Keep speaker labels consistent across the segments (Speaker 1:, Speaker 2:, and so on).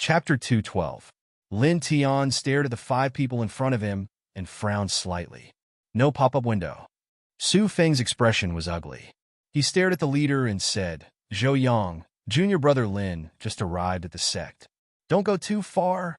Speaker 1: Chapter 212. Lin Tian stared at the 5 people in front of him and frowned slightly. No pop-up window. Su Feng's expression was ugly. He stared at the leader and said, "Zhou Yang, junior brother Lin, just arrived at the sect. Don't go too far."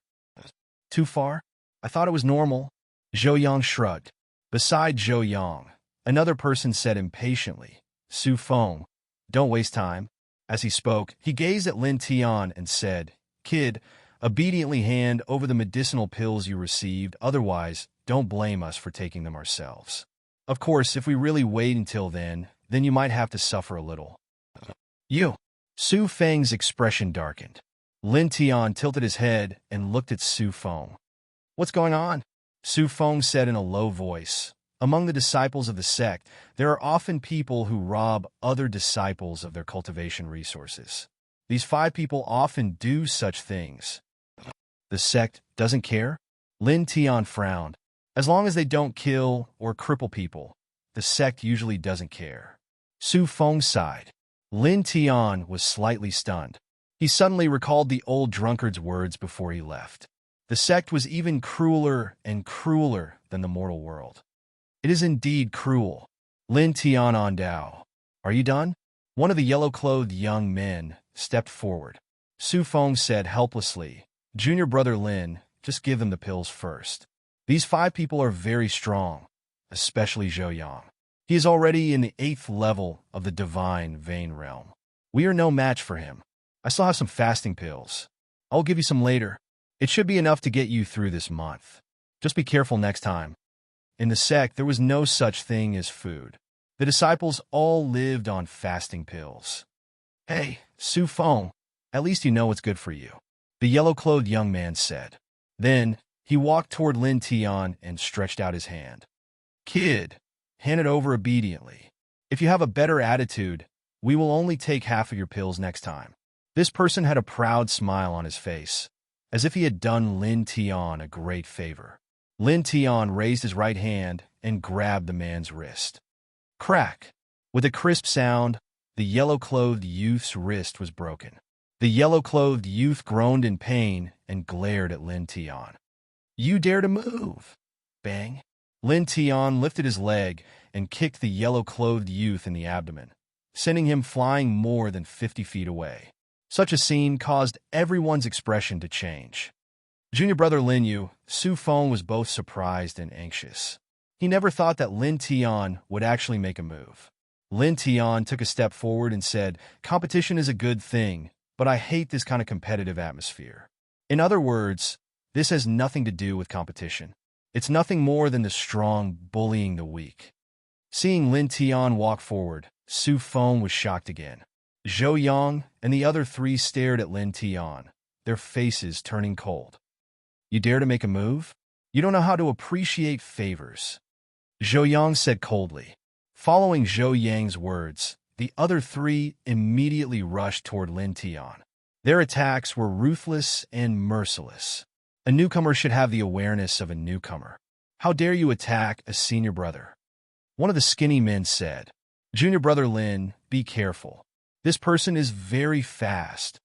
Speaker 1: Too far? I thought it was normal. Zhou Yang shrugged. Beside Zhou Yang, another person said impatiently, "Su Feng, don't waste time." As he spoke, he gazed at Lin Tian and said, "Kid, obediently hand over the medicinal pills you received, otherwise, don't blame us for taking them ourselves. Of course, if we really wait until then you might have to suffer a little." "You." Su Feng's expression darkened. Lin Tian tilted his head and looked at Su Feng. "What's going on?" Su Feng said in a low voice. Among the disciples of the sect, there are often people who rob other disciples of their cultivation resources. These 5 people often do such things. The sect doesn't care? Lin Tian frowned. As long as they don't kill or cripple people, the sect usually doesn't care. Su Feng sighed. Lin Tian was slightly stunned. He suddenly recalled the old drunkard's words before he left. The sect was even crueler and crueler than the mortal world. It is indeed cruel. Lin Tian Ondao. "Are you done?" One of the yellow-clothed young men stepped forward. Su Feng said helplessly, "Junior brother Lin, just give them the pills first. These 5 people are very strong, especially Zhou Yang. He is already in the 8th level of the divine vein realm. We are no match for him. I still have some fasting pills. I'll give you some later. It should be enough to get you through this month. Just be careful next time." In the sect, there was no such thing as food. The disciples all lived on fasting pills. "Hey, Su Feng, at least you know what's good for you," the yellow-clothed young man said. Then, he walked toward Lin Tian and stretched out his hand. "Kid, hand it over obediently. If you have a better attitude, we will only take half of your pills next time." This person had a proud smile on his face, as if he had done Lin Tian a great favor. Lin Tian raised his right hand and grabbed the man's wrist. Crack! With a crisp sound, the yellow-clothed youth's wrist was broken. The yellow-clothed youth groaned in pain and glared at Lin Tian. "You dare to move!" Bang! Lin Tian lifted his leg and kicked the yellow-clothed youth in the abdomen, sending him flying more than 50 feet away. Such a scene caused everyone's expression to change. Junior brother Lin Yu, Su Feng was both surprised and anxious. He never thought that Lin Tian would actually make a move. Lin Tian took a step forward and said, "Competition is a good thing, but I hate this kind of competitive atmosphere." In other words, this has nothing to do with competition. It's nothing more than the strong bullying the weak. Seeing Lin Tian walk forward, Su Feng was shocked again. Zhou Yang and the other 3 stared at Lin Tian, their faces turning cold. "You dare to make a move? You don't know how to appreciate favors," Zhou Yang said coldly. Following Zhou Yang's words, the other 3 immediately rushed toward Lin Tian. Their attacks were ruthless and merciless. A newcomer should have the awareness of a newcomer. "How dare you attack a senior brother?" One of the skinny men said. "Junior brother Lin, be careful. This person is very fast,"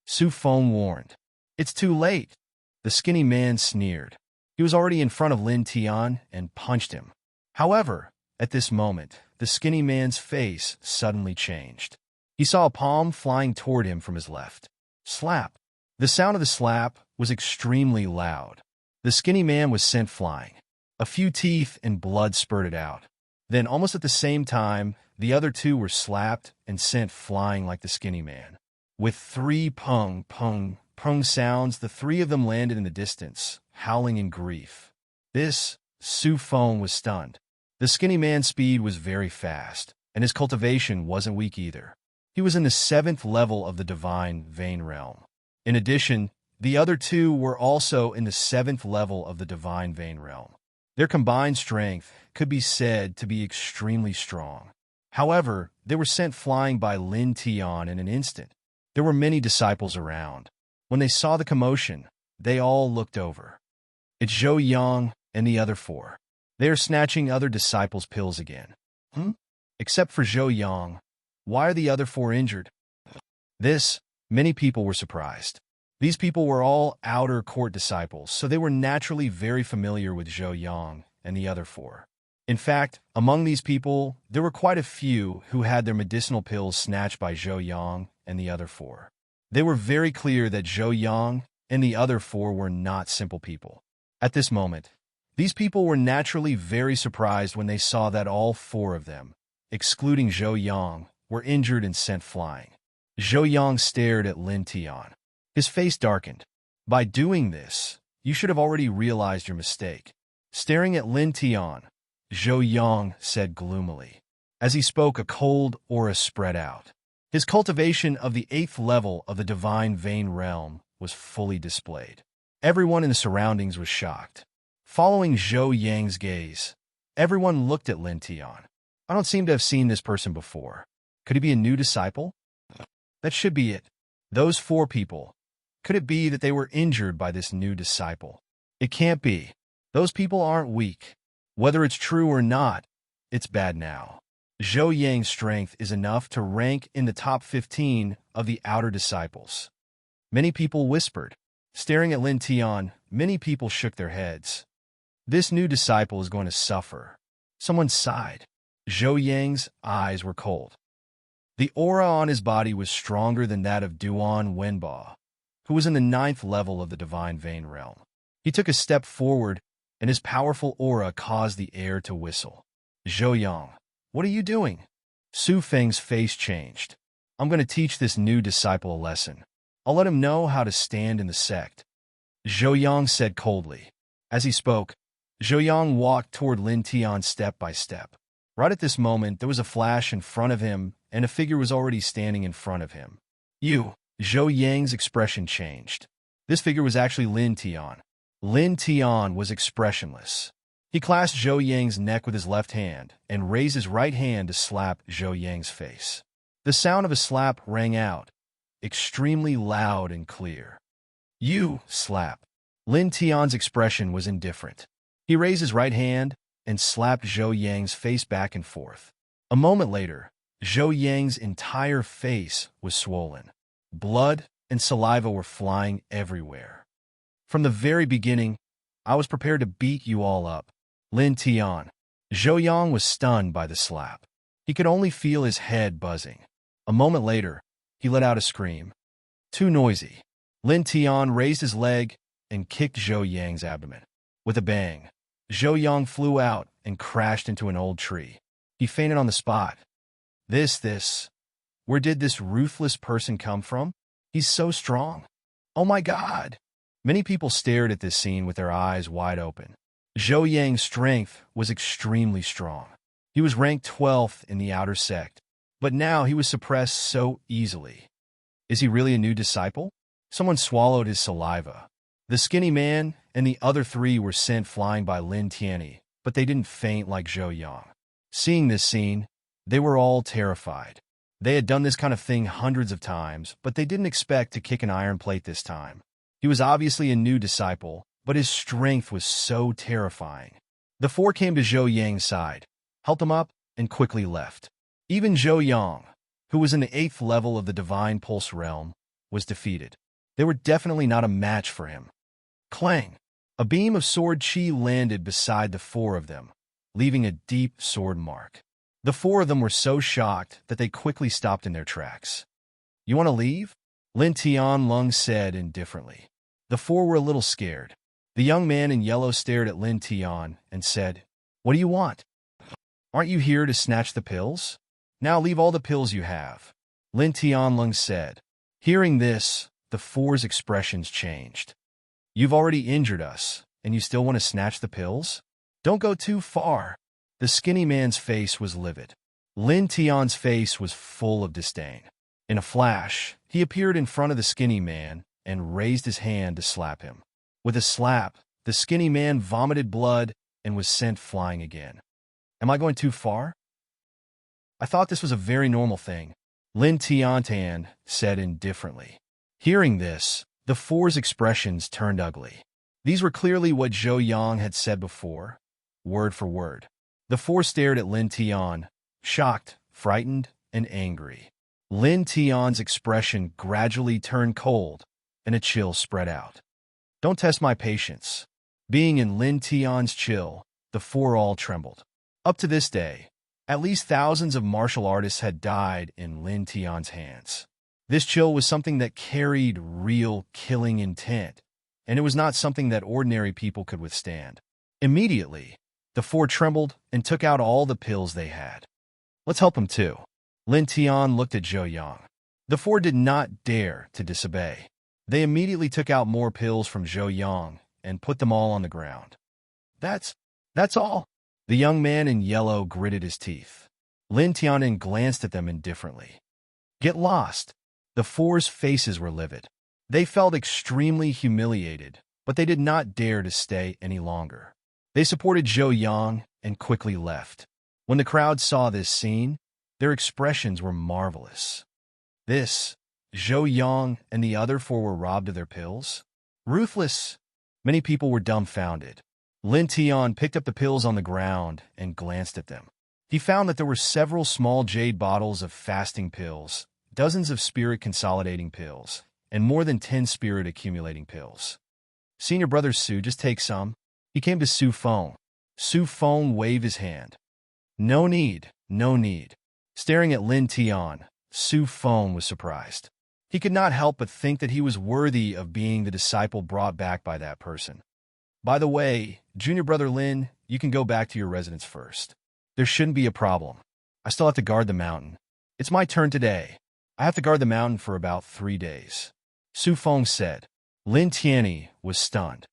Speaker 1: Su Feng warned. "It's too late." The skinny man sneered. He was already in front of Lin Tian and punched him. However, at this moment, the skinny man's face suddenly changed. He saw a palm flying toward him from his left. Slap! The sound of the slap was extremely loud. The skinny man was sent flying. A few teeth and blood spurted out. Then, almost at the same time, the other 2 were slapped and sent flying like the skinny man. With 3 pung, pung, pung sounds, the 3 of them landed in the distance, howling in grief. Su Feng was stunned. The skinny man's speed was very fast, and his cultivation wasn't weak either. He was in the 7th level of the divine vein realm. In addition, the other 2 were also in the 7th level of the divine vein realm. Their combined strength could be said to be extremely strong. However, they were sent flying by Lin Tian in an instant. There were many disciples around. When they saw the commotion, they all looked over. It's Zhou Yang and the other 4. They are snatching other disciples' pills again. Except for Zhou Yang. Why are the other 4 injured? Many people were surprised. These people were all outer court disciples, so they were naturally very familiar with Zhou Yang and the other four. In fact, among these people, there were quite a few who had their medicinal pills snatched by Zhou Yang and the other four. They were very clear that Zhou Yang and the other four were not simple people. At this moment, these people were naturally very surprised when they saw that all four of them, excluding Zhou Yang, were injured and sent flying. Zhou Yang stared at Lin Tian. His face darkened. By doing this, you should have already realized your mistake. Staring at Lin Tian, Zhou Yang said gloomily. As he spoke, a cold aura spread out. His cultivation of the 8th level of the divine vein realm was fully displayed. Everyone in the surroundings was shocked. Following Zhou Yang's gaze, everyone looked at Lin Tian. I don't seem to have seen this person before. Could he be a new disciple? That should be it. Those four people. Could it be that they were injured by this new disciple? It can't be. Those people aren't weak. Whether it's true or not, it's bad now. Zhou Yang's strength is enough to rank in the top 15 of the outer disciples. Many people whispered. Staring at Lin Tian, many people shook their heads. This new disciple is going to suffer. Someone sighed. Zhou Yang's eyes were cold. The aura on his body was stronger than that of Duan Wenba, who was in the 9th level of the divine vein realm. He took a step forward, and his powerful aura caused the air to whistle. Zhou Yang, what are you doing? Su Feng's face changed. I'm going to teach this new disciple a lesson. I'll let him know how to stand in the sect. Zhou Yang said coldly. As he spoke, Zhou Yang walked toward Lin Tian step by step. Right at this moment, there was a flash in front of him, and a figure was already standing in front of him. Zhou Yang's expression changed. This figure was actually Lin Tian. Lin Tian was expressionless. He clasped Zhou Yang's neck with his left hand and raised his right hand to slap Zhou Yang's face. The sound of a slap rang out, extremely loud and clear. You slap. Lin Tian's expression was indifferent. He raised his right hand and slapped Zhou Yang's face back and forth. A moment later, Zhou Yang's entire face was swollen. Blood and saliva were flying everywhere. From the very beginning, I was prepared to beat you all up. Lin Tian. Zhou Yang was stunned by the slap. He could only feel his head buzzing. A moment later, he let out a scream. Too noisy. Lin Tian raised his leg and kicked Zhou Yang's abdomen. With a bang, Zhou Yang flew out and crashed into an old tree. He fainted on the spot. Where did this ruthless person come from? He's so strong. Oh my God! Many people stared at this scene with their eyes wide open. Zhou Yang's strength was extremely strong. He was ranked 12th in the outer sect, but now he was suppressed so easily. Is he really a new disciple? Someone swallowed his saliva. The skinny man and the other three were sent flying by Lin Tian, but they didn't faint like Zhou Yang. Seeing this scene, they were all terrified. They had done this kind of thing hundreds of times, but they didn't expect to kick an iron plate this time. He was obviously a new disciple, but his strength was so terrifying. The four came to Zhou Yang's side, helped him up, and quickly left. Even Zhou Yang, who was in the 8th level of the divine pulse realm, was defeated. They were definitely not a match for him. Clang! A beam of sword chi landed beside the four of them, leaving a deep sword mark. The four of them were so shocked that they quickly stopped in their tracks. You want to leave? Lin Tianlong said indifferently. The four were a little scared. The young man in yellow stared at Lin Tian and said, What do you want? Aren't you here to snatch the pills? Now leave all the pills you have. Lin Tianlong said. Hearing this, the four's expressions changed. You've already injured us, and you still want to snatch the pills? Don't go too far. The skinny man's face was livid. Lin Tian's face was full of disdain. In a flash, he appeared in front of the skinny man and raised his hand to slap him. With a slap, the skinny man vomited blood and was sent flying again. Am I going too far? I thought this was a very normal thing, Lin Tiantan said indifferently. Hearing this, the four's expressions turned ugly. These were clearly what Zhou Yang had said before, word for word. The four stared at Lin Tian, shocked, frightened, and angry. Lin Tian's expression gradually turned cold, and a chill spread out. Don't test my patience. Being in Lin Tian's chill, the four all trembled. Up to this day, at least thousands of martial artists had died in Lin Tian's hands. This chill was something that carried real killing intent, and it was not something that ordinary people could withstand. Immediately, the four trembled and took out all the pills they had. Let's help him too. Lin Tian looked at Zhou Yang. The four did not dare to disobey. They immediately took out more pills from Zhou Yang and put them all on the ground. That's all. The young man in yellow gritted his teeth. Lin Tianin glanced at them indifferently. Get lost. The four's faces were livid. They felt extremely humiliated, but they did not dare to stay any longer. They supported Zhou Yang and quickly left. When the crowd saw this scene, their expressions were marvelous. Zhou Yang and the other four were robbed of their pills? Ruthless. Many people were dumbfounded. Lin Tian picked up the pills on the ground and glanced at them. He found that there were several small jade bottles of fasting pills, dozens of spirit consolidating pills, and more than 10 spirit accumulating pills. Senior brother Su, just take some. He came to Su Feng. Su Feng waved his hand. No need, no need. Staring at Lin Tian, Su Feng was surprised. He could not help but think that he was worthy of being the disciple brought back by that person. By the way, junior brother Lin, you can go back to your residence first. There shouldn't be a problem. I still have to guard the mountain. It's my turn today. I have to guard the mountain for about 3 days. Su Feng said. Lin Tianyi was stunned.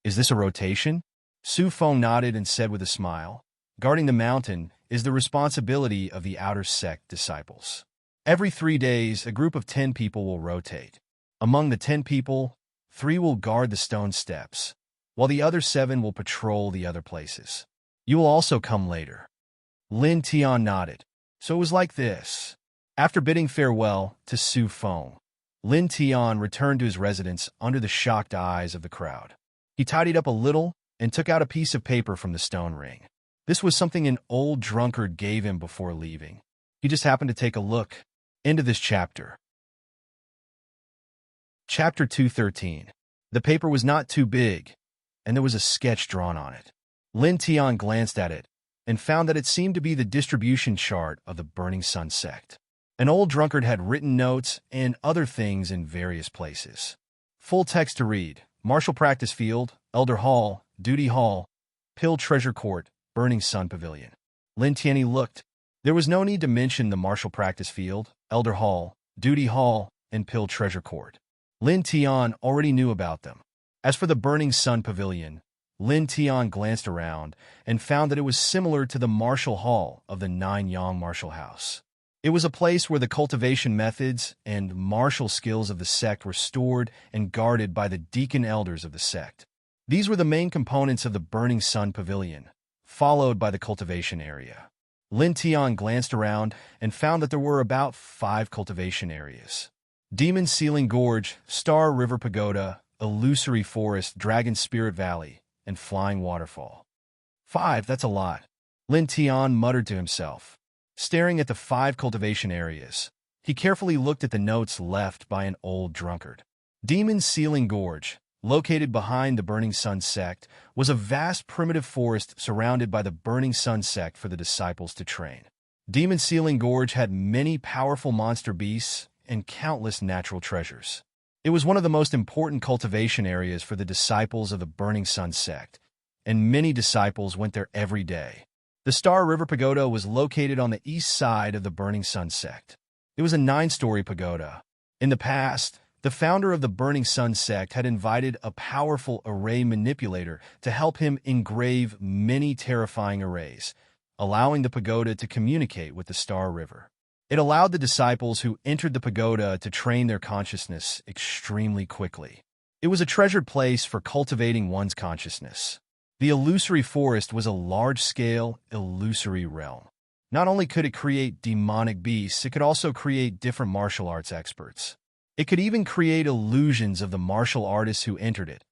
Speaker 1: Is this a rotation? Su Feng nodded and said with a smile, guarding the mountain is the responsibility of the outer sect disciples. Every 3 days, a group of 10 people will rotate. Among the 10 people, 3 will guard the stone steps, while the other 7 will patrol the other places. You will also come later. Lin Tian nodded. So it was like this. After bidding farewell to Su Feng, Lin Tian returned to his residence under the shocked eyes of the crowd. He tidied up a little and took out a piece of paper from the stone ring. This was something an old drunkard gave him before leaving. He just happened to take a look. End of this chapter. Chapter 213. The paper was not too big, and there was a sketch drawn on it. Lin Tian glanced at it and found that it seemed to be the distribution chart of the Burning Sun sect. An old drunkard had written notes and other things in various places. Full text to read. Martial Practice Field, Elder Hall, Duty Hall, Pill Treasure Court, Burning Sun Pavilion. Lin Tianyi looked. There was no need to mention the Martial Practice Field, Elder Hall, Duty Hall, and Pill Treasure Court. Lin Tian already knew about them. As for the Burning Sun Pavilion, Lin Tian glanced around and found that it was similar to the Martial Hall of the Nine-Yang Martial House. It was a place where the cultivation methods and martial skills of the sect were stored and guarded by the deacon elders of the sect. These were the main components of the Burning Sun Pavilion, followed by the cultivation area. Lin Tian glanced around and found that there were about 5 cultivation areas. Demon Ceiling Gorge, Star River Pagoda, Illusory Forest, Dragon Spirit Valley, and Flying Waterfall. 5, that's a lot. Lin Tian muttered to himself. Staring at the 5 cultivation areas, he carefully looked at the notes left by an old drunkard. Demon Ceiling Gorge, located behind the Burning Sun sect, was a vast primitive forest surrounded by the Burning Sun sect for the disciples to train. Demon Ceiling Gorge had many powerful monster beasts and countless natural treasures. It was one of the most important cultivation areas for the disciples of the Burning Sun sect, and many disciples went there every day. The Star River Pagoda was located on the east side of the Burning Sun sect. It was a 9-story pagoda. In the past, the founder of the Burning Sun sect had invited a powerful array manipulator to help him engrave many terrifying arrays, allowing the pagoda to communicate with the Star River. It allowed the disciples who entered the pagoda to train their consciousness extremely quickly. It was a treasured place for cultivating one's consciousness. The illusory forest was a large-scale, illusory realm. Not only could it create demonic beasts, it could also create different martial arts experts. It could even create illusions of the martial artists who entered it,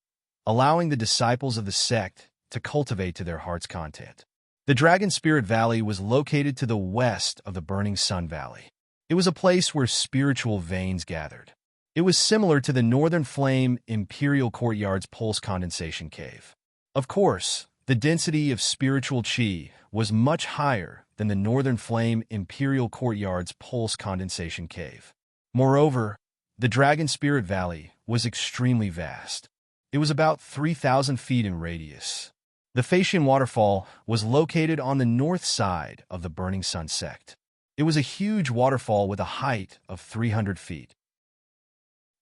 Speaker 1: allowing the disciples of the sect to cultivate to their heart's content. The Dragon Spirit Valley was located to the west of the Burning Sun Valley. It was a place where spiritual veins gathered. It was similar to the Northern Flame Imperial Courtyard's pulse condensation cave. Of course, the density of spiritual chi was much higher than the Northern Flame Imperial Courtyard's pulse condensation cave. Moreover, the Dragon Spirit Valley was extremely vast. It was about 3,000 feet in radius. The Phasian waterfall was located on the north side of the Burning Sun sect. It was a huge waterfall with a height of 300 feet.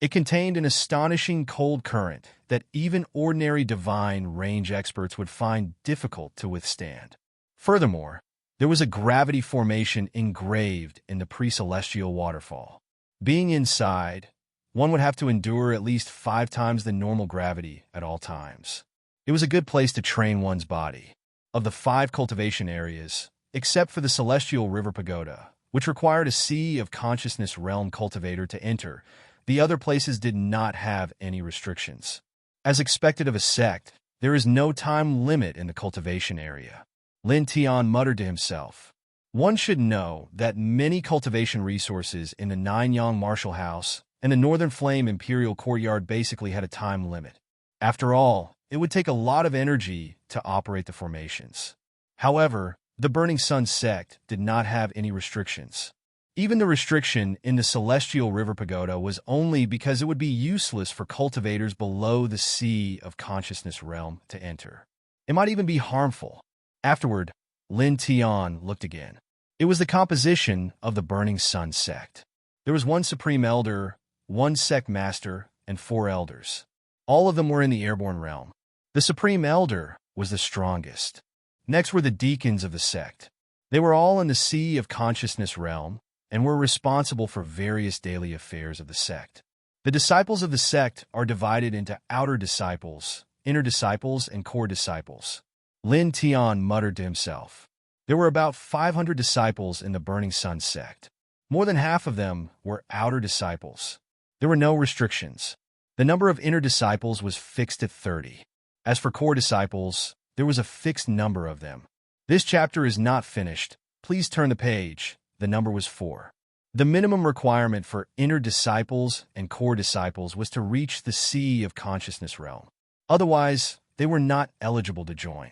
Speaker 1: It contained an astonishing cold current that even ordinary divine range experts would find difficult to withstand. Furthermore, there was a gravity formation engraved in the pre-celestial waterfall. Being inside, one would have to endure at least 5 times the normal gravity at all times. It was a good place to train one's body. Of the 5 cultivation areas, except for the Celestial River Pagoda, which required a Sea of Consciousness realm cultivator to enter, the other places did not have any restrictions. As expected of a sect, there is no time limit in the cultivation area. Lin Tian muttered to himself. One should know that many cultivation resources in the Nanyang Martial House and the Northern Flame Imperial Courtyard basically had a time limit. After all, it would take a lot of energy to operate the formations. However, the Burning Sun sect did not have any restrictions. Even the restriction in the Celestial River Pagoda was only because it would be useless for cultivators below the Sea of Consciousness realm to enter. It might even be harmful. Afterward, Lin Tian looked again. It was the composition of the Burning Sun sect. There was 1 Supreme Elder, 1 Sect Master, and 4 Elders. All of them were in the airborne realm. The Supreme Elder was the strongest. Next were the deacons of the sect. They were all in the Sea of Consciousness realm, and were responsible for various daily affairs of the sect. The disciples of the sect are divided into outer disciples, inner disciples, and core disciples. Lin Tian muttered to himself. There were about 500 disciples in the Burning Sun sect. More than half of them were outer disciples. There were no restrictions. The number of inner disciples was fixed at 30. As for core disciples, there was a fixed number of them. This chapter is not finished. Please turn the page. The number was 4. The minimum requirement for inner disciples and core disciples was to reach the Sea of Consciousness realm. Otherwise, they were not eligible to join.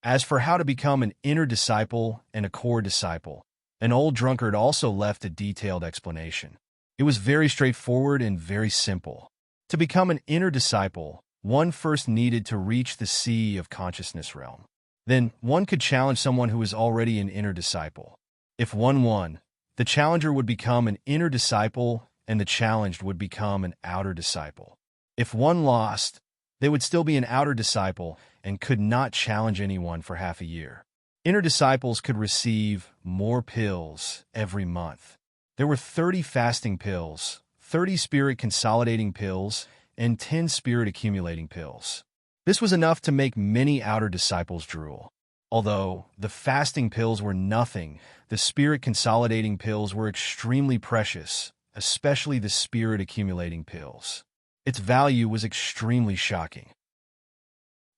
Speaker 1: As for how to become an inner disciple and a core disciple, an old drunkard also left a detailed explanation. It was very straightforward and very simple. To become an inner disciple, one first needed to reach the Sea of Consciousness realm. Then, one could challenge someone who is already an inner disciple. If one won, the challenger would become an inner disciple and the challenged would become an outer disciple. If one lost, they would still be an outer disciple and could not challenge anyone for half a year. Inner disciples could receive more pills every month. There were 30 fasting pills, 30 spirit consolidating pills, and 10 spirit accumulating pills. This was enough to make many outer disciples drool. Although the fasting pills were nothing, the spirit consolidating pills were extremely precious, especially the spirit accumulating pills. Its value was extremely shocking.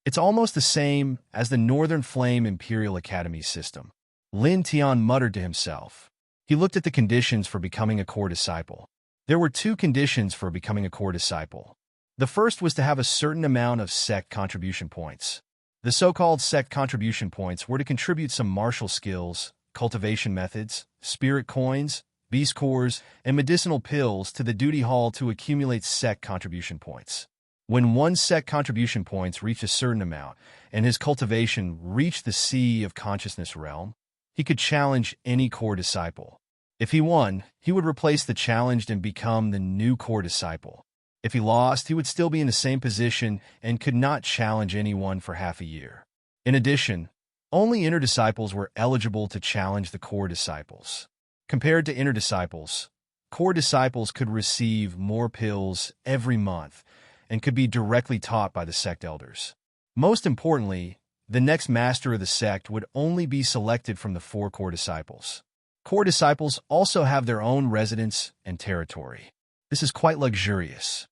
Speaker 1: It's almost the same as the Northern Flame Imperial Academy system. Lin Tian muttered to himself. He looked at the conditions for becoming a core disciple. There were 2 conditions for becoming a core disciple. The first was to have a certain amount of sect contribution points. The so-called sect contribution points were to contribute some martial skills, cultivation methods, spirit coins, beast cores, and medicinal pills to the duty hall to accumulate sect contribution points. When one sect contribution points reached a certain amount, and his cultivation reached the Sea of Consciousness realm, he could challenge any core disciple. If he won, he would replace the challenged and become the new core disciple. If he lost, he would still be in the same position and could not challenge anyone for half a year. In addition, only inner disciples were eligible to challenge the core disciples. Compared to inner disciples, core disciples could receive more pills every month and could be directly taught by the sect elders. Most importantly, the next master of the sect would only be selected from the 4 core disciples. Core disciples also have their own residence and territory. This is quite luxurious.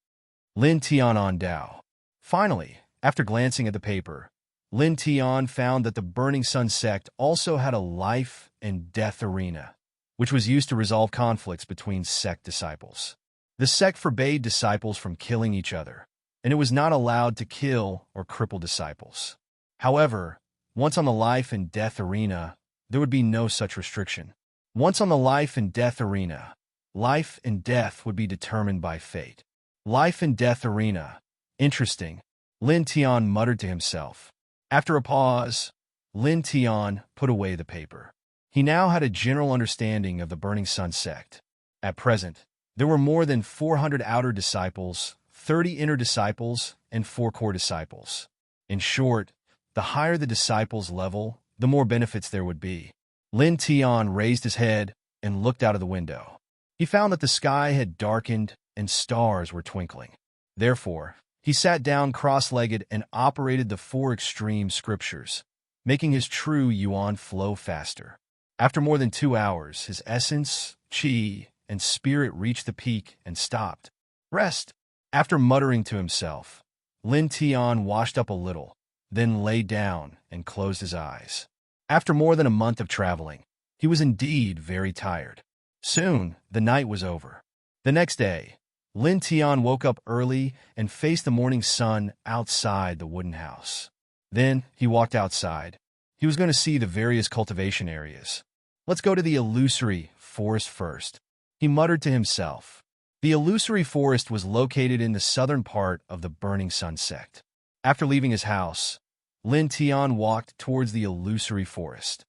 Speaker 1: Lin Tian on Dao. Finally, after glancing at the paper, Lin Tian found that the Burning Sun sect also had a life and death arena, which was used to resolve conflicts between sect disciples. The sect forbade disciples from killing each other, and it was not allowed to kill or cripple disciples. However, once on the life and death arena, there would be no such restriction. Once on the life and death arena, life and death would be determined by fate. Life and death arena. Interesting, Lin Tian muttered to himself. After a pause, Lin Tian put away the paper. He now had a general understanding of the Burning Sun sect. At present, there were more than 400 outer disciples, 30 inner disciples, and 4 core disciples. In short, the higher the disciples' level, the more benefits there would be. Lin Tian raised his head and looked out of the window. He found that the sky had darkened and stars were twinkling. Therefore, he sat down cross-legged and operated the 4 extreme scriptures, making his true yuan flow faster. After more than 2 hours, his essence, qi, and spirit reached the peak and stopped. Rest. After muttering to himself, Lin Tian washed up a little, then lay down and closed his eyes. After more than a month of traveling, he was indeed very tired. Soon, the night was over. The next day, Lin Tian woke up early and faced the morning sun outside the wooden house. Then, he walked outside. He was going to see the various cultivation areas. Let's go to the illusory forest first, he muttered to himself. The illusory forest was located in the southern part of the Burning Sun sect. After leaving his house, Lin Tian walked towards the illusory forest.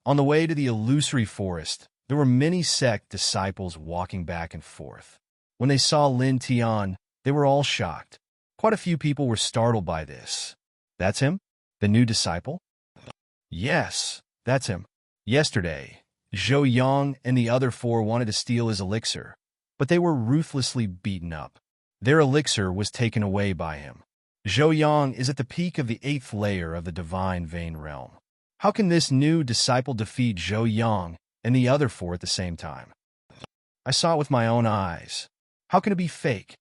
Speaker 1: On the way to the illusory forest, there were many sect disciples walking back and forth. When they saw Lin Tian, they were all shocked. Quite a few people were startled by this. That's him? The new disciple? Yes, that's him. Yesterday, Zhou Yang and the other 4 wanted to steal his elixir, but they were ruthlessly beaten up. Their elixir was taken away by him. Zhou Yang is at the peak of the 8th layer of the divine vein realm. How can this new disciple defeat Zhou Yang and the other 4 at the same time? I saw it with my own eyes. How can it be fake?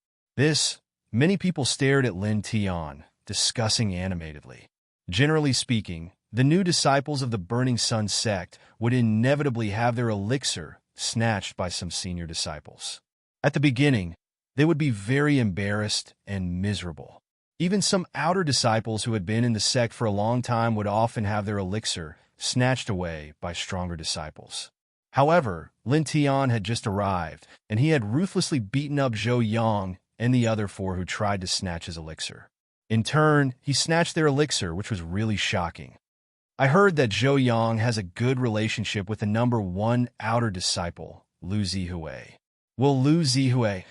Speaker 1: Many people stared at Lin Tian, discussing animatedly. Generally speaking, the new disciples of the Burning Sun sect would inevitably have their elixir snatched by some senior disciples. At the beginning, they would be very embarrassed and miserable. Even some outer disciples who had been in the sect for a long time would often have their elixir snatched away by stronger disciples. However, Lin Tian had just arrived, and he had ruthlessly beaten up Zhou Yang and the other 4 who tried to snatch his elixir. In turn, he snatched their elixir, which was really shocking. I heard that Zhou Yang has a good relationship with the number 1 outer disciple, Lu Zihui. Will Lu Zihui...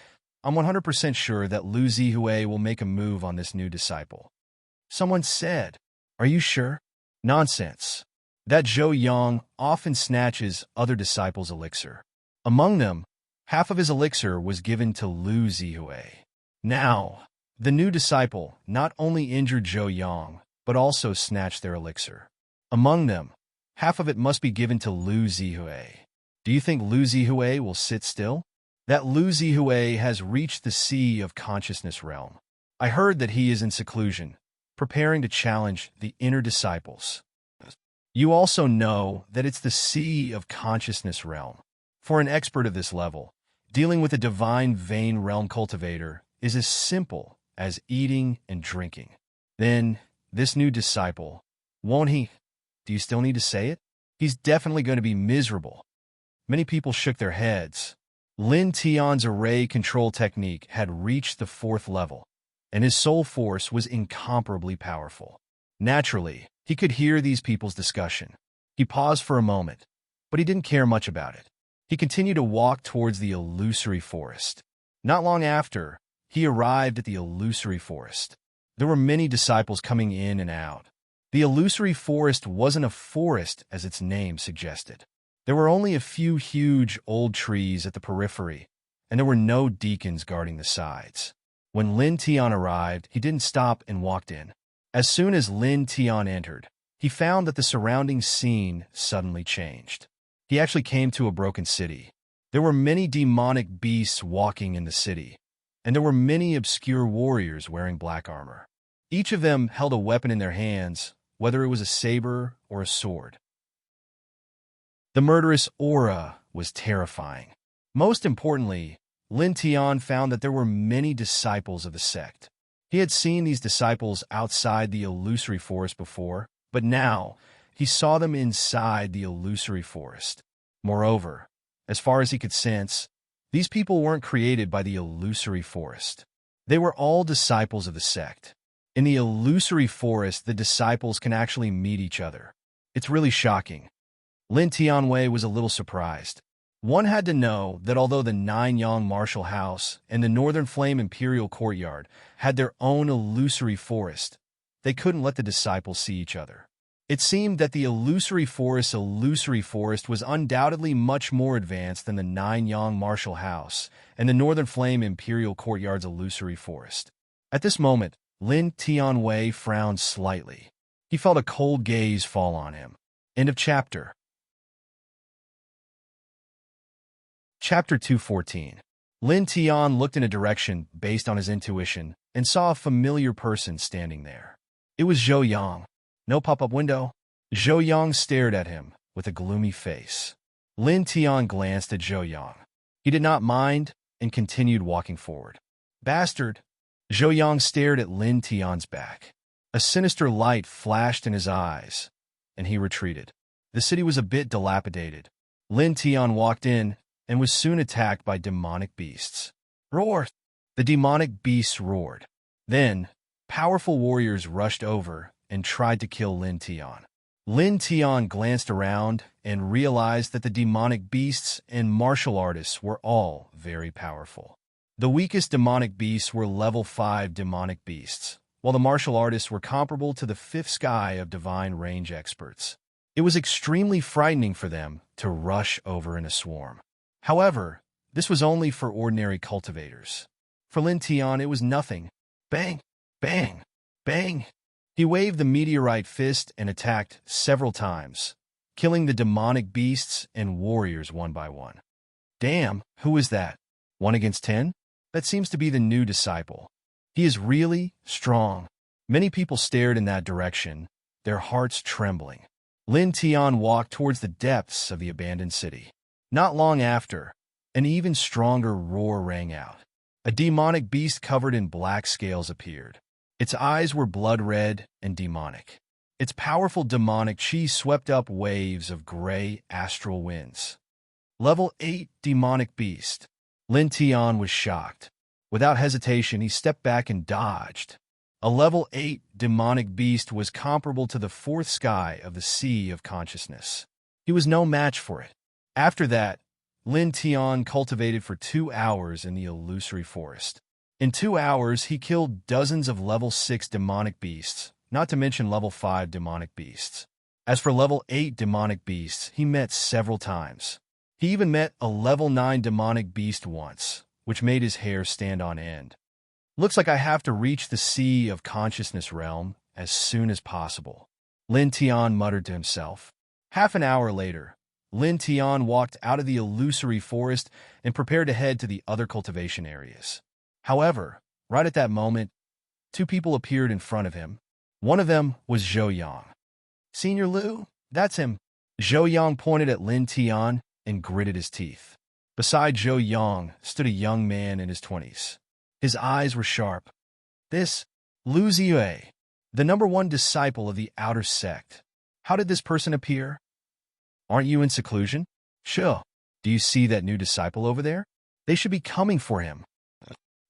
Speaker 1: I'm 100% sure that Lu Zihui will make a move on this new disciple. Someone said, are you sure? Nonsense. That Zhou Yang often snatches other disciples' elixir. Among them, half of his elixir was given to Lu Zihui. Now, the new disciple not only injured Zhou Yang, but also snatched their elixir. Among them, half of it must be given to Lu Zihui. Do you think Lu Zihui will sit still? That Lu Zihui has reached the sea of consciousness realm. I heard that he is in seclusion, preparing to challenge the inner disciples. You also know that it's the sea of consciousness realm. For an expert of this level, dealing with a divine vein realm cultivator is as simple as eating and drinking. Then, this new disciple, won't he? Do you still need to say it? He's definitely going to be miserable. Many people shook their heads. Lin Tian's array control technique had reached the 4th level, and his soul force was incomparably powerful. Naturally, he could hear these people's discussion. He paused for a moment, but he didn't care much about it. He continued to walk towards the illusory forest. Not long after, he arrived at the illusory forest. There were many disciples coming in and out. The illusory forest wasn't a forest as its name suggested. There were only a few huge old trees at the periphery, and there were no deacons guarding the sides. When Lin Tian arrived, he didn't stop and walked in. As soon as Lin Tian entered, he found that the surrounding scene suddenly changed. He actually came to a broken city. There were many demonic beasts walking in the city, and there were many obscure warriors wearing black armor. Each of them held a weapon in their hands, whether it was a saber or a sword. The murderous aura was terrifying. Most importantly, Lin Tian found that there were many disciples of the sect. He had seen these disciples outside the illusory forest before, but now he saw them inside the illusory forest. Moreover, as far as he could sense, these people weren't created by the illusory forest. They were all disciples of the sect. In the illusory forest, the disciples can actually meet each other. It's really shocking. Lin Tianwei was a little surprised. One had to know that although the Nine-Yang Martial House and the Northern Flame Imperial Courtyard had their own illusory forest, they couldn't let the disciples see each other. It seemed that the illusory forest was undoubtedly much more advanced than the Nine-Yang Martial House and the Northern Flame Imperial Courtyard's illusory forest. At this moment, Lin Tianwei frowned slightly. He felt a cold gaze fall on him. End of chapter. Chapter 214. Lin Tian looked in a direction based on his intuition and saw a familiar person standing there. It was Zhou Yang. No pop-up window. Zhou Yang stared at him with a gloomy face. Lin Tian glanced at Zhou Yang. He did not mind and continued walking forward. Bastard! Zhou Yang stared at Lin Tian's back. A sinister light flashed in his eyes, and he retreated. The city was a bit dilapidated. Lin Tian walked in and was soon attacked by demonic beasts. Roar! The demonic beasts roared. Then, powerful warriors rushed over and tried to kill Lin Tian. Lin Tian glanced around and realized that the demonic beasts and martial artists were all very powerful. The weakest demonic beasts were level 5 demonic beasts, while the martial artists were comparable to the 5th sky of divine range experts. It was extremely frightening for them to rush over in a swarm. However, this was only for ordinary cultivators. For Lin Tian, it was nothing. Bang! Bang! Bang! He waved the meteorite fist and attacked several times, killing the demonic beasts and warriors one by one. Damn, who is that? 1 against 10? That seems to be the new disciple. He is really strong. Many people stared in that direction, their hearts trembling. Lin Tian walked towards the depths of the abandoned city. Not long after, an even stronger roar rang out. A demonic beast covered in black scales appeared. Its eyes were blood-red and demonic. Its powerful demonic chi swept up waves of gray astral winds. Level 8 demonic beast. Lin Tian was shocked. Without hesitation, he stepped back and dodged. A level 8 demonic beast was comparable to the 4th sky of the Sea of Consciousness. He was no match for it. After that, Lin Tian cultivated for 2 hours in the illusory forest. In 2 hours, he killed dozens of level 6 demonic beasts, not to mention level 5 demonic beasts. As for level 8 demonic beasts, he met several times. He even met a level 9 demonic beast once, which made his hair stand on end. Looks like I have to reach the Sea of Consciousness realm as soon as possible, Lin Tian muttered to himself. Half an hour later, Lin Tian walked out of the illusory forest and prepared to head to the other cultivation areas. However, right at that moment, 2 people appeared in front of him. One of them was Zhou Yang. Senior Liu, that's him. Zhou Yang pointed at Lin Tian and gritted his teeth. Beside Zhou Yang stood a young man in his 20s. His eyes were sharp. This, Lu Ziyue, the #1 disciple of the outer sect. How did this person appear? Aren't you in seclusion? Sure. Do you see that new disciple over there? They should be coming for him.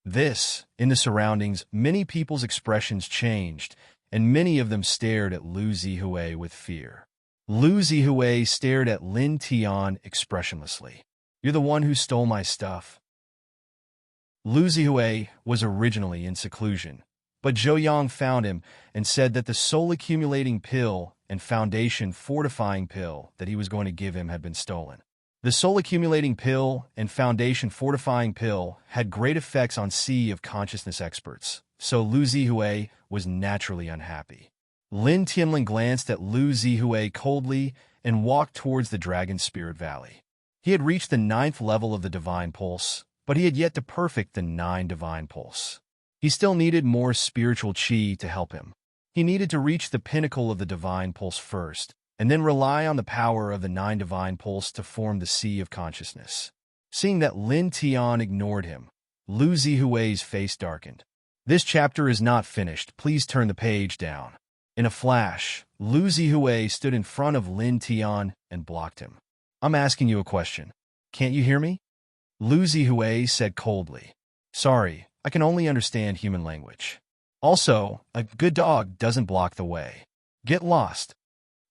Speaker 1: In the surroundings, many people's expressions changed, and many of them stared at Lu Ziyue with fear. Lu Ziyue stared at Lin Tian expressionlessly. You're the one who stole my stuff. Lu Ziyue was originally in seclusion, but Zhou Yang found him and said that the soul-accumulating pill and foundation fortifying pill that he was going to give him had been stolen. The soul-accumulating pill and foundation fortifying pill had great effects on Sea of Consciousness experts, so Lu Ziyue was naturally unhappy. Lin Tianlin glanced at Lu Ziyue coldly and walked towards the Dragon Spirit Valley. He had reached the 9th level of the Divine Pulse, but he had yet to perfect the 9 Divine Pulse. He still needed more spiritual chi to help him. He needed to reach the pinnacle of the Divine Pulse first, and then rely on the power of the 9 Divine Pulse to form the Sea of Consciousness. Seeing that Lin Tian ignored him, Lu Zihui's face darkened. This chapter is not finished. Please turn the page down. In a flash, Lu Zihui stood in front of Lin Tian and blocked him. I'm asking you a question. Can't you hear me? Lu Zihui said coldly. Sorry, I can only understand human language. Also, a good dog doesn't block the way. Get lost.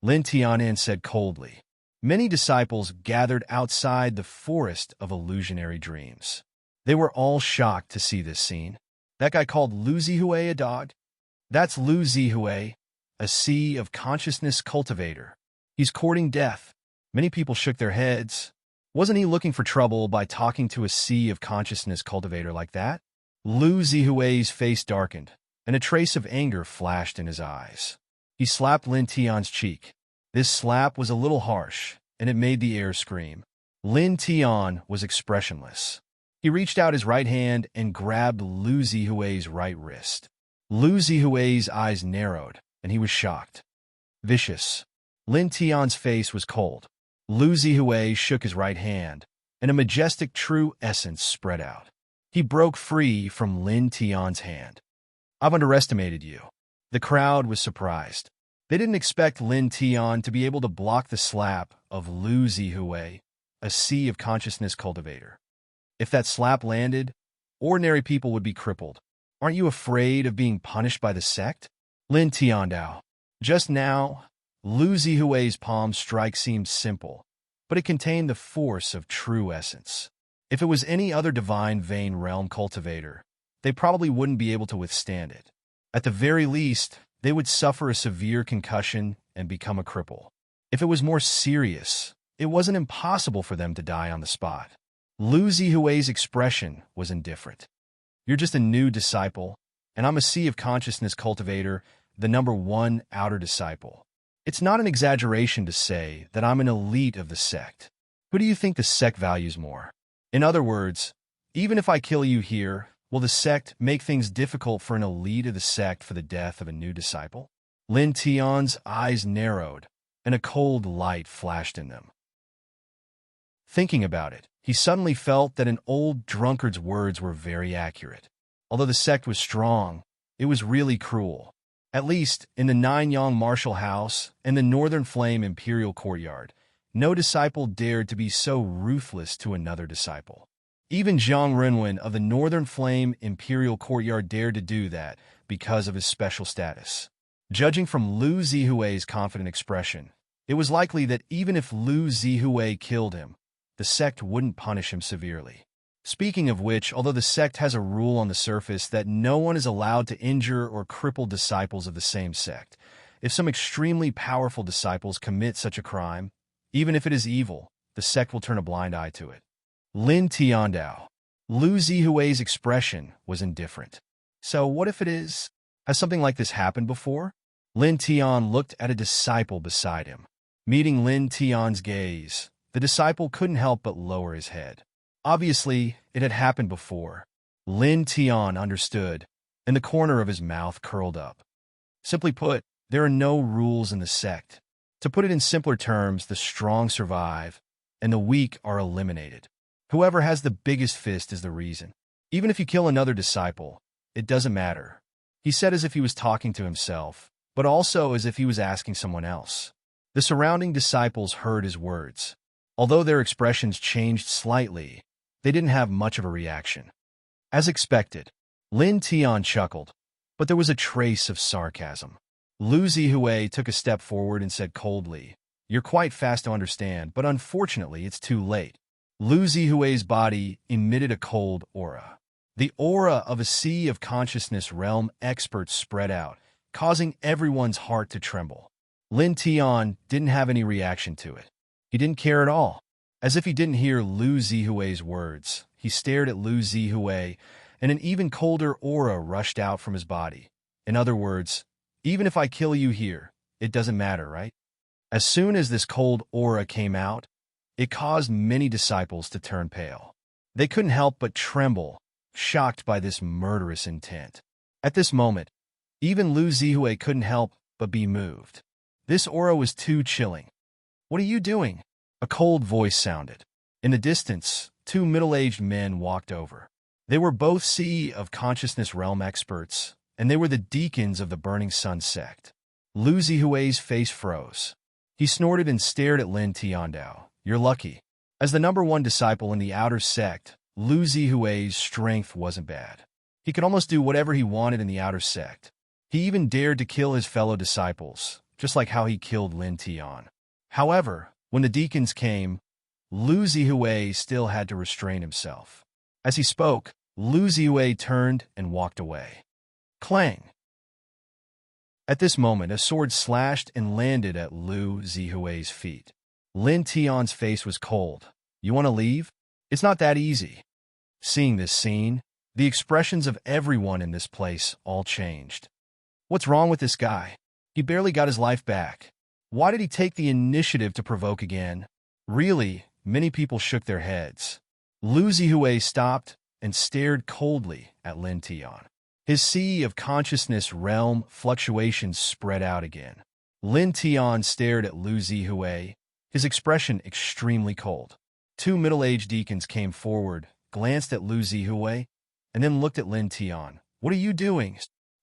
Speaker 1: Lin Tianin said coldly. Many disciples gathered outside the forest of illusionary dreams. They were all shocked to see this scene. That guy called Lu Zihui a dog? That's Lu Zihui, a sea of consciousness cultivator. He's courting death. Many people shook their heads. Wasn't he looking for trouble by talking to a sea of consciousness cultivator like that? Lu Zihui's face darkened, and a trace of anger flashed in his eyes. He slapped Lin Tian's cheek. This slap was a little harsh, and it made the air scream. Lin Tian was expressionless. He reached out his right hand and grabbed Lu Zihui's right wrist. Lu Zihui's eyes narrowed, and he was shocked. Vicious. Lin Tian's face was cold. Lu Zihui shook his right hand, and a majestic true essence spread out. He broke free from Lin Tian's hand. I've underestimated you. The crowd was surprised. They didn't expect Lin Tian to be able to block the slap of Lu Zihui, a sea of consciousness cultivator. If that slap landed, ordinary people would be crippled. Aren't you afraid of being punished by the sect? Lin Tiandao. Just now, Lu Zihui's palm strike seemed simple, but it contained the force of true essence. If it was any other divine vein realm cultivator, they probably wouldn't be able to withstand it. At the very least, they would suffer a severe concussion and become a cripple. If it was more serious, it wasn't impossible for them to die on the spot. Lu Zihui's expression was indifferent. You're just a new disciple, and I'm a sea of consciousness cultivator, the #1 outer disciple. It's not an exaggeration to say that I'm an elite of the sect. Who do you think the sect values more? In other words, even if I kill you here, will the sect make things difficult for an elite of the sect for the death of a new disciple? Lin Tian's eyes narrowed, and a cold light flashed in them. Thinking about it, he suddenly felt that an old drunkard's words were very accurate. Although the sect was strong, it was really cruel. At least, in the Nine-Yang Martial House and the Northern Flame Imperial Courtyard, no disciple dared to be so ruthless to another disciple. Even Zhang Renwen of the Northern Flame Imperial Courtyard dared to do that because of his special status. Judging from Lu Zihui's confident expression, it was likely that even if Lu Zihui killed him, the sect wouldn't punish him severely. Speaking of which, although the sect has a rule on the surface that no one is allowed to injure or cripple disciples of the same sect, if some extremely powerful disciples commit such a crime, even if it is evil, the sect will turn a blind eye to it. Lin Tiandao. Lu Zihui's expression was indifferent. So what if it is? Has something like this happened before? Lin Tian looked at a disciple beside him. Meeting Lin Tian's gaze, the disciple couldn't help but lower his head. Obviously, it had happened before. Lin Tian understood, and the corner of his mouth curled up. Simply put, there are no rules in the sect. To put it in simpler terms, the strong survive, and the weak are eliminated. Whoever has the biggest fist is the reason. Even if you kill another disciple, it doesn't matter. He said as if he was talking to himself, but also as if he was asking someone else. The surrounding disciples heard his words. Although their expressions changed slightly, they didn't have much of a reaction. As expected, Lin Tian chuckled, but there was a trace of sarcasm. Lu Zihui took a step forward and said coldly, "You're quite fast to understand, but unfortunately it's too late." Lu Zihui's body emitted a cold aura. The aura of a sea of consciousness realm experts spread out, causing everyone's heart to tremble. Lin Tian didn't have any reaction to it. He didn't care at all. As if he didn't hear Lu Zihui's words, he stared at Lu Zihui, and an even colder aura rushed out from his body. In other words, even if I kill you here, it doesn't matter, right? As soon as this cold aura came out, it caused many disciples to turn pale. They couldn't help but tremble, shocked by this murderous intent. At this moment, even Lu Zihui couldn't help but be moved. This aura was too chilling. "What are you doing?" A cold voice sounded. In the distance, two middle-aged men walked over. They were both Sea of Consciousness Realm experts, and they were the deacons of the Burning Sun sect. Lu Zihui's face froze. He snorted and stared at Lin Tiandao. You're lucky. As the number one disciple in the outer sect, Lu Zihui's strength wasn't bad. He could almost do whatever he wanted in the outer sect. He even dared to kill his fellow disciples, just like how he killed Lin Tian. However, when the deacons came, Lu Zihui still had to restrain himself. As he spoke, Lu Zihui turned and walked away. Clang! At this moment, a sword slashed and landed at Lu Zihui's feet. Lin Tian's face was cold. You want to leave? It's not that easy. Seeing this scene, the expressions of everyone in this place all changed. What's wrong with this guy? He barely got his life back. Why did he take the initiative to provoke again? Really, many people shook their heads. Lu Zihui stopped and stared coldly at Lin Tian. His Sea of Consciousness realm fluctuations spread out again. Lin Tian stared at Lu Zihui, his expression extremely cold. Two middle-aged deacons came forward, glanced at Lu Zihui, and then looked at Lin Tian. What are you doing?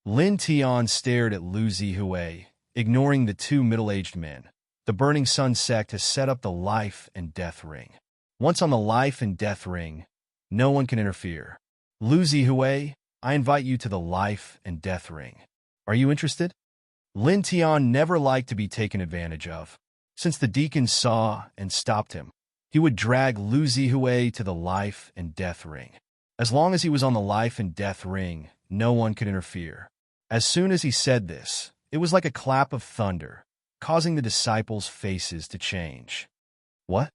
Speaker 1: Lin Tian stared at Lu Zihui, ignoring the two middle-aged men. The Burning Sun sect has set up the life and death ring. Once on the life and death ring, no one can interfere. Lu Zihui, I invite you to the life and death ring. Are you interested? Lin Tian never liked to be taken advantage of. Since the deacons saw and stopped him, he would drag Lu Zihui to the life and death ring. As long as he was on the life and death ring, no one could interfere. As soon as he said this, it was like a clap of thunder, causing the disciples' faces to change. What?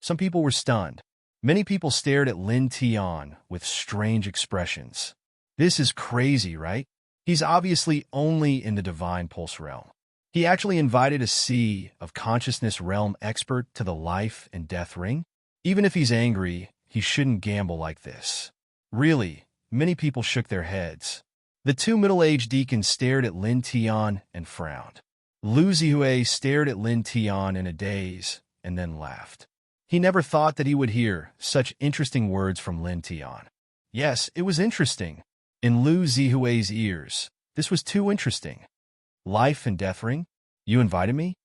Speaker 1: Some people were stunned. Many people stared at Lin Tian with strange expressions. This is crazy, right? He's obviously only in the Divine Pulse realm. He actually invited a Sea of Consciousness realm expert to the life and death ring? Even if he's angry, he shouldn't gamble like this. Really, many people shook their heads. The two middle-aged deacons stared at Lin Tian and frowned. Lu Zihui stared at Lin Tian in a daze and then laughed. He never thought that he would hear such interesting words from Lin Tian. Yes, it was interesting. In Lu Zihui's ears, this was too interesting. Life and death ring? You invited me?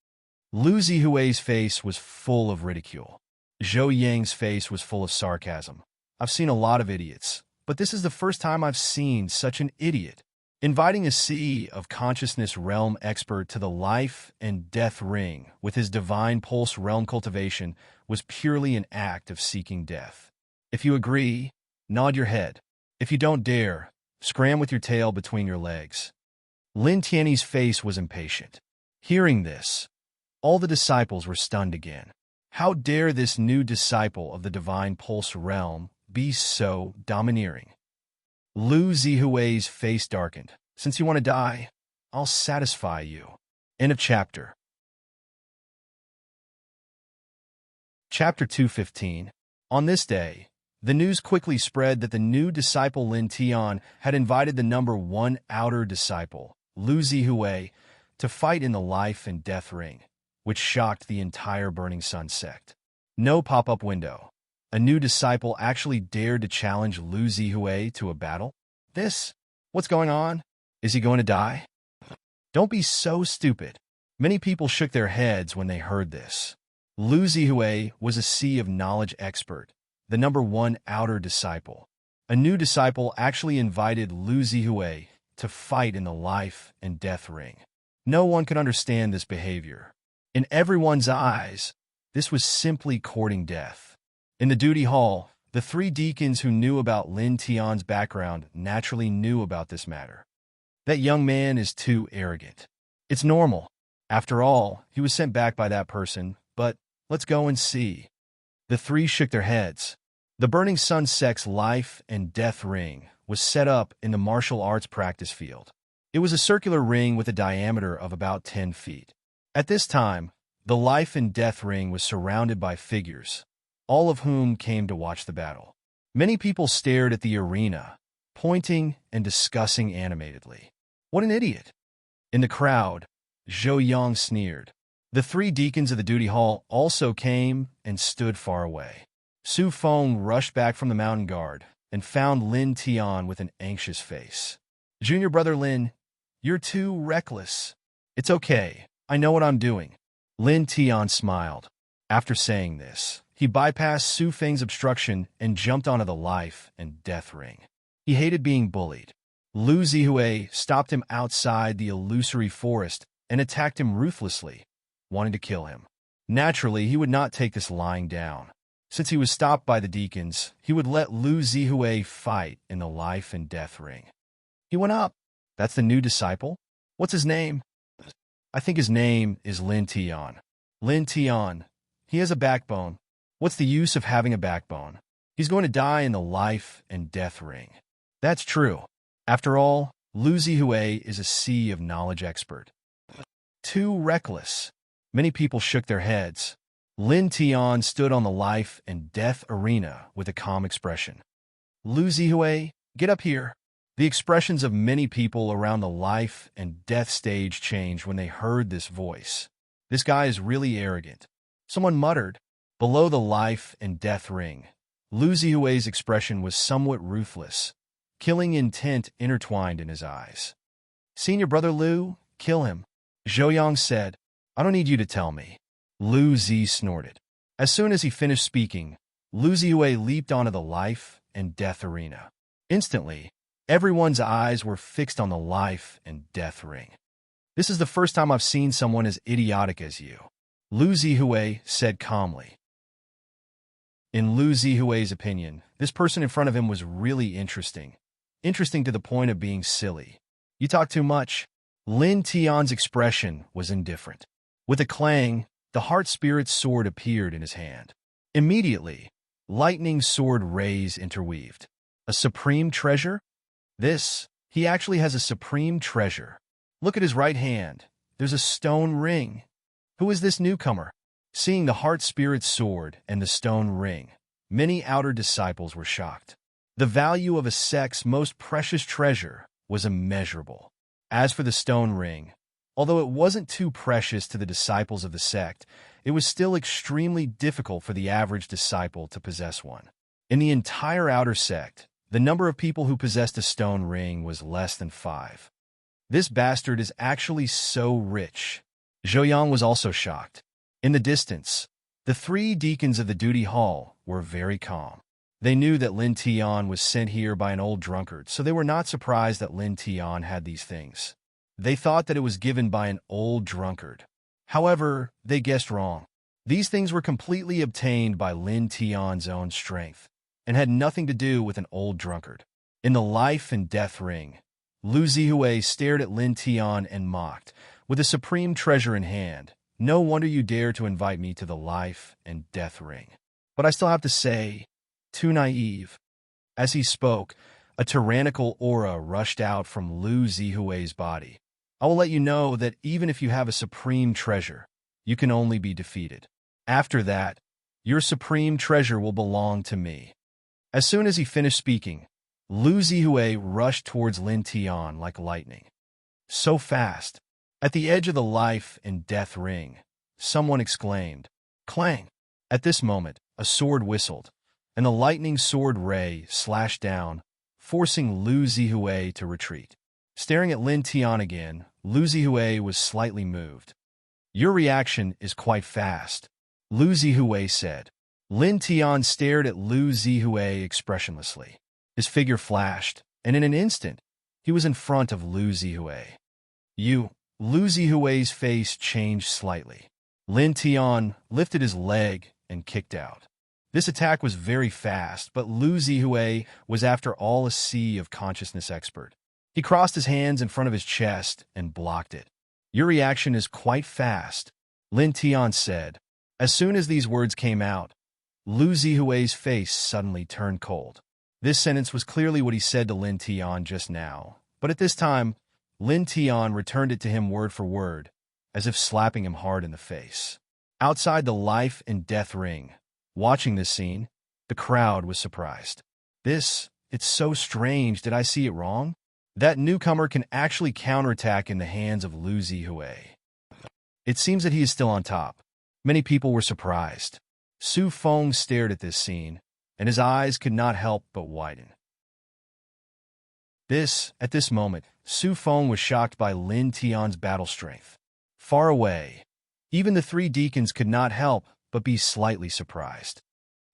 Speaker 1: Lu Zihui's face was full of ridicule. Zhou Yang's face was full of sarcasm. I've seen a lot of idiots, but this is the first time I've seen such an idiot. Inviting a Sea of Consciousness realm expert to the life and death ring with his Divine Pulse realm cultivation was purely an act of seeking death. If you agree, nod your head. If you don't dare, scram with your tail between your legs. Lin Tian's face was impatient. Hearing this, all the disciples were stunned again. How dare this new disciple of the Divine Pulse realm be so domineering? Lu Zihui's face darkened. Since you want to die, I'll satisfy you. End of chapter. Chapter 215. On this day, the news quickly spread that the new disciple Lin Tian had invited the number one outer disciple, Lu Zihui, to fight in the life and death ring, which shocked the entire Burning Sun sect. No pop-up window. A new disciple actually dared to challenge Lu Zihui to a battle? What's going on? Is he going to die? Don't be so stupid. Many people shook their heads when they heard this. Lu Zihui was a Sea of Knowledge expert, the number one outer disciple. A new disciple actually invited Lu Zihui to fight in the life and death ring. No one could understand this behavior. In everyone's eyes, this was simply courting death. In the duty hall, the three deacons who knew about Lin Tian's background naturally knew about this matter. That young man is too arrogant. It's normal. After all, he was sent back by that person, but let's go and see. The three shook their heads. The Burning Sun sect's life and death ring was set up in the martial arts practice field. It was a circular ring with a diameter of about 10 feet. At this time, the life and death ring was surrounded by figures, all of whom came to watch the battle. Many people stared at the arena, pointing and discussing animatedly. What an idiot! In the crowd, Zhou Yang sneered. The three deacons of the duty hall also came and stood far away. Su Feng rushed back from the mountain guard and found Lin Tian with an anxious face. Junior brother Lin, you're too reckless. It's okay. I know what I'm doing. Lin Tian smiled. After saying this, he bypassed Su Feng's obstruction and jumped onto the life and death ring. He hated being bullied. Lu Zihui stopped him outside the illusory forest and attacked him ruthlessly, wanting to kill him. Naturally, he would not take this lying down. Since he was stopped by the deacons, he would let Lu Zihui fight in the life and death ring. He went up. That's the new disciple? What's his name? I think his name is Lin Tian. Lin Tian. He has a backbone. What's the use of having a backbone? He's going to die in the life and death ring. That's true. After all, Lu Zihui is a sea of knowledge expert. Too reckless. Many people shook their heads. Lin Tian stood on the life and death arena with a calm expression. Lu Zihui, get up here. The expressions of many people around the life and death stage changed when they heard this voice. This guy is really arrogant. Someone muttered. Below the life and death ring, Lu Zihui's expression was somewhat ruthless, killing intent intertwined in his eyes. Senior brother Lu, kill him. Zhou Yang said. I don't need you to tell me. Lu Zi snorted. As soon as he finished speaking, Lu Zihui leaped onto the life and death arena. Instantly, everyone's eyes were fixed on the life and death ring. This is the first time I've seen someone as idiotic as you, Lu Zihui said calmly. In Lu Zihui's opinion, this person in front of him was really interesting. Interesting to the point of being silly. You talk too much. Lin Tian's expression was indifferent. With a clang, the heart-spirit sword appeared in his hand. Immediately, lightning sword rays interweaved. A supreme treasure? He actually has a supreme treasure. Look at his right hand. There's a stone ring. Who is this newcomer? Seeing the heart-spirit sword and the stone ring, many outer disciples were shocked. The value of a sect's most precious treasure was immeasurable. As for the stone ring, although it wasn't too precious to the disciples of the sect, it was still extremely difficult for the average disciple to possess one. In the entire outer sect, the number of people who possessed a stone ring was less than 5. This bastard is actually so rich. Zhou Yang was also shocked. In the distance, the 3 deacons of the duty hall were very calm. They knew that Lin Tian was sent here by an old drunkard, so they were not surprised that Lin Tian had these things. They thought that it was given by an old drunkard. However, they guessed wrong. These things were completely obtained by Lin Tian's own strength, and had nothing to do with an old drunkard. In the life and death ring, Lu Zihui stared at Lin Tian and mocked, with a supreme treasure in hand. No wonder you dare to invite me to the life and death ring. But I still have to say, too naive. As he spoke, a tyrannical aura rushed out from Lu Zihui's body. I will let you know that even if you have a supreme treasure, you can only be defeated. After that, your supreme treasure will belong to me. As soon as he finished speaking, Lu Zihui rushed towards Lin Tian like lightning. So fast. At the edge of the life and death ring, someone exclaimed, "Clang!" At this moment, a sword whistled, and the lightning sword ray slashed down, forcing Lu Zihui to retreat. Staring at Lin Tian again, Lu Zihui was slightly moved. Your reaction is quite fast, Lu Zihui said. Lin Tian stared at Lu Zihui expressionlessly. His figure flashed, and in an instant, he was in front of Lu Zihui. Lu Zihui's face changed slightly. Lin Tian lifted his leg and kicked out. This attack was very fast, but Lu Zihui was after all a sea of consciousness expert. He crossed his hands in front of his chest and blocked it. Your reaction is quite fast, Lin Tian said. As soon as these words came out, Lu Zihui's face suddenly turned cold. This sentence was clearly what he said to Lin Tian just now, but at this time, Lin Tian returned it to him word for word, as if slapping him hard in the face. Outside the life and death ring, watching this scene, the crowd was surprised. It's so strange. Did I see it wrong? That newcomer can actually counterattack in the hands of Lu Zihui. It seems that he is still on top. Many people were surprised. Su Feng stared at this scene, and his eyes could not help but widen. At this moment, Su Feng was shocked by Lin Tian's battle strength. Far away, even the three deacons could not help but be slightly surprised.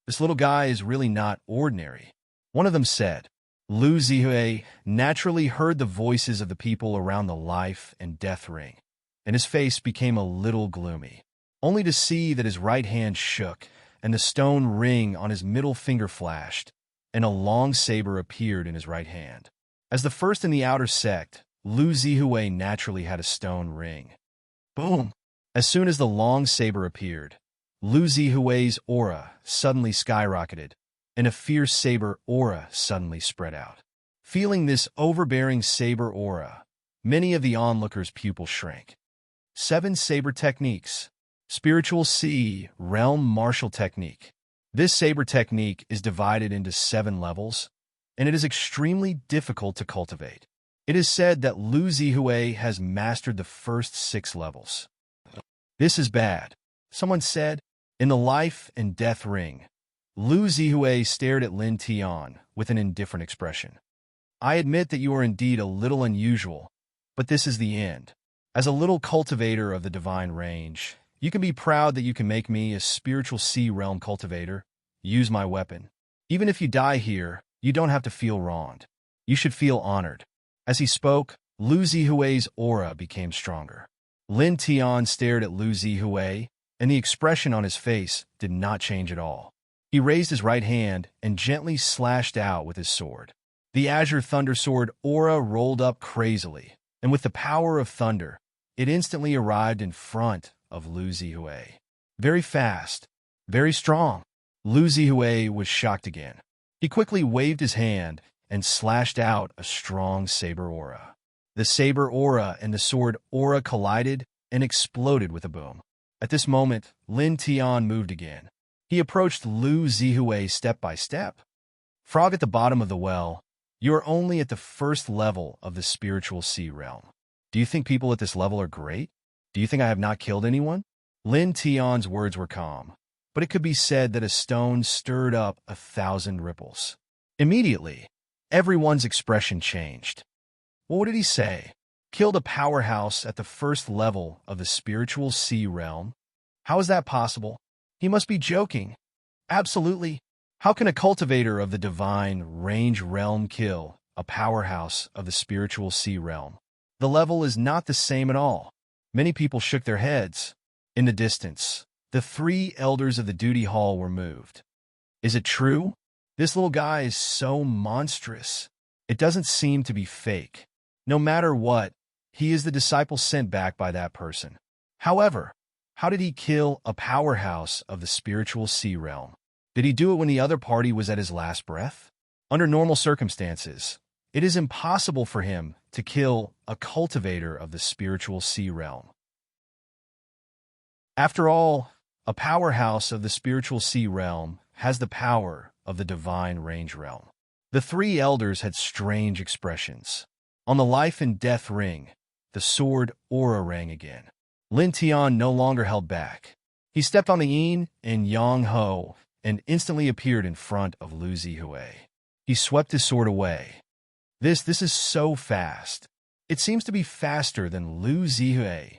Speaker 1: This little guy is really not ordinary, one of them said. Lu Zihui naturally heard the voices of the people around the life and death ring, and his face became a little gloomy, only to see that his right hand shook and the stone ring on his middle finger flashed, and a long saber appeared in his right hand. As the first in the outer sect, Lu Zihui naturally had a stone ring. Boom! As soon as the long saber appeared, Lu Zihui's aura suddenly skyrocketed, and a fierce saber aura suddenly spread out. Feeling this overbearing saber aura, many of the onlookers' pupils shrank. 7 Saber Techniques. Spiritual Sea Realm Martial Technique. This saber technique is divided into 7 levels, and it is extremely difficult to cultivate. It is said that Lu Zihui has mastered the first 6 levels. This is bad, someone said. In the life and death ring, Lu Zihui stared at Lin Tian with an indifferent expression. I admit that you are indeed a little unusual, but this is the end. As a little cultivator of the divine range, you can be proud that you can make me a spiritual sea realm cultivator. Use my weapon. Even if you die here, you don't have to feel wronged. You should feel honored. As he spoke, Lu Zihui's aura became stronger. Lin Tian stared at Lu Zihui, and the expression on his face did not change at all. He raised his right hand and gently slashed out with his sword. The Azure Thunder Sword aura rolled up crazily, and with the power of thunder, it instantly arrived in front of Lu Zihui. Very fast, very strong. Lu Zihui was shocked again. He quickly waved his hand and slashed out a strong saber aura. The saber aura and the sword aura collided and exploded with a boom. At this moment, Lin Tian moved again. He approached Lu Zihui step by step. Frog at the bottom of the well, you are only at the first level of the spiritual sea realm. Do you think people at this level are great? Do you think I have not killed anyone? Lin Tian's words were calm, but it could be said that a stone stirred up 1,000 ripples. Immediately, everyone's expression changed. What did he say? Killed a powerhouse at the first level of the spiritual sea realm? How is that possible? He must be joking. Absolutely. How can a cultivator of the divine range realm kill a powerhouse of the spiritual sea realm? The level is not the same at all. Many people shook their heads. In the distance, the 3 elders of the duty hall were moved. Is it true? This little guy is so monstrous. It doesn't seem to be fake. No matter what, he is the disciple sent back by that person. However, how did he kill a powerhouse of the spiritual sea realm? Did he do it when the other party was at his last breath? Under normal circumstances, it is impossible for him to kill a cultivator of the spiritual sea realm. After all, a powerhouse of the spiritual sea realm has the power of the divine range realm. The 3 elders had strange expressions. On the life and death ring, the sword aura rang again. Lin Tian no longer held back. He stepped on the yin and yang ho and instantly appeared in front of Lu Zihui. He swept his sword away. This is so fast. It seems to be faster than Lu Zihui.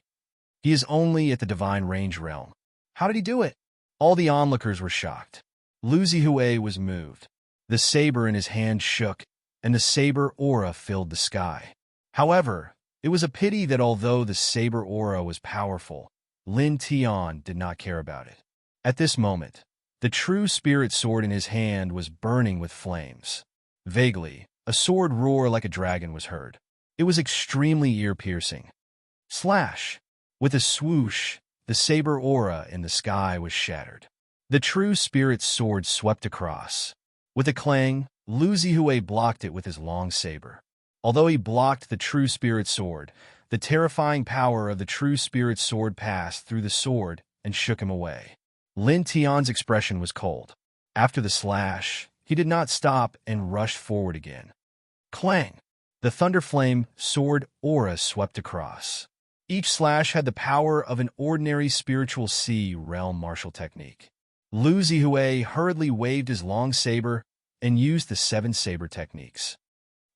Speaker 1: He is only at the divine range realm. How did he do it? All the onlookers were shocked. Lu Zihui was moved. The saber in his hand shook, and the saber aura filled the sky. However, it was a pity that although the saber aura was powerful, Lin Tian did not care about it. At this moment, the true spirit sword in his hand was burning with flames. Vaguely, a sword roar like a dragon was heard. It was extremely ear-piercing. Slash! With a swoosh, the saber aura in the sky was shattered. The true spirit sword swept across. With a clang, Lu Zihui blocked it with his long saber. Although he blocked the true spirit sword, the terrifying power of the true spirit sword passed through the sword and shook him away. Lin Tian's expression was cold. After the slash, he did not stop and rushed forward again. Clang! The thunder flame sword aura swept across. Each slash had the power of an ordinary spiritual sea realm martial technique. Lu Zihui hurriedly waved his long saber and used the 7 saber techniques.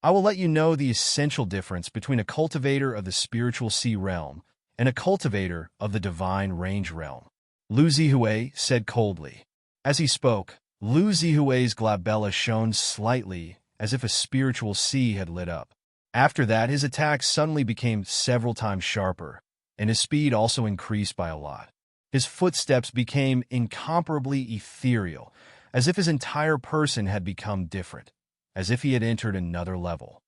Speaker 1: I will let you know the essential difference between a cultivator of the spiritual sea realm and a cultivator of the divine range realm, Lu Zihui said coldly. As he spoke, Lu Zihui's glabella shone slightly as if a spiritual sea had lit up. After that, his attacks suddenly became several times sharper, and his speed also increased by a lot. His footsteps became incomparably ethereal, as if his entire person had become different, as if he had entered another level.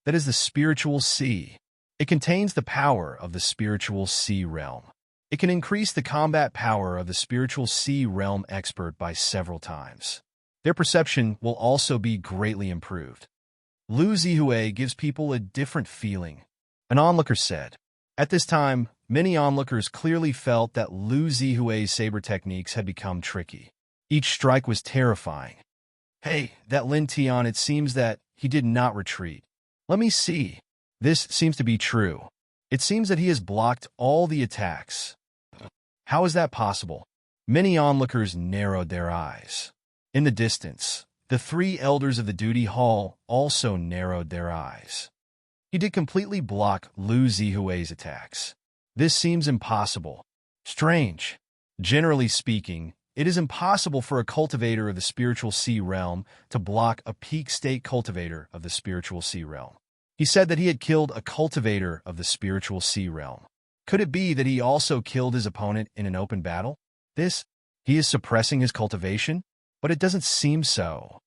Speaker 1: That is the spiritual sea. It contains the power of the spiritual sea realm. It can increase the combat power of the spiritual sea realm expert by several times. Their perception will also be greatly improved. Lu Zihui gives people a different feeling, an onlooker said. At this time, many onlookers clearly felt that Lu Zihui's saber techniques had become tricky. Each strike was terrifying. Hey, that Lin Tian, it seems that he did not retreat. Let me see. This seems to be true. It seems that he has blocked all the attacks. How is that possible? Many onlookers narrowed their eyes. In the distance, the 3 elders of the duty hall also narrowed their eyes. He did completely block Lu Zihui's attacks. This seems impossible. Strange. Generally speaking, it is impossible for a cultivator of the spiritual sea realm to block a peak state cultivator of the spiritual sea realm. He said that he had killed a cultivator of the spiritual sea realm. Could it be that he also killed his opponent in an open battle? He is suppressing his cultivation? But it doesn't seem so.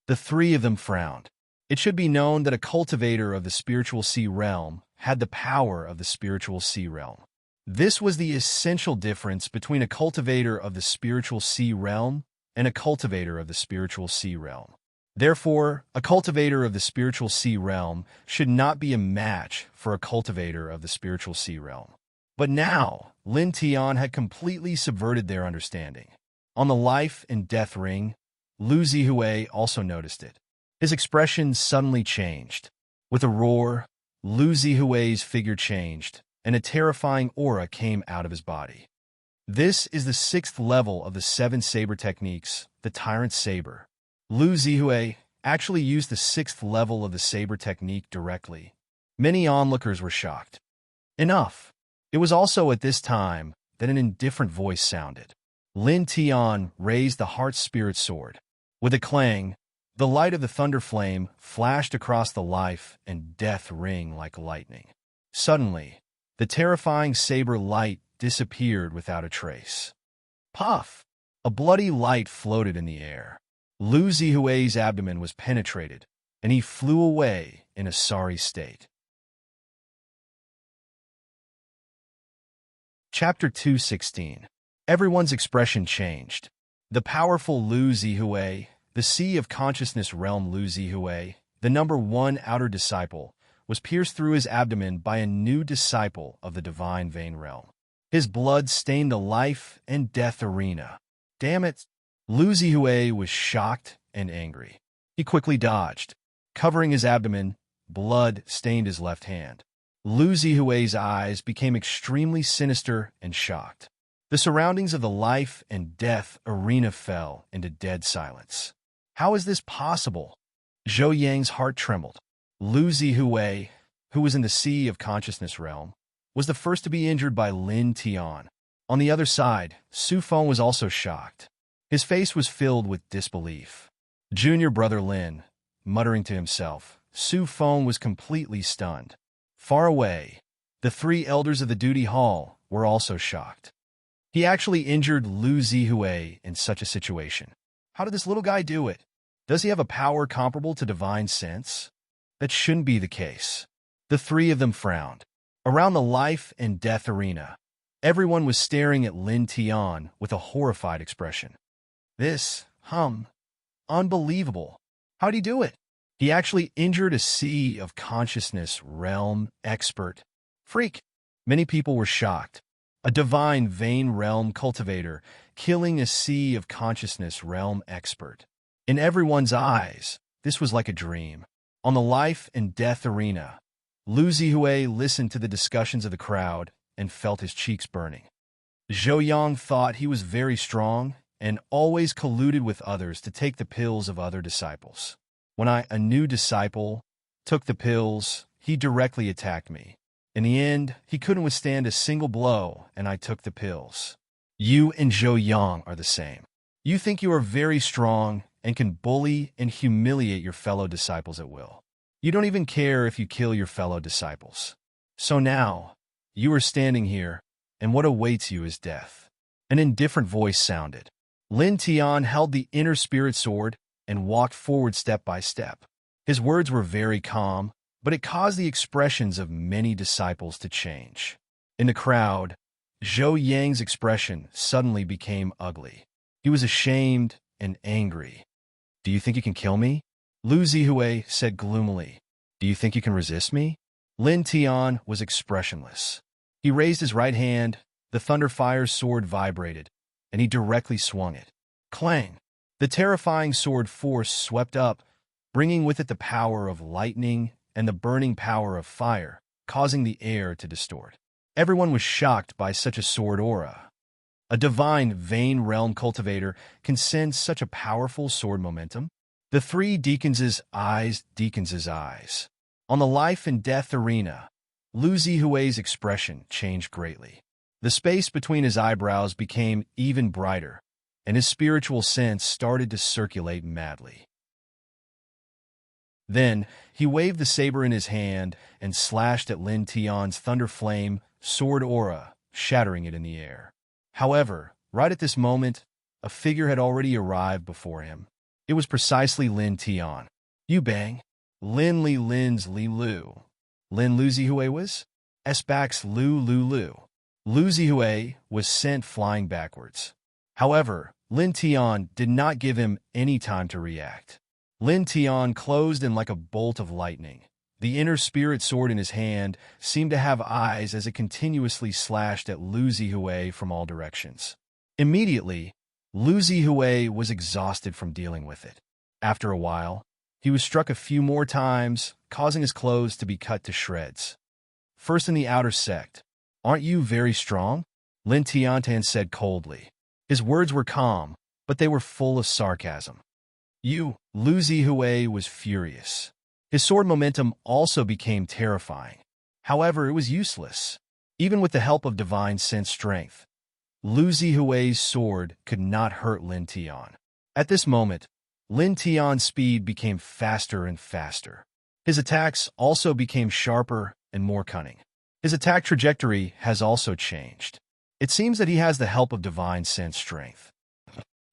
Speaker 1: The 3 of them frowned. It should be known that a cultivator of the spiritual sea realm had the power of the spiritual sea realm. This was the essential difference between a cultivator of the spiritual sea realm and a cultivator of the spiritual sea realm. Therefore, a cultivator of the spiritual sea realm should not be a match for a cultivator of the spiritual sea realm. But now, Lin Tian had completely subverted their understanding. On the life and death ring, Lu Zihui also noticed it. His expression suddenly changed. With a roar, Lu Zihui's figure changed, and a terrifying aura came out of his body. This is the 6th level of the 7 saber techniques, the Tyrant Saber. Lu Zihui actually used the 6th level of the saber technique directly. Many onlookers were shocked. Enough! It was also at this time that an indifferent voice sounded. Lin Tian raised the Heart Spirit Sword. With a clang, the light of the thunder flame flashed across the life and death ring like lightning. Suddenly, the terrifying saber light disappeared without a trace. Puff! A bloody light floated in the air. Lu Zihui's abdomen was penetrated, and he flew away in a sorry state. Chapter 216. Everyone's expression changed. The powerful Lu Zihui, the Sea of Consciousness Realm Lu Zihui, the number 1 outer disciple, was pierced through his abdomen by a new disciple of the Divine Vein Realm. His blood stained the life and death arena. Damn it! Lu Zihui was shocked and angry. He quickly dodged. Covering his abdomen, blood stained his left hand. Lu Zihui's eyes became extremely sinister and shocked. The surroundings of the life and death arena fell into dead silence. How is this possible? Zhou Yang's heart trembled. Lu Zihui, who was in the Sea of Consciousness realm, was the first to be injured by Lin Tian. On the other side, Su Feng was also shocked. His face was filled with disbelief. Junior brother Lin, muttering to himself, Su Feng was completely stunned. Far away, the 3 elders of the duty hall were also shocked. He actually injured Lu Zihui in such a situation. How did this little guy do it? Does he have a power comparable to divine sense? That shouldn't be the case. The 3 of them frowned. Around the life and death arena, everyone was staring at Lin Tian with a horrified expression. Unbelievable. How'd he do it? He actually injured a Sea of Consciousness realm expert. Freak. Many people were shocked. A divine vein realm cultivator killing a Sea of Consciousness realm expert. In everyone's eyes, this was like a dream. On the life and death arena, Lu Zihui listened to the discussions of the crowd and felt his cheeks burning. Zhou Yang thought he was very strong and always colluded with others to take the pills of other disciples. When a new disciple, took the pills, he directly attacked me. In the end, he couldn't withstand a single blow, and I took the pills. You and Zhou Yang are the same. You think you are very strong and can bully and humiliate your fellow disciples at will. You don't even care if you kill your fellow disciples. So now, you are standing here, and what awaits you is death. An indifferent voice sounded. Lin Tian held the inner spirit sword and walked forward step by step. His words were very calm, but it caused the expressions of many disciples to change. In the crowd, Zhou Yang's expression suddenly became ugly. He was ashamed and angry. "Do you think you can kill me?" Lu Zihui said gloomily. "Do you think you can resist me?" Lin Tian was expressionless. He raised his right hand, the Thunderfire's sword vibrated, and he directly swung it. Clang! The terrifying sword force swept up, bringing with it the power of lightning and the burning power of fire, causing the air to distort. Everyone was shocked by such a sword aura. A divine Vein Realm cultivator can send such a powerful sword momentum? The three deacons' eyes. On the life and death arena, Lu Zihui's expression changed greatly. The space between his eyebrows became even brighter, and his spiritual sense started to circulate madly. Then, he waved the saber in his hand and slashed at Lin Tian's thunder flame sword aura, shattering it in the air. However, right at this moment, a figure had already arrived before him. It was precisely Lin Tian. "You bang." Lin Li Lin's Li Lu. Lin Lu Zihui was? Sbax Lu Lu Lu. Lu Zihui was sent flying backwards. However, Lin Tian did not give him any time to react. Lin Tian closed in like a bolt of lightning. The inner spirit sword in his hand seemed to have eyes as it continuously slashed at Lu Zihui from all directions. Immediately, Lu Zihui was exhausted from dealing with it. After a while, he was struck a few more times, causing his clothes to be cut to shreds. First in the outer sect. "Aren't you very strong?" Lin Tiantan said coldly. His words were calm, but they were full of sarcasm. "You." Lu Zihui was furious. His sword momentum also became terrifying. However, it was useless. Even with the help of divine sense strength, Lu Zihui's sword could not hurt Lin Tian. At this moment, Lin Tian's speed became faster and faster. His attacks also became sharper and more cunning. His attack trajectory has also changed. It seems that he has the help of divine sense strength.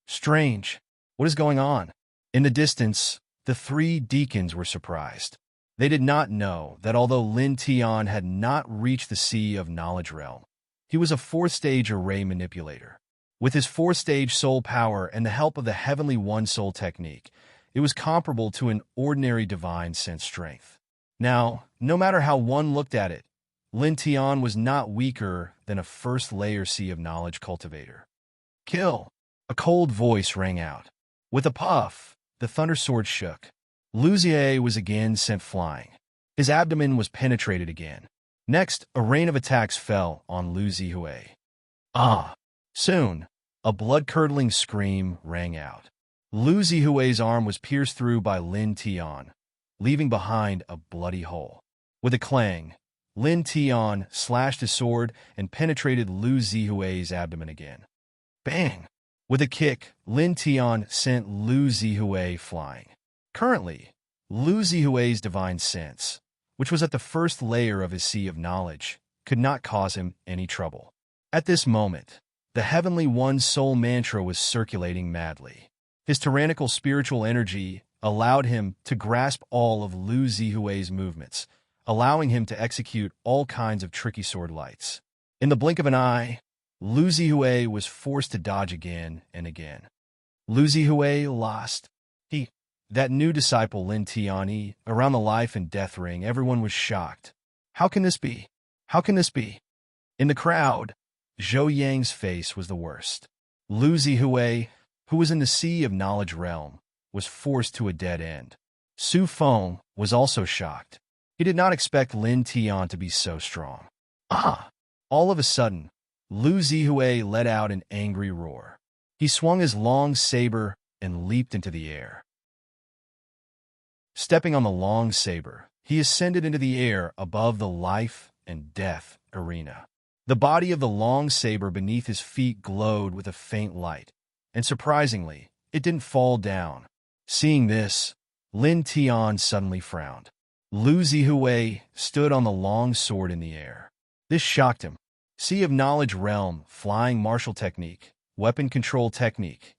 Speaker 1: Strange. What is going on? In the distance, the three deacons were surprised. They did not know that although Lin Tian had not reached the Sea of Knowledge realm, he was a fourth-stage array manipulator. With his fourth-stage soul power and the help of the Heavenly One Soul technique, it was comparable to an ordinary divine sense strength. Now, no matter how one looked at it, Lin Tian was not weaker than a first-layer Sea of Knowledge cultivator. "Kill!" A cold voice rang out. With a puff, the thunder sword shook. Lu Zihui was again sent flying. His abdomen was penetrated again. Next, a rain of attacks fell on Lu Zihui. Ah! Soon, a blood-curdling scream rang out. Lu Zihui's arm was pierced through by Lin Tian, leaving behind a bloody hole. With a clang, Lin Tian slashed his sword and penetrated Lu Zihui's abdomen again. Bang! With a kick, Lin Tian sent Lu Zihui flying. Currently, Lu Zihui's divine sense, which was at the first layer of his Sea of Knowledge, could not cause him any trouble. At this moment, the Heavenly One Soul mantra was circulating madly. His tyrannical spiritual energy allowed him to grasp all of Lu Zihui's movements, allowing him to execute all kinds of tricky sword lights. In the blink of an eye, Lu Zihui was forced to dodge again and again. Lu Zihui lost. That new disciple Lin Tian, around the life and death ring, everyone was shocked. How can this be? How can this be? In the crowd, Zhou Yang's face was the worst. Lu Zihui, who was in the Sea of Knowledge realm, was forced to a dead end. Su Feng was also shocked. He did not expect Lin Tian to be so strong. Ah! All of a sudden, Lu Zihui let out an angry roar. He swung his long saber and leaped into the air. Stepping on the long saber, he ascended into the air above the life and death arena. The body of the long saber beneath his feet glowed with a faint light, and surprisingly, it didn't fall down. Seeing this, Lin Tian suddenly frowned. Lu Zihui stood on the long sword in the air. This shocked him. Sea of Knowledge Realm, Flying Martial Technique, Weapon Control Technique,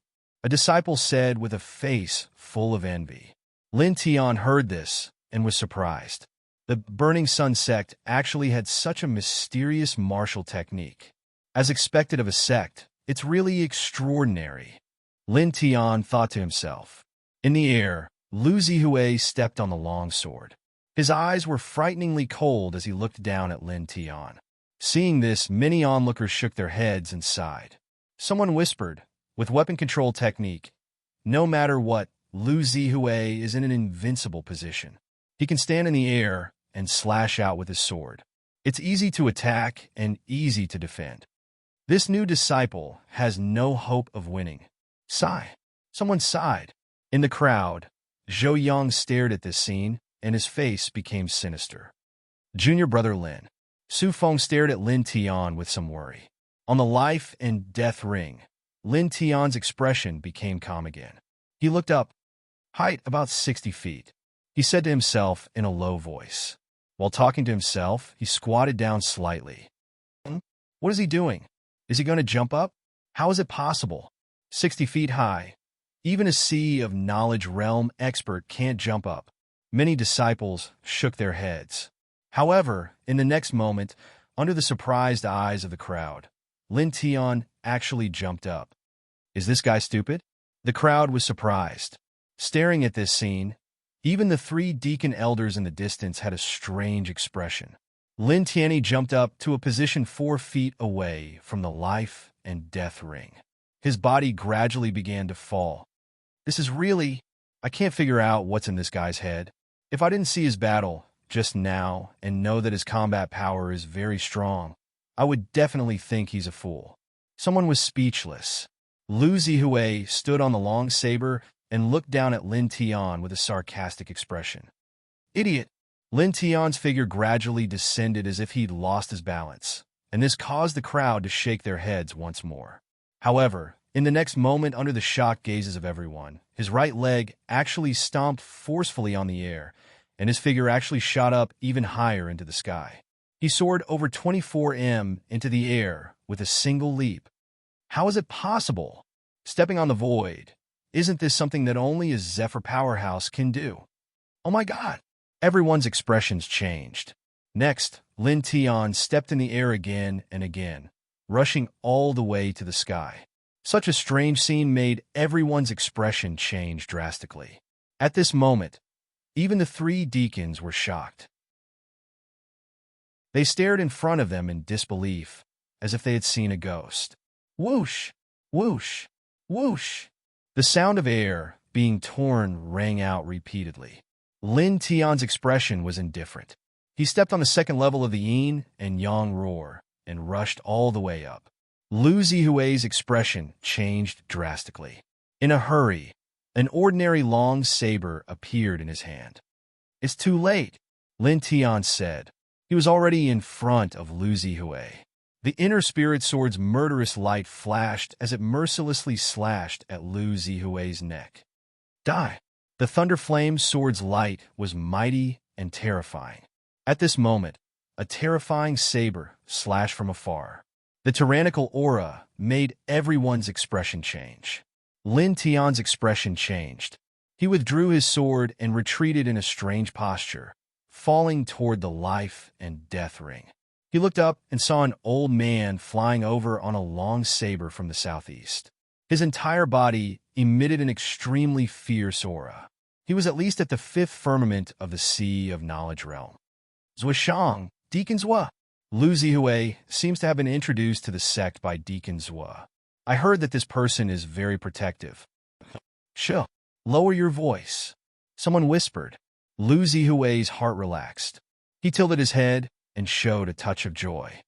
Speaker 1: a disciple said with a face full of envy. Lin Tian heard this and was surprised. The Burning Sun sect actually had such a mysterious martial technique. As expected of a sect, it's really extraordinary. Lin Tian thought to himself. In the air, Lu Zihui stepped on the long sword. His eyes were frighteningly cold as he looked down at Lin Tian. Seeing this, many onlookers shook their heads and sighed. Someone whispered, with weapon control technique, no matter what, Lu Zihui is in an invincible position. He can stand in the air and slash out with his sword. It's easy to attack and easy to defend. This new disciple has no hope of winning. Sigh. Someone sighed. In the crowd, Zhou Yang stared at this scene, and his face became sinister. Junior brother Lin. Su Feng stared at Lin Tian with some worry. On the life and death ring, Lin Tian's expression became calm again. He looked up. Height about 60 feet. He said to himself in a low voice. While talking to himself, he squatted down slightly. What is he doing? Is he going to jump up? How is it possible? 60 feet high. Even a Sea of Knowledge Realm expert can't jump up. Many disciples shook their heads. However, in the next moment, under the surprised eyes of the crowd, Lin Tian actually jumped up. Is this guy stupid? The crowd was surprised. Staring at this scene, even the 3 deacon elders in the distance had a strange expression. Lin Tian jumped up to a position 4 feet away from the life and death ring. His body gradually began to fall. This is really... I can't figure out what's in this guy's head. If I didn't see his battle just now and know that his combat power is very strong, I would definitely think he's a fool. Someone was speechless. Lu Zihui stood on the long saber and looked down at Lin Tian with a sarcastic expression. Idiot! Lin Tian's figure gradually descended as if he'd lost his balance, and this caused the crowd to shake their heads once more. However, in the next moment, under the shocked gazes of everyone, his right leg actually stomped forcefully on the air, and his figure actually shot up even higher into the sky. He soared over 24 m into the air with a single leap. How is it possible? Stepping on the void. Isn't this something that only a Zephyr powerhouse can do? Oh my god! Everyone's expressions changed. Next, Lin Tian stepped in the air again and again, rushing all the way to the sky. Such a strange scene made everyone's expression change drastically. At this moment, even the 3 deacons were shocked. They stared in front of them in disbelief, as if they had seen a ghost. Whoosh! Whoosh! Whoosh! The sound of air being torn rang out repeatedly. Lin Tian's expression was indifferent. He stepped on the second level of the yin and yang roar and rushed all the way up. Lu Zihui's expression changed drastically. In a hurry, an ordinary long saber appeared in his hand. It's too late, Lin Tian said. He was already in front of Lu Zihui. The inner spirit sword's murderous light flashed as it mercilessly slashed at Lu Zihui's neck. Die! The Thunder Flame sword's light was mighty and terrifying. At this moment, a terrifying saber slashed from afar. The tyrannical aura made everyone's expression change. Lin Tian's expression changed. He withdrew his sword and retreated in a strange posture, falling toward the life and death ring. He looked up and saw an old man flying over on a long saber from the southeast. His entire body emitted an extremely fierce aura. He was at least at the 5th firmament of the Sea of Knowledge Realm. Zhuishang, Deacon Zhua. Lu Zihui seems to have been introduced to the sect by Deacon Zhua. I heard that this person is very protective. Shh. Lower your voice. Someone whispered. Lu Zihui's heart relaxed. He tilted his head and showed a touch of joy.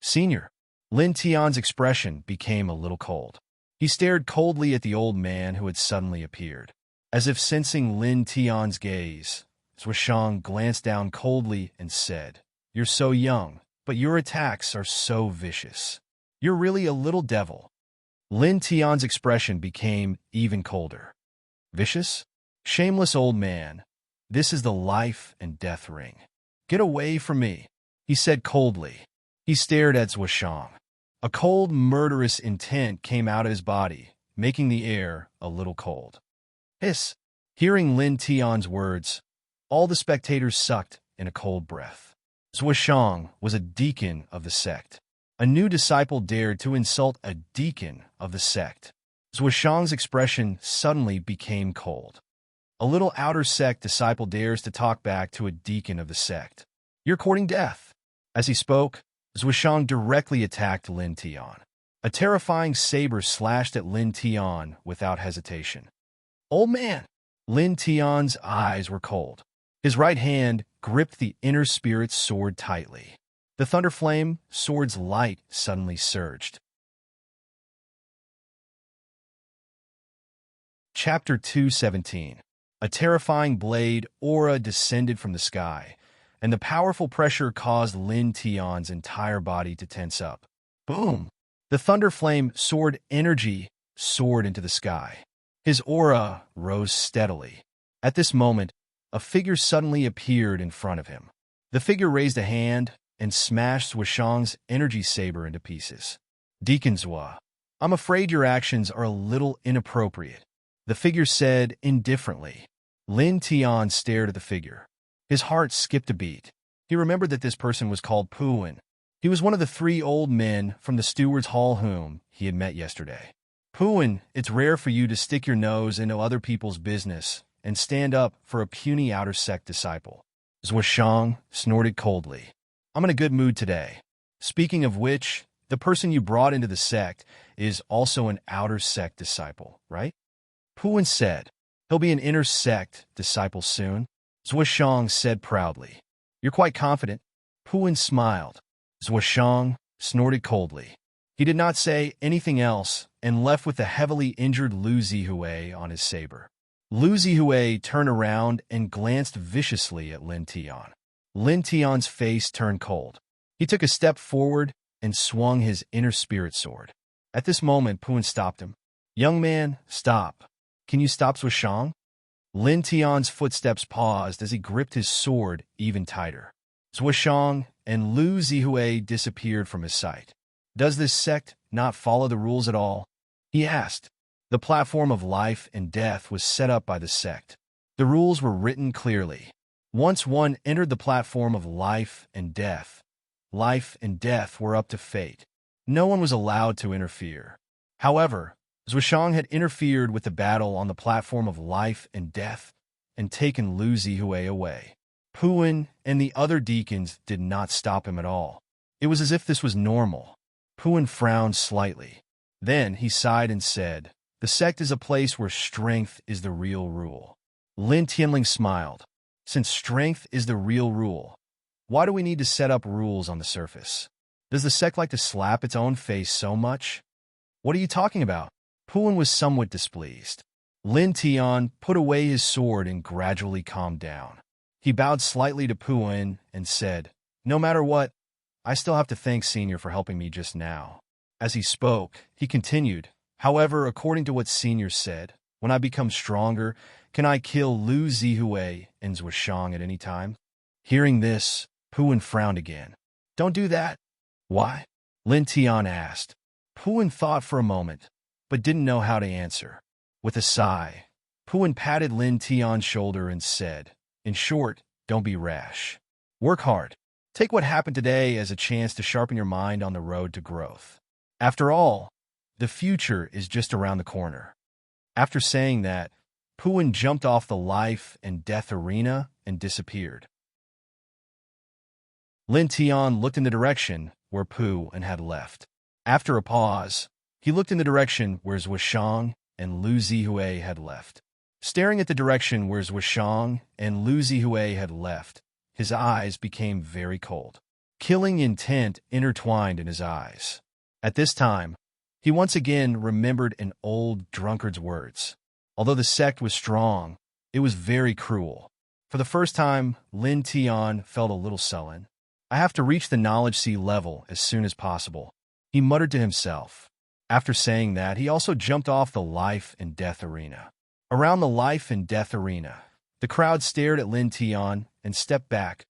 Speaker 1: Senior. Lin Tian's expression became a little cold. He stared coldly at the old man who had suddenly appeared. As if sensing Lin Tian's gaze, Zhuoshang glanced down coldly and said, "You're so young, but your attacks are so vicious. You're really a little devil." Lin Tian's expression became even colder. "Vicious? Shameless old man. This is the life and death ring. Get away from me," he said coldly. He stared at Zhuoshang. A cold, murderous intent came out of his body, making the air a little cold. Hiss! Hearing Lin Tian's words, all the spectators sucked in a cold breath. Zhuoshang was a deacon of the sect. A new disciple dared to insult a deacon of the sect. Zhuoshang's expression suddenly became cold. A little outer sect disciple dares to talk back to a deacon of the sect. "You're courting death." As he spoke, Zhuoshang directly attacked Lin Tian. A terrifying saber slashed at Lin Tian without hesitation. "Old man!" Lin Tian's eyes were cold. His right hand gripped the inner spirit's sword tightly. The thunder flame sword's light suddenly surged. Chapter 217. A terrifying blade aura descended from the sky, and the powerful pressure caused Lin Tian's entire body to tense up. Boom! The thunder flame sword energy soared into the sky. His aura rose steadily. At this moment, a figure suddenly appeared in front of him. The figure raised a hand and smashed Zhuoshang's energy saber into pieces. "Deacon Zhua, I'm afraid your actions are a little inappropriate," the figure said indifferently. Lin Tian stared at the figure. His heart skipped a beat. He remembered that this person was called Puwen. He was one of the 3 old men from the steward's hall whom he had met yesterday. "Puwen, it's rare for you to stick your nose into other people's business and stand up for a puny outer sect disciple." Zhuoshang snorted coldly. "I'm in a good mood today. Speaking of which, the person you brought into the sect is also an outer sect disciple, right?" Puwen said. "He'll be an inner sect disciple soon," Zhuoshang said proudly. "You're quite confident." Puwen smiled. Zhuoshang snorted coldly. He did not say anything else and left with the heavily injured Lu Zihui on his saber. Lu Zihui turned around and glanced viciously at Lin Tian. Lin Tian's face turned cold. He took a step forward and swung his inner spirit sword. At this moment, Puwen stopped him. "Young man, stop. Can you stop Zhuoshang?" Lin Tian's footsteps paused as he gripped his sword even tighter. Zhuoshang and Lu Zihui disappeared from his sight. "Does this sect not follow the rules at all?" he asked. The platform of life and death was set up by the sect. The rules were written clearly. Once one entered the platform of life and death were up to fate. No one was allowed to interfere. However, Zhuoshang had interfered with the battle on the platform of life and death and taken Lu Zihui away. Puwen and the other deacons did not stop him at all. It was as if this was normal. Puwen frowned slightly. Then he sighed and said, "The sect is a place where strength is the real rule." Lin Tianling smiled. "Since strength is the real rule, why do we need to set up rules on the surface? Does the sect like to slap its own face so much?" "What are you talking about?" Puwen was somewhat displeased. Lin Tian put away his sword and gradually calmed down. He bowed slightly to Puwen and said, "No matter what, I still have to thank Senior for helping me just now." As he spoke, he continued, "However, according to what Senior said, when I become stronger, can I kill Lu Zihui and Zhuoshang at any time?" Hearing this, Puwen frowned again. "Don't do that." "Why?" Lin Tian asked. Puwen thought for a moment, but didn't know how to answer. With a sigh, Puwen patted Lin Tian's shoulder and said, "In short, don't be rash. Work hard. Take what happened today as a chance to sharpen your mind on the road to growth. After all, the future is just around the corner." After saying that, Puwen jumped off the life and death arena and disappeared. Lin Tian looked in the direction where Puwen had left. After a pause, he looked in the direction where Zhuoshang and Lu Zihui had left. Staring at the direction where Zhuoshang and Lu Zihui had left, his eyes became very cold. Killing intent intertwined in his eyes. At this time, he once again remembered an old drunkard's words. Although the sect was strong, it was very cruel. For the first time, Lin Tian felt a little sullen. I have to reach the knowledge sea level as soon as possible, he muttered to himself. After saying that, he also jumped off the life and death arena. Around the life and death arena, the crowd stared at Lin Tian and stepped back,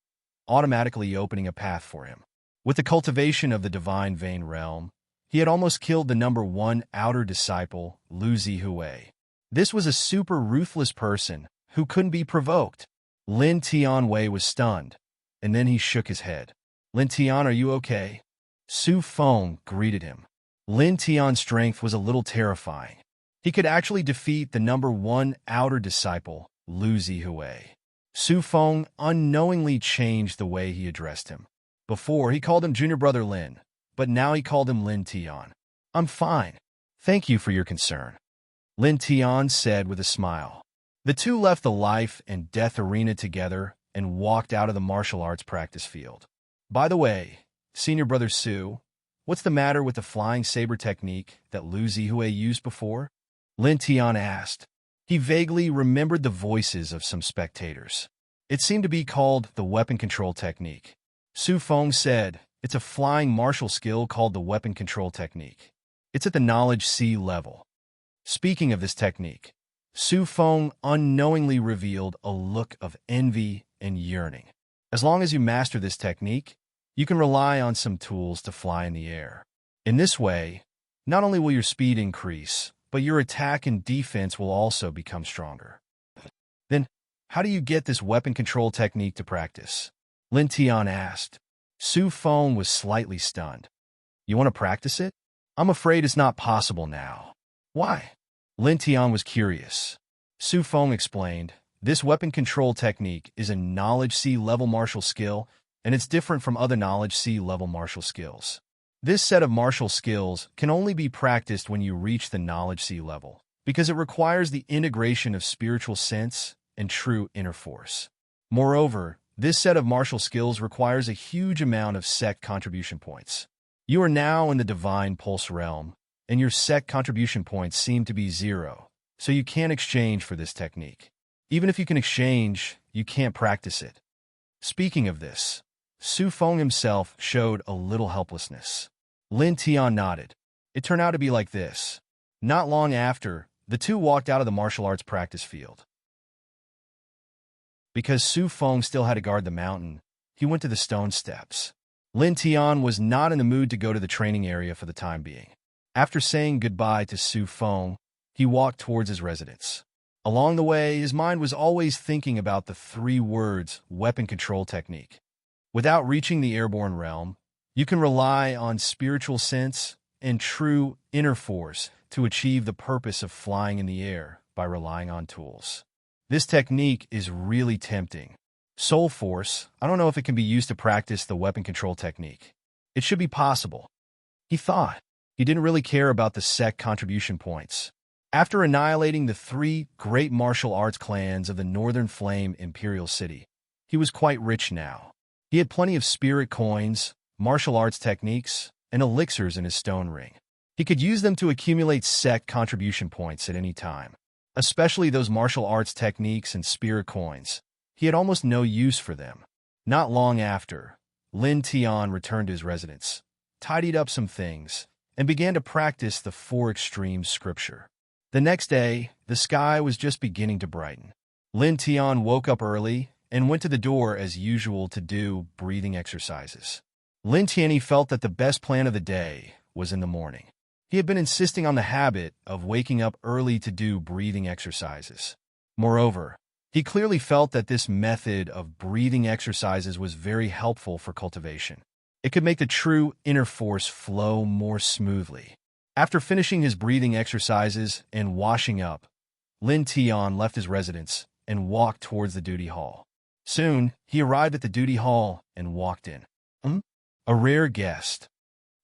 Speaker 1: automatically opening a path for him. With the cultivation of the divine vein realm, he had almost killed the number 1 outer disciple, Lu Zihui. This was a super ruthless person who couldn't be provoked. Lin Tianwei was stunned, and then he shook his head. Lin Tian, are you okay? Su Feng greeted him. Lin Tian's strength was a little terrifying. He could actually defeat the number 1 outer disciple, Lu Zihui. Su Feng unknowingly changed the way he addressed him. Before, he called him Junior Brother Lin, but now he called him Lin Tian. I'm fine. Thank you for your concern, Lin Tian said with a smile. The two left the life and death arena together and walked out of the martial arts practice field. By the way, Senior Brother Su, what's the matter with the flying saber technique that Lu Zihui used before? Lin Tian asked. He vaguely remembered the voices of some spectators. It seemed to be called the weapon control technique. Su Feng said, it's a flying martial skill called the weapon control technique. It's at the knowledge sea level. Speaking of this technique, Su Feng unknowingly revealed a look of envy and yearning. As long as you master this technique, you can rely on some tools to fly in the air. In this way, not only will your speed increase, but your attack and defense will also become stronger. Then, how do you get this weapon control technique to practice? Lin Tian asked. Su Feng was slightly stunned. You want to practice it? I'm afraid it's not possible now. Why? Lin Tian was curious. Su Feng explained, this weapon control technique is a knowledge sea level martial skill, and it's different from other knowledge sea level martial skills. This set of martial skills can only be practiced when you reach the knowledge sea level, because it requires the integration of spiritual sense and true inner force. Moreover, this set of martial skills requires a huge amount of sect contribution points. You are now in the divine pulse realm, and your sect contribution points seem to be 0, so you can't exchange for this technique. Even if you can exchange, you can't practice it. Speaking of this, Su Feng himself showed a little helplessness. Lin Tian nodded. It turned out to be like this. Not long after, the two walked out of the martial arts practice field. Because Su Feng still had to guard the mountain, he went to the stone steps. Lin Tian was not in the mood to go to the training area for the time being. After saying goodbye to Su Feng, he walked towards his residence. Along the way, his mind was always thinking about the 3 words weapon control technique. Without reaching the airborne realm, you can rely on spiritual sense and true inner force to achieve the purpose of flying in the air by relying on tools. This technique is really tempting. Soul force, I don't know if it can be used to practice the weapon control technique. It should be possible, he thought. He didn't really care about the sect contribution points. After annihilating the 3 great martial arts clans of the Northern Flame Imperial City, he was quite rich now. He had plenty of spirit coins, martial arts techniques, and elixirs in his stone ring. He could use them to accumulate sect contribution points at any time. Especially those martial arts techniques and spirit coins. He had almost no use for them. Not long after, Lin Tian returned to his residence, tidied up some things, and began to practice the 4 extremes scripture. The next day, the sky was just beginning to brighten. Lin Tian woke up early and went to the door as usual to do breathing exercises. Lin Tian felt that the best plan of the day was in the morning. He had been insisting on the habit of waking up early to do breathing exercises. Moreover, he clearly felt that this method of breathing exercises was very helpful for cultivation. It could make the true inner force flow more smoothly. After finishing his breathing exercises and washing up, Lin Tian left his residence and walked towards the duty hall. Soon, he arrived at the duty hall and walked in. A rare guest.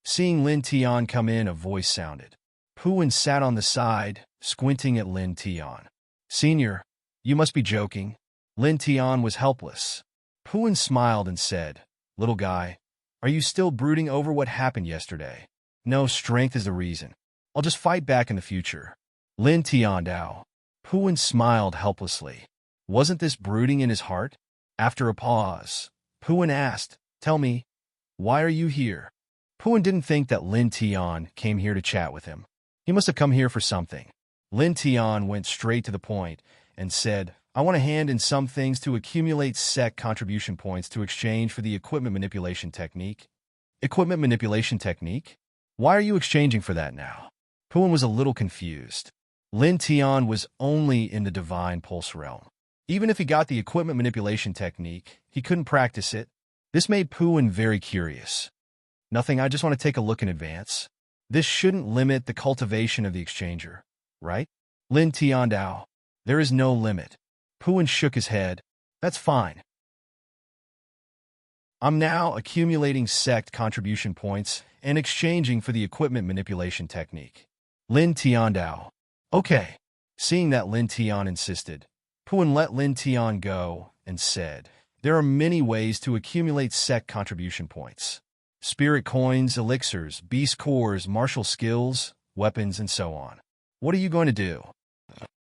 Speaker 1: Seeing Lin Tian come in, a voice sounded. Puin sat on the side, squinting at Lin Tian. Senior, you must be joking. Lin Tian was helpless. Puin smiled and said, Little guy, are you still brooding over what happened yesterday? No, strength is the reason. I'll just fight back in the future. Lin Tiandao. Puan smiled helplessly. Wasn't this brooding in his heart? After a pause, Puan asked, "Tell me, why are you here?" Puan didn't think that Lin Tian came here to chat with him. He must have come here for something. Lin Tian went straight to the point and said, "I want to hand in some things to accumulate sect contribution points to exchange for the equipment manipulation technique." Equipment manipulation technique? Why are you exchanging for that now? Puan was a little confused. Lin Tian was only in the divine pulse realm. Even if he got the equipment manipulation technique, he couldn't practice it. This made Puan very curious. Nothing, I just want to take a look in advance. This shouldn't limit the cultivation of the exchanger, right? Lin Tiandao. There is no limit. Puan shook his head. That's fine. I'm now accumulating sect contribution points and exchanging for the equipment manipulation technique. Lin Tiandao. Okay. Seeing that Lin Tian insisted, Puan let Lin Tian go and said, "There are many ways to accumulate sect contribution points. Spirit coins, elixirs, beast cores, martial skills, weapons, and so on. What are you going to do?"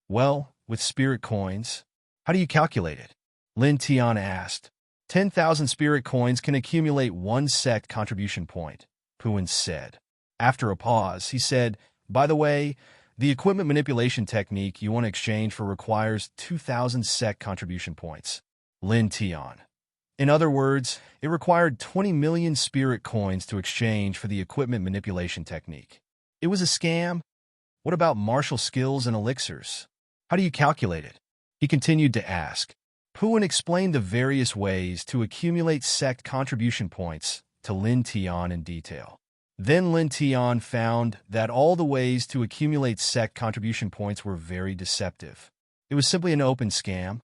Speaker 1: "Well, with spirit coins, how do you calculate it?" Lin Tian asked. 10,000 spirit coins can accumulate one sect contribution point, Puan said. After a pause, he said, "By the way, the equipment manipulation technique you want to exchange for requires 2,000 sect contribution points." Lin Tian. In other words, it required 20 million spirit coins to exchange for the equipment manipulation technique. It was a scam? What about martial skills and elixirs? How do you calculate it? He continued to ask. Puan explained the various ways to accumulate sect contribution points to Lin Tian in detail. Then Lin Tian found that all the ways to accumulate sect contribution points were very deceptive. It was simply an open scam.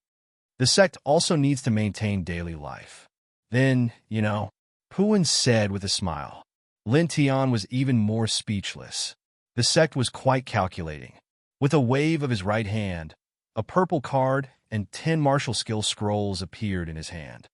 Speaker 1: The sect also needs to maintain daily life. Then, Puan said with a smile. Lin Tian was even more speechless. The sect was quite calculating. With a wave of his right hand, a purple card and 10 martial skill scrolls appeared in his hand.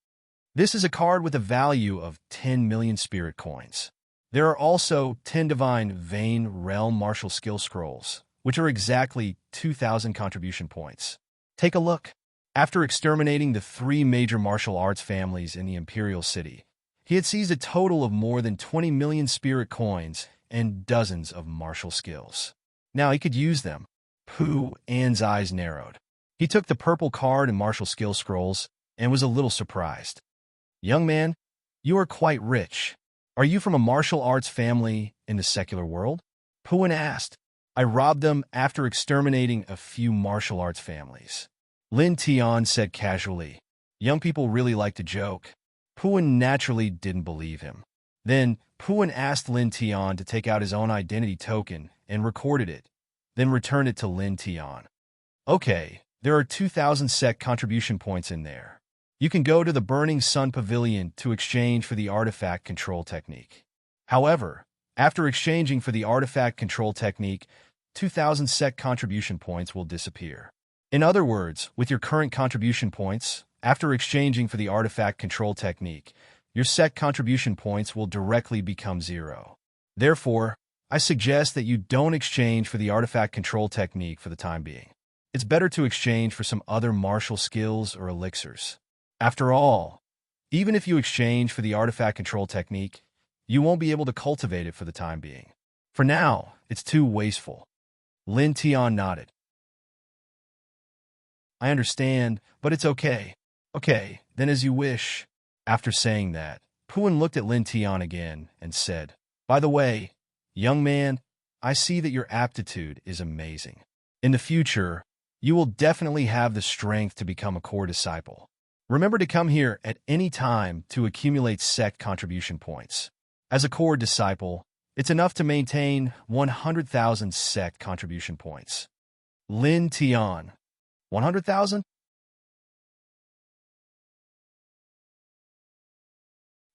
Speaker 1: This is a card with a value of 10 million spirit coins. There are also 10 divine vein realm martial skill scrolls, which are exactly 2,000 contribution points. Take a look. After exterminating the 3 major martial arts families in the Imperial City, he had seized a total of more than 20 million spirit coins and dozens of martial skills. Now he could use them. Puan's eyes narrowed. He took the purple card and martial skill scrolls and was a little surprised. "Young man, you are quite rich. Are you from a martial arts family in the secular world?" Puan asked. "I robbed them after exterminating a few martial arts families." Lin Tian said casually. Young people really like to joke. Puan naturally didn't believe him. Then Puan asked Lin Tian to take out his own identity token and recorded it, then returned it to Lin Tian. "Okay, there are 2,000 sect contribution points in there. You can go to the Burning Sun Pavilion to exchange for the artifact control technique. However, after exchanging for the artifact control technique, 2,000 sect contribution points will disappear. In other words, with your current contribution points, after exchanging for the artifact control technique, your sect contribution points will directly become 0. Therefore, I suggest that you don't exchange for the artifact control technique for the time being. It's better to exchange for some other martial skills or elixirs. After all, even if you exchange for the artifact control technique, you won't be able to cultivate it for the time being. For now, it's too wasteful." Lin Tian nodded. "I understand, but it's okay." "Okay, then as you wish." After saying that, Puan looked at Lin Tian again and said, "By the way, young man, I see that your aptitude is amazing. In the future, you will definitely have the strength to become a core disciple. Remember to come here at any time to accumulate sect contribution points. As a core disciple, it's enough to maintain 100,000 sect contribution points." Lin Tian. 100,000?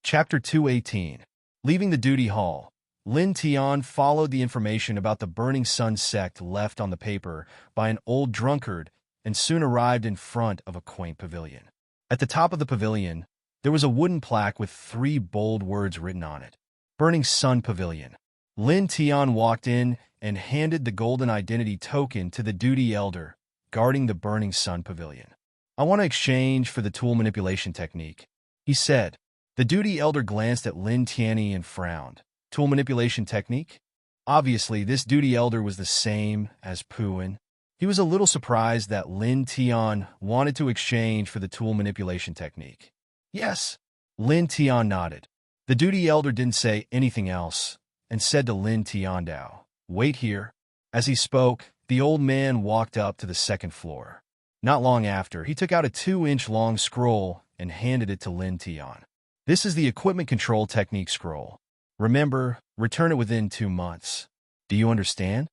Speaker 1: Chapter 218. Leaving the duty hall, Lin Tian followed the information about the Burning Sun sect left on the paper by an old drunkard and soon arrived in front of a quaint pavilion. At the top of the pavilion, there was a wooden plaque with 3 bold words written on it. Burning Sun Pavilion. Lin Tian walked in and handed the golden identity token to the duty elder, guarding the burning sun pavilion. "I want to exchange for the tool manipulation technique," he said. The duty elder glanced at Lin Tianyi and frowned. Tool manipulation technique? Obviously, this duty elder was the same as Puin. He was a little surprised that Lin Tian wanted to exchange for the tool manipulation technique. "Yes." Lin Tian nodded. The duty elder didn't say anything else and said to Lin Tiandao, "Wait here." As he spoke, the old man walked up to the second floor. Not long after, he took out a 2-inch long scroll and handed it to Lin Tian. "This is the equipment control technique scroll. Remember, return it within 2 months. Do you understand?"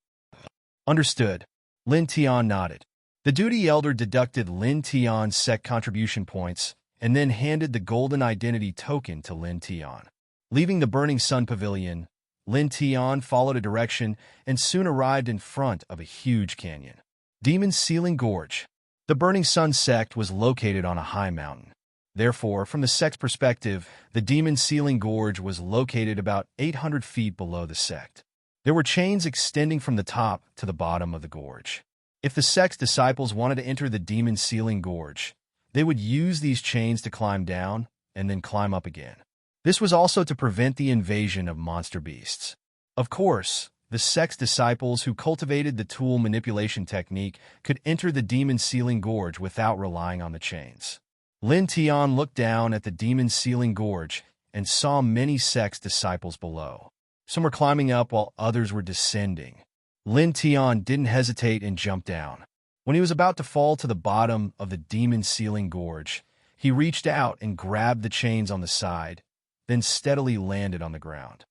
Speaker 1: "Understood." Lin Tian nodded. The duty elder deducted Lin Tian's sec contribution points and then handed the golden identity token to Lin Tian. Leaving the burning sun pavilion, Lin Tian followed a direction and soon arrived in front of a huge canyon. Demon Ceiling Gorge. The burning sun sect was located on a high mountain. Therefore, from the sect's perspective, the Demon Ceiling Gorge was located about 800 feet below the sect. There were chains extending from the top to the bottom of the gorge. If the sect's disciples wanted to enter the Demon Ceiling Gorge, they would use these chains to climb down and then climb up again. This was also to prevent the invasion of monster beasts. Of course, the sect's disciples who cultivated the tool manipulation technique could enter the Demon Ceiling Gorge without relying on the chains. Lin Tian looked down at the Demon Ceiling Gorge and saw many sect's disciples below. Some were climbing up while others were descending. Lin Tian didn't hesitate and jumped down. When he was about to fall to the bottom of the Demon Ceiling Gorge, he reached out and grabbed the chains on the side, then steadily landed on the ground.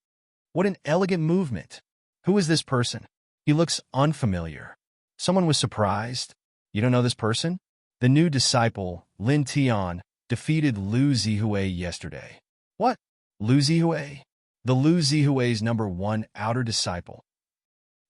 Speaker 1: What an elegant movement! Who is this person? He looks unfamiliar. Someone was surprised. "You don't know this person?" The new disciple, Lin Tian, defeated Lu Zihui yesterday. "What? Lu Zihui?" The Lu Zihui's #1 outer disciple.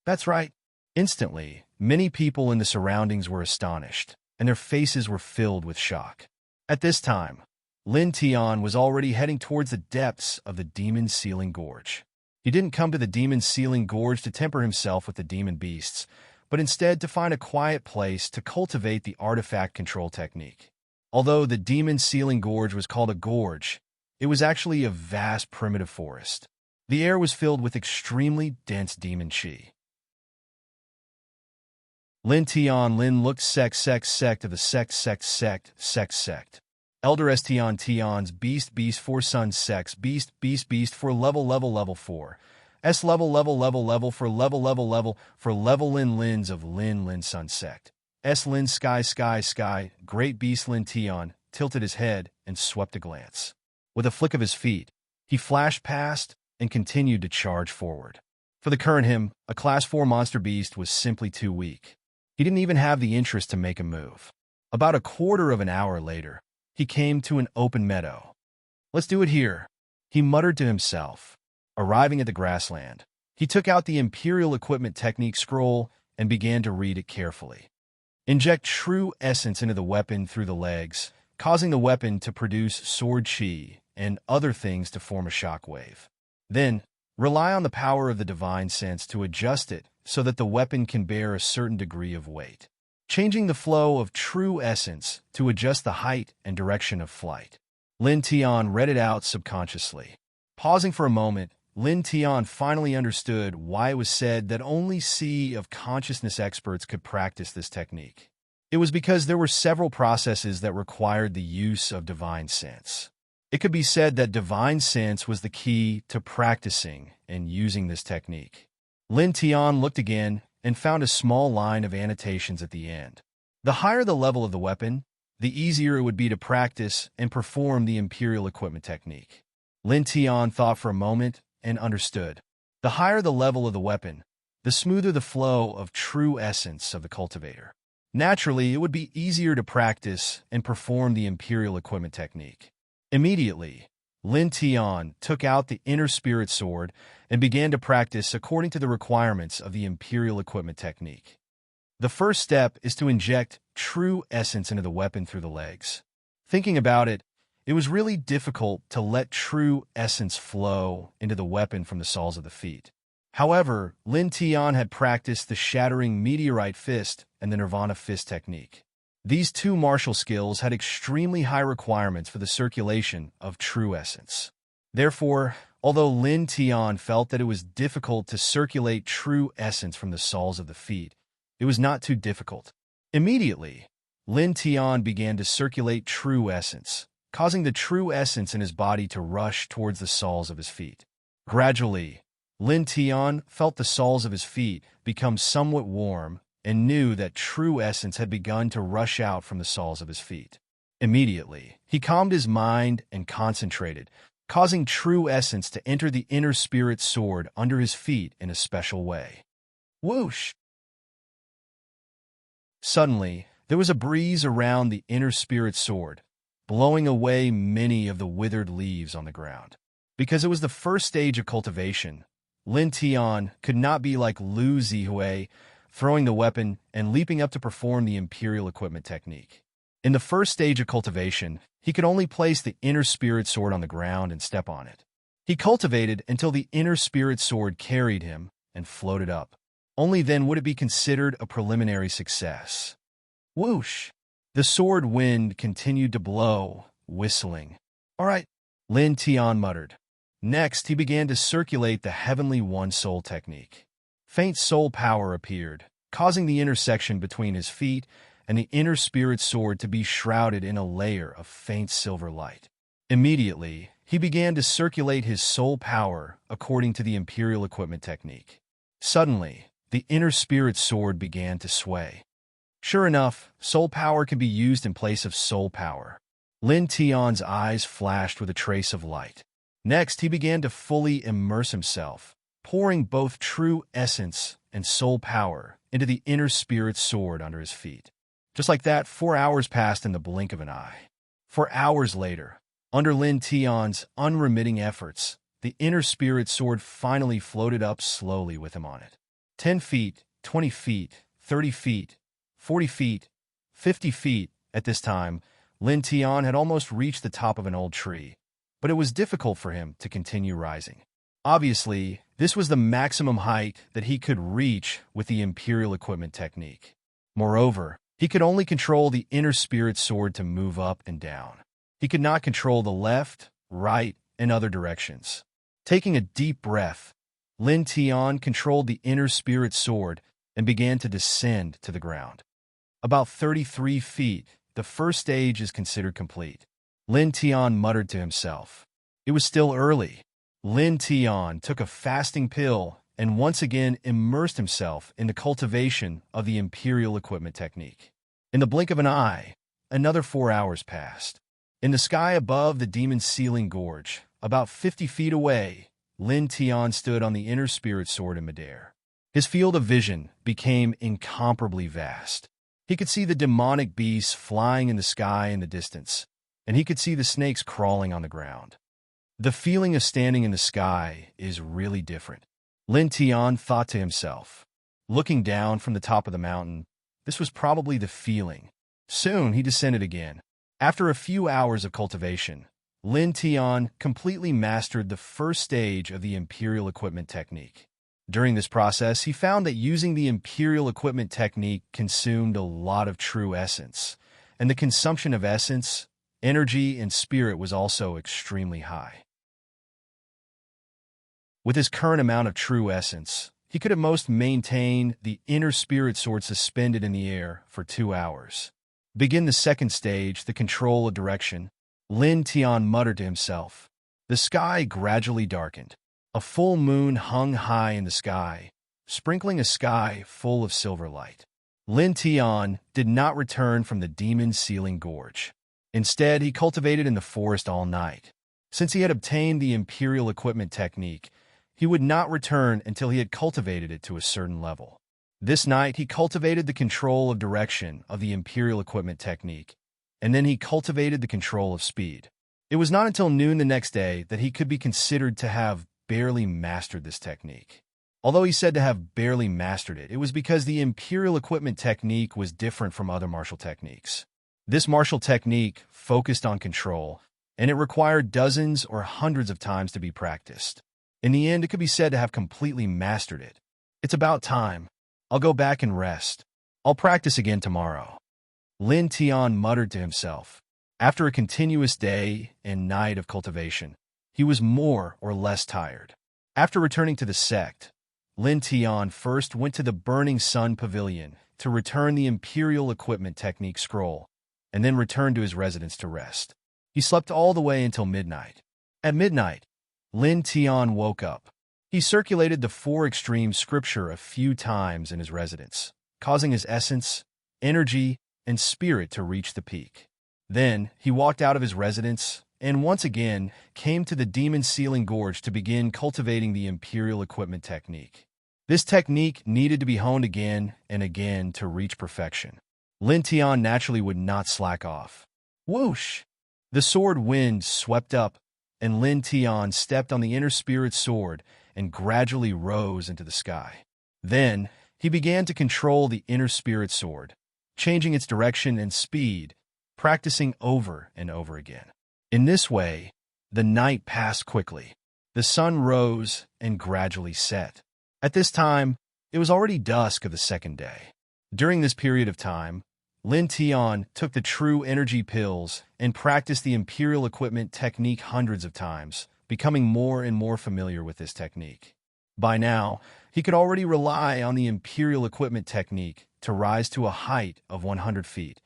Speaker 1: That's right. Instantly, many people in the surroundings were astonished, and their faces were filled with shock. At this time, Lin Tian was already heading towards the depths of the Demon Ceiling Gorge. He didn't come to the Demon Ceiling Gorge to temper himself with the demon beasts, but instead to find a quiet place to cultivate the artifact control technique. Although the Demon Ceiling Gorge was called a gorge, it was actually a vast primitive forest. The air was filled with extremely dense demon chi. Lin Tian looked sect of the sect. Elder Tian's beast 4 sun sex beast for level 4. S level for level Lin's of Lin sun sect. S Lin sky. Great beast Lin Tian tilted his head and swept a glance. With a flick of his feet, he flashed past and continued to charge forward. For the current him, a class 4 monster beast was simply too weak. He didn't even have the interest to make a move. About a quarter of an hour later, he came to an open meadow. "Let's do it here," he muttered to himself. Arriving at the grassland, he took out the Imperial Equipment Technique scroll and began to read it carefully. Inject true essence into the weapon through the legs, causing the weapon to produce sword chi and other things to form a shockwave. Then, rely on the power of the divine sense to adjust it so that the weapon can bear a certain degree of weight, changing the flow of true essence to adjust the height and direction of flight. Lin Tian read it out subconsciously. Pausing for a moment, Lin Tian finally understood why it was said that only Sea of Consciousness experts could practice this technique. It was because there were several processes that required the use of divine sense. It could be said that divine sense was the key to practicing and using this technique. Lin Tian looked again and found a small line of annotations at the end. The higher the level of the weapon, the easier it would be to practice and perform the Imperial Equipment Technique. Lin Tian thought for a moment and understood. The higher the level of the weapon, the smoother the flow of true essence of the cultivator. Naturally, it would be easier to practice and perform the Imperial Equipment Technique. Immediately, Lin Tian took out the Inner Spirit Sword and began to practice according to the requirements of the Imperial Equipment Technique. The first step is to inject true essence into the weapon through the legs. Thinking about it, it was really difficult to let true essence flow into the weapon from the soles of the feet. However, Lin Tian had practiced the shattering meteorite fist and the nirvana fist technique. These two martial skills had extremely high requirements for the circulation of true essence. Therefore, although Lin Tian felt that it was difficult to circulate true essence from the soles of the feet, it was not too difficult. Immediately, Lin Tian began to circulate true essence, causing the true essence in his body to rush towards the soles of his feet. Gradually, Lin Tian felt the soles of his feet become somewhat warm and knew that true essence had begun to rush out from the soles of his feet. Immediately, he calmed his mind and concentrated, causing true essence to enter the inner spirit sword under his feet in a special way. Whoosh! Suddenly, there was a breeze around the inner spirit sword, blowing away many of the withered leaves on the ground. Because it was the first stage of cultivation, Lin Tian could not be like Lu Zihui, throwing the weapon and leaping up to perform the imperial equipment technique. In the first stage of cultivation, he could only place the inner spirit sword on the ground and step on it. He cultivated until the inner spirit sword carried him and floated up. Only then would it be considered a preliminary success. Whoosh! The sword wind continued to blow, whistling. "All right," Lin Tian muttered. Next, he began to circulate the Heavenly One Soul technique. Faint soul power appeared, causing the intersection between his feet and the inner spirit sword to be shrouded in a layer of faint silver light. Immediately, he began to circulate his soul power according to the imperial equipment technique. Suddenly, the inner spirit sword began to sway. Sure enough, soul power can be used in place of soul power. Lin Tian's eyes flashed with a trace of light. Next, he began to fully immerse himself, pouring both true essence and soul power into the inner spirit sword under his feet. Just like that, 4 hours passed in the blink of an eye. 4 hours later, under Lin Tian's unremitting efforts, the inner spirit sword finally floated up slowly with him on it. 10 feet, 20 feet, 30 feet, 40 feet, 50 feet. At this time, Lin Tian had almost reached the top of an old tree, but it was difficult for him to continue rising. Obviously, this was the maximum height that he could reach with the imperial equipment technique. Moreover, he could only control the inner spirit sword to move up and down. He could not control the left, right, and other directions. Taking a deep breath, Lin Tian controlled the inner spirit sword and began to descend to the ground. About 33 feet, the first stage is considered complete. Lin Tian muttered to himself. It was still early. Lin Tian took a fasting pill and once again immersed himself in the cultivation of the imperial equipment technique. In the blink of an eye, another 4 hours passed. In the sky above the demon ceiling gorge, about 50 feet away, Lin Tian stood on the inner spirit sword in midair. His field of vision became incomparably vast. He could see the demonic beasts flying in the sky in the distance, and he could see the snakes crawling on the ground. The feeling of standing in the sky is really different, Lin Tian thought to himself. Looking down from the top of the mountain, this was probably the feeling. Soon he descended again. After a few hours of cultivation, Lin Tian completely mastered the first stage of the imperial equipment technique. During this process, he found that using the imperial equipment technique consumed a lot of true essence, and the consumption of essence, energy, and spirit was also extremely high. With his current amount of true essence, he could at most maintain the inner spirit sword suspended in the air for 2 hours. Begin the second stage, the control of direction. Lin Tian muttered to himself. The sky gradually darkened. A full moon hung high in the sky, sprinkling a sky full of silver light. Lin Tian did not return from the demon ceiling gorge. Instead, he cultivated in the forest all night. Since he had obtained the imperial equipment technique, he would not return until he had cultivated it to a certain level. This night, he cultivated the control of direction of the imperial equipment technique, and then he cultivated the control of speed. It was not until noon the next day that he could be considered to have barely mastered this technique. Although he said to have barely mastered it, it was because the imperial equipment technique was different from other martial techniques. This martial technique focused on control, and it required dozens or hundreds of times to be practiced. In the end, it could be said to have completely mastered it. It's about time. I'll go back and rest. I'll practice again tomorrow. Lin Tian muttered to himself. After a continuous day and night of cultivation, he was more or less tired. After returning to the sect, Lin Tian first went to the Burning Sun Pavilion to return the Imperial Equipment Technique scroll, and then returned to his residence to rest. He slept all the way until midnight. At midnight, Lin Tian woke up. He circulated the Four Extremes scripture a few times in his residence, causing his essence, energy, and spirit to reach the peak. Then, he walked out of his residence and once again came to the Demon Sealing Gorge to begin cultivating the Imperial Equipment Technique. This technique needed to be honed again and again to reach perfection. Lin Tian naturally would not slack off. Whoosh! The sword wind swept up, and Lin Tian stepped on the inner spirit sword and gradually rose into the sky. Then, he began to control the inner spirit sword, changing its direction and speed, practicing over and over again. In this way, the night passed quickly. The sun rose and gradually set. At this time, it was already dusk of the second day. During this period of time, Lin Tian took the true energy pills and practiced the Imperial Equipment Technique hundreds of times, becoming more and more familiar with this technique. By now, he could already rely on the Imperial Equipment Technique to rise to a height of 100 feet,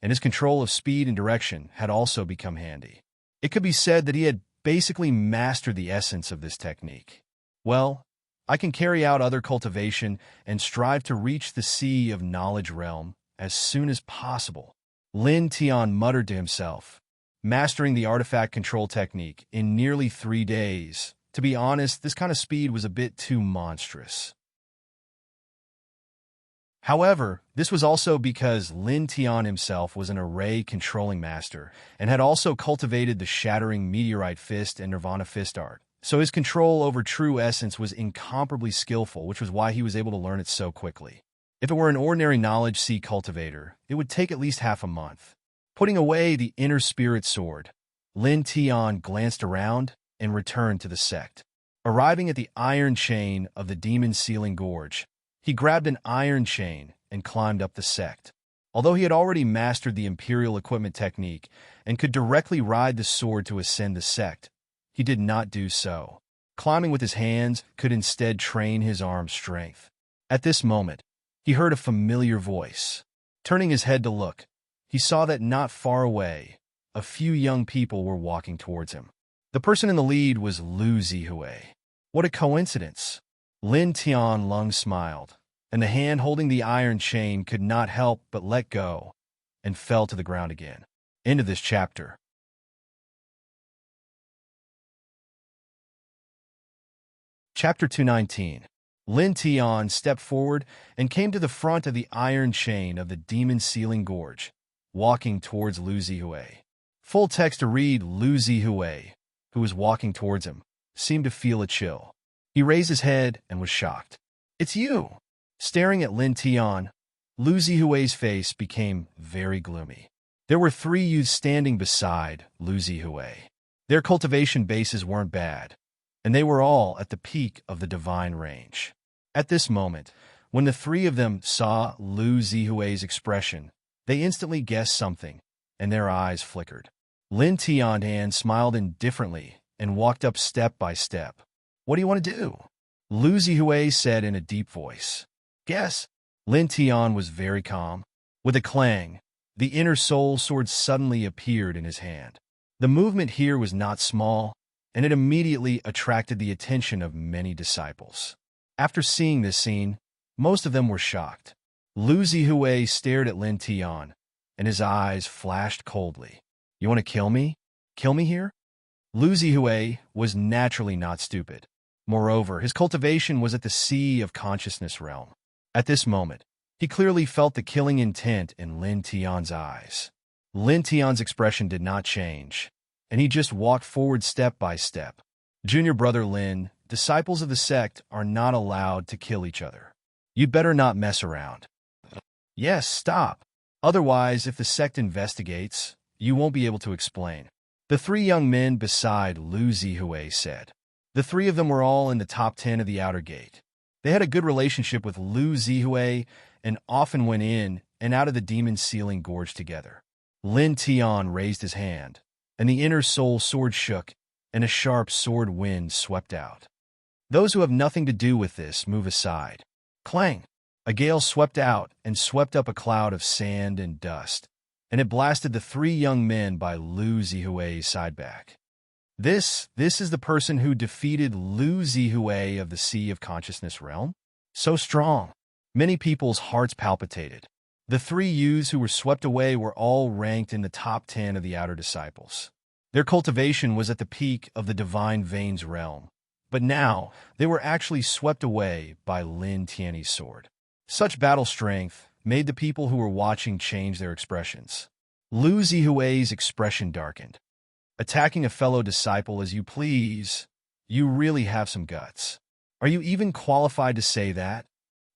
Speaker 1: and his control of speed and direction had also become handy. It could be said that he had basically mastered the essence of this technique. Well, I can carry out other cultivation and strive to reach the sea of knowledge realm as soon as possible. Lin Tian muttered to himself, mastering the artifact control technique in nearly 3 days. To be honest, this kind of speed was a bit too monstrous. However, this was also because Lin Tian himself was an array controlling master and had also cultivated the Shattering Meteorite Fist and Nirvana Fist art. So his control over true essence was incomparably skillful, which was why he was able to learn it so quickly. If it were an ordinary knowledge sea cultivator, it would take at least half a month. Putting away the inner spirit sword, Lin Tian glanced around and returned to the sect. Arriving at the iron chain of the Demon Sealing Gorge, he grabbed an iron chain and climbed up the sect. Although he had already mastered the Imperial Equipment Technique and could directly ride the sword to ascend the sect, he did not do so. Climbing with his hands could instead train his arm strength. At this moment, he heard a familiar voice. Turning his head to look, he saw that not far away, a few young people were walking towards him. The person in the lead was Lu Zihui. What a coincidence! Lin Tian Lung smiled, and the hand holding the iron chain could not help but let go, and fell to the ground again. End of this chapter. Chapter 219. Lin Tian stepped forward and came to the front of the iron chain of the Demon Sealing Gorge, walking towards Lu Zihui. Full text to read. Lu Zihui, who was walking towards him, seemed to feel a chill. He raised his head and was shocked. "It's you!" Staring at Lin Tian, Lu Zihui's face became very gloomy. There were 3 youths standing beside Lu Zihui. Their cultivation bases weren't bad, and they were all at the peak of the divine range. At this moment, when the 3 of them saw Lu Zihui's expression, they instantly guessed something, and their eyes flickered. Lin Tian smiled indifferently and walked up step by step. "What do you want to do?" Lu Zihui said in a deep voice. "Guess." Lin Tian was very calm. With a clang, the inner soul sword suddenly appeared in his hand. The movement here was not small, and it immediately attracted the attention of many disciples. After seeing this scene, most of them were shocked. Lu Zihui stared at Lin Tian, and his eyes flashed coldly. "You want to kill me? Kill me here?" Lu Zihui was naturally not stupid. Moreover, his cultivation was at the sea of consciousness realm. At this moment, he clearly felt the killing intent in Lin Tian's eyes. Lin Tian's expression did not change, and he just walked forward step by step. "Junior brother Lin, disciples of the sect are not allowed to kill each other. You'd better not mess around." "Yes, stop. Otherwise, if the sect investigates, you won't be able to explain," the 3 young men beside Lu Zihui said. The three of them were all in the top 10 of the outer gate. They had a good relationship with Lu Zihui and often went in and out of the demon ceiling gorge together. Lin Tian raised his hand, and the inner soul sword shook, and a sharp sword wind swept out. Those who have nothing to do with this move aside. Clang! A gale swept out and swept up a cloud of sand and dust, and it blasted the three young men by Lu Zihui's side back. This is the person who defeated Lu Zihui of the Sea of Consciousness realm? So strong. Many people's hearts palpitated. The three youths who were swept away were all ranked in the top 10 of the outer disciples. Their cultivation was at the peak of the Divine Veins realm, but now they were actually swept away by Lin Tian's sword. Such battle strength made the people who were watching change their expressions. Lu Zihui's expression darkened. Attacking a fellow disciple as you please, you really have some guts. Are you even qualified to say that?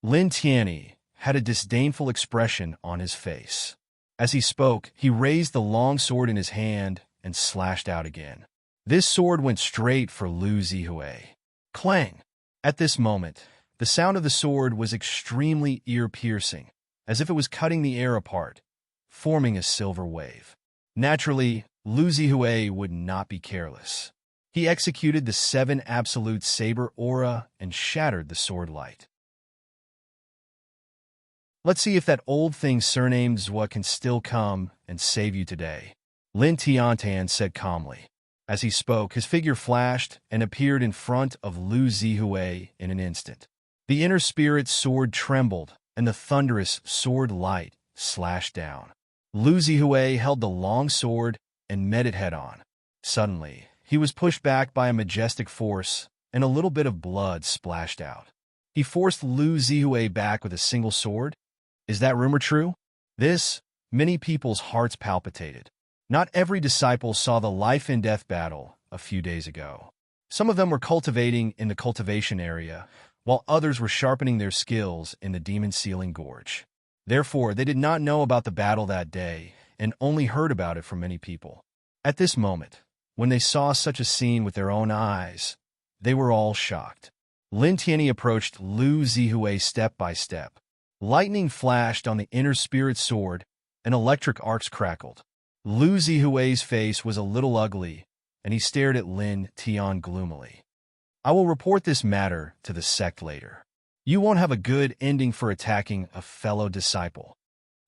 Speaker 1: Lin Tian had a disdainful expression on his face. As he spoke, he raised the long sword in his hand and slashed out again. This sword went straight for Lu Zihui. Clang! At this moment, the sound of the sword was extremely ear-piercing, as if it was cutting the air apart, forming a silver wave. Naturally, Lu Zihui would not be careless. He executed the 7 absolute saber aura and shattered the sword light. Let's see if that old thing surnamed Zhua can still come and save you today, Lin Tiantan said calmly. As he spoke, his figure flashed and appeared in front of Lu Zihui in an instant. The inner spirit's sword trembled, and the thunderous sword light slashed down. Lu Zihui held the long sword and met it head-on. Suddenly, he was pushed back by a majestic force, and a little bit of blood splashed out. He forced Lu Zihui back with a single sword. Is that rumor true? Many people's hearts palpitated. Not every disciple saw the life-and-death battle a few days ago. Some of them were cultivating in the cultivation area, while others were sharpening their skills in the demon ceiling gorge. Therefore, they did not know about the battle that day and only heard about it from many people. At this moment, when they saw such a scene with their own eyes, they were all shocked. Lin Tianyi approached Lu Zihui step by step. Lightning flashed on the inner spirit sword, and electric arcs crackled. Lu Zihui's face was a little ugly, and he stared at Lin Tian gloomily. I will report this matter to the sect later. You won't have a good ending for attacking a fellow disciple,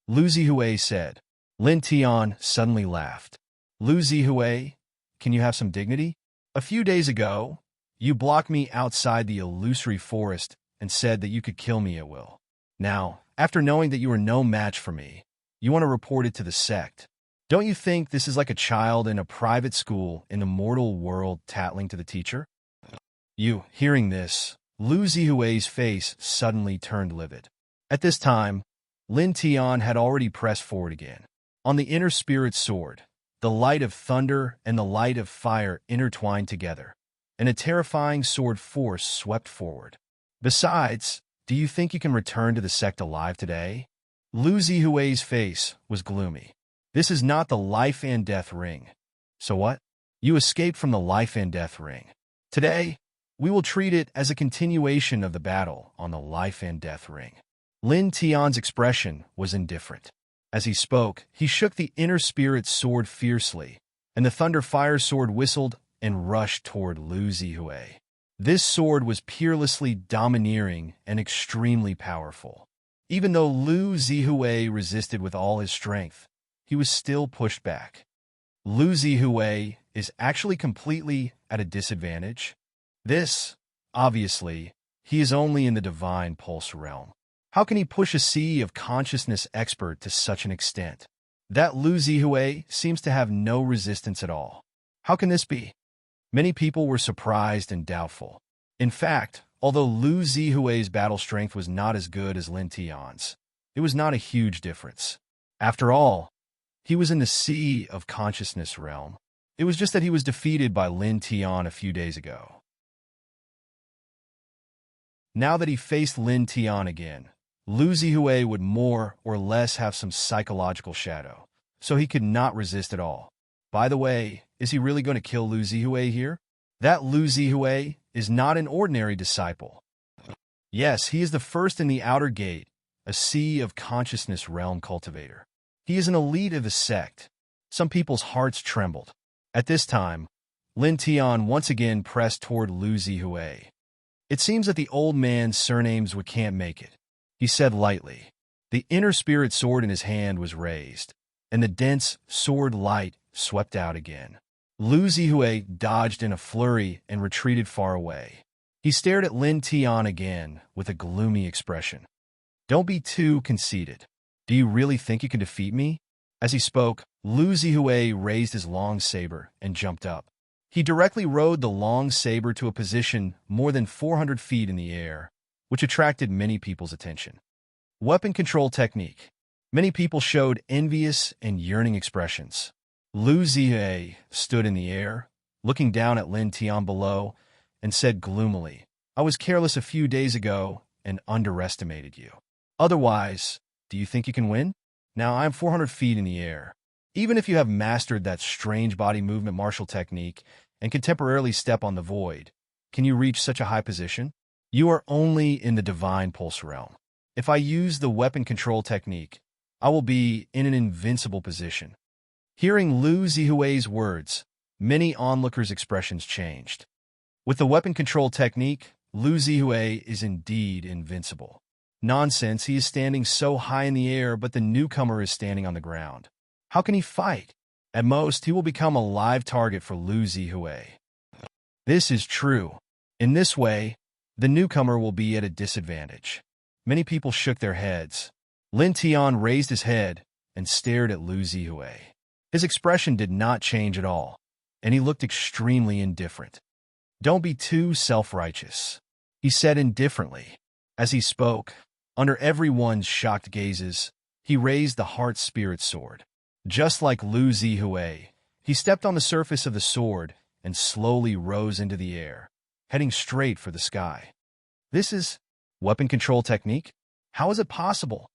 Speaker 1: Lu Zihui said. Lin Tian suddenly laughed. Lu Zihui, can you have some dignity? A few days ago, you blocked me outside the illusory forest and said that you could kill me at will. Now, after knowing that you are no match for me, you want to report it to the sect. Don't you think this is like a child in a private school in the mortal world tattling to the teacher? Hearing this, Lu Zihui's face suddenly turned livid. At this time, Lin Tian had already pressed forward again. On the inner spirit sword, the light of thunder and the light of fire intertwined together, and a terrifying sword force swept forward. Besides, do you think you can return to the sect alive today? Lu Zihui's face was gloomy. This is not the life and death ring. So what? You escaped from the life and death ring. Today, we will treat it as a continuation of the battle on the life and death ring. Lin Tian's expression was indifferent. As he spoke, he shook the inner spirit sword fiercely, and the thunder fire sword whistled and rushed toward Lu Zihui. This sword was peerlessly domineering and extremely powerful. Even though Lu Zihui resisted with all his strength, he was still pushed back. Lu Zihui is actually completely at a disadvantage. Obviously, he is only in the divine pulse realm. How can he push a sea of consciousness expert to such an extent? That Lu Zihui seems to have no resistance at all. How can this be? Many people were surprised and doubtful. In fact, although Lu Zihui's battle strength was not as good as Lin Tian's, it was not a huge difference. After all, he was in the Sea of Consciousness realm. It was just that he was defeated by Lin Tian a few days ago. Now that he faced Lin Tian again, Lu Zihui would more or less have some psychological shadow, so he could not resist at all. By the way, is he really going to kill Lu Zihui here? That Lu Zihui is not an ordinary disciple. Yes, he is the first in the outer gate, a sea of consciousness realm cultivator. He is an elite of his sect. Some people's hearts trembled. At this time, Lin Tian once again pressed toward Lu Zihui. It seems that the old man's surnames can't make it, he said lightly. The inner spirit sword in his hand was raised, and the dense sword light swept out again. Lu Zihui dodged in a flurry and retreated far away. He stared at Lin Tian again with a gloomy expression. Don't be too conceited. Do you really think you can defeat me? As he spoke, Lu Zihui raised his long saber and jumped up. He directly rode the long saber to a position more than 400 feet in the air, which attracted many people's attention. Weapon control technique. Many people showed envious and yearning expressions. Lu Zihui stood in the air, looking down at Lin Tian below, and said gloomily, I was careless a few days ago and underestimated you. Otherwise, do you think you can win? Now I am 400 feet in the air. Even if you have mastered that strange body movement martial technique and can temporarily step on the void, can you reach such a high position? You are only in the divine pulse realm. If I use the weapon control technique, I will be in an invincible position. Hearing Lu Zihui's words, many onlookers' expressions changed. With the weapon control technique, Lu Zihui is indeed invincible. Nonsense, he is standing so high in the air, but the newcomer is standing on the ground. How can he fight? At most, he will become a live target for Lu Zihui. This is true. In this way, the newcomer will be at a disadvantage. Many people shook their heads. Lin Tian raised his head and stared at Lu Zihui. His expression did not change at all, and he looked extremely indifferent. Don't be too self-righteous, he said indifferently. As he spoke, under everyone's shocked gazes, he raised the heart-spirit sword. Just like Lu Zihui, he stepped on the surface of the sword and slowly rose into the air, heading straight for the sky. This is weapon control technique? How is it possible?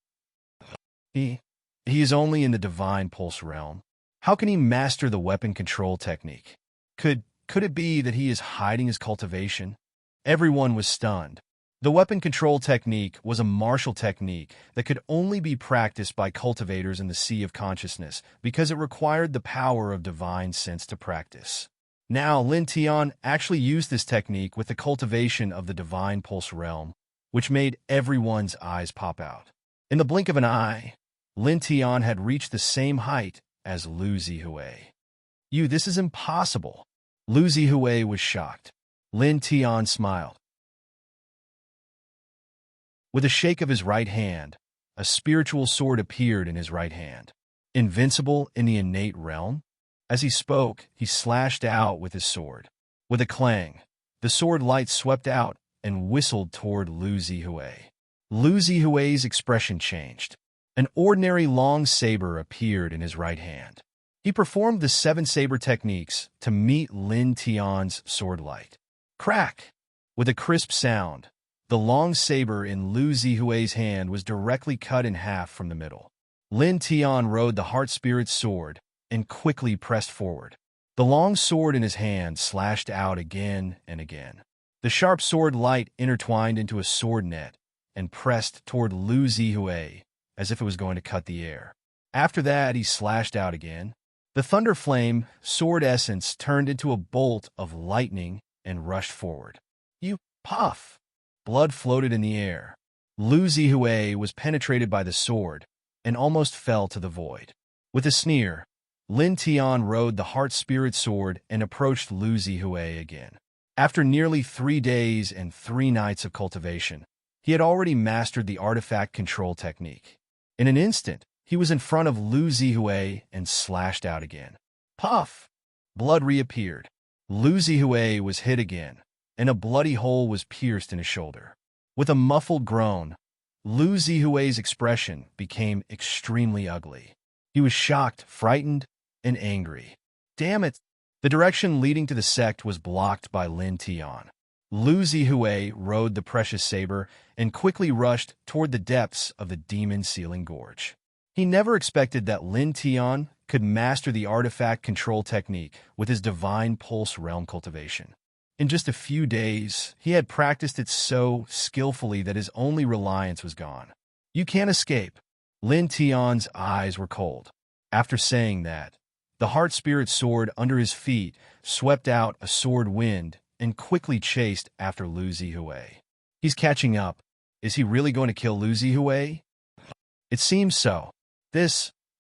Speaker 1: He is only in the divine pulse realm. How can he master the weapon control technique? Could it be that he is hiding his cultivation? Everyone was stunned. The weapon control technique was a martial technique that could only be practiced by cultivators in the sea of consciousness because it required the power of divine sense to practice. Now, Lin Tian actually used this technique with the cultivation of the divine pulse realm, which made everyone's eyes pop out. In the blink of an eye, Lin Tian had reached the same height as Lu Zihui. This is impossible. Lu Zihui was shocked. Lin Tian smiled. With a shake of his right hand, a spiritual sword appeared in his right hand. Invincible in the innate realm? As he spoke, he slashed out with his sword. With a clang, the sword light swept out and whistled toward Lu Zihui. Lu Zihui's expression changed. An ordinary long saber appeared in his right hand. He performed the 7 saber techniques to meet Lin Tian's sword light. Crack! With a crisp sound, the long saber in Lu Zihui's hand was directly cut in half from the middle. Lin Tian rode the heart-spirit sword and quickly pressed forward. The long sword in his hand slashed out again and again. The sharp sword light intertwined into a sword net and pressed toward Lu Zihui as if it was going to cut the air. After that, he slashed out again. The thunder flame sword essence turned into a bolt of lightning and rushed forward. Puff! Blood floated in the air. Lu Zihui was penetrated by the sword and almost fell to the void. With a sneer, Lin Tian rode the heart-spirit sword and approached Lu Zihui again. After nearly 3 days and 3 nights of cultivation, he had already mastered the artifact control technique. In an instant, he was in front of Lu Zihui and slashed out again. Puff! Blood reappeared. Lu Zihui was hit again, and a bloody hole was pierced in his shoulder. With a muffled groan, Lu Zihui's expression became extremely ugly. He was shocked, frightened, and angry. Damn it! The direction leading to the sect was blocked by Lin Tian. Lu Zihui rode the precious saber and quickly rushed toward the depths of the demon-sealing gorge. He never expected that Lin Tian could master the artifact control technique with his divine pulse realm cultivation. In just a few days, he had practiced it so skillfully that his only reliance was gone. You can't escape. Lin Tian's eyes were cold. After saying that, the heart spirit sword under his feet swept out a sword wind and quickly chased after Lu Zihui. He's catching up. Is he really going to kill Lu Zihui? It seems so.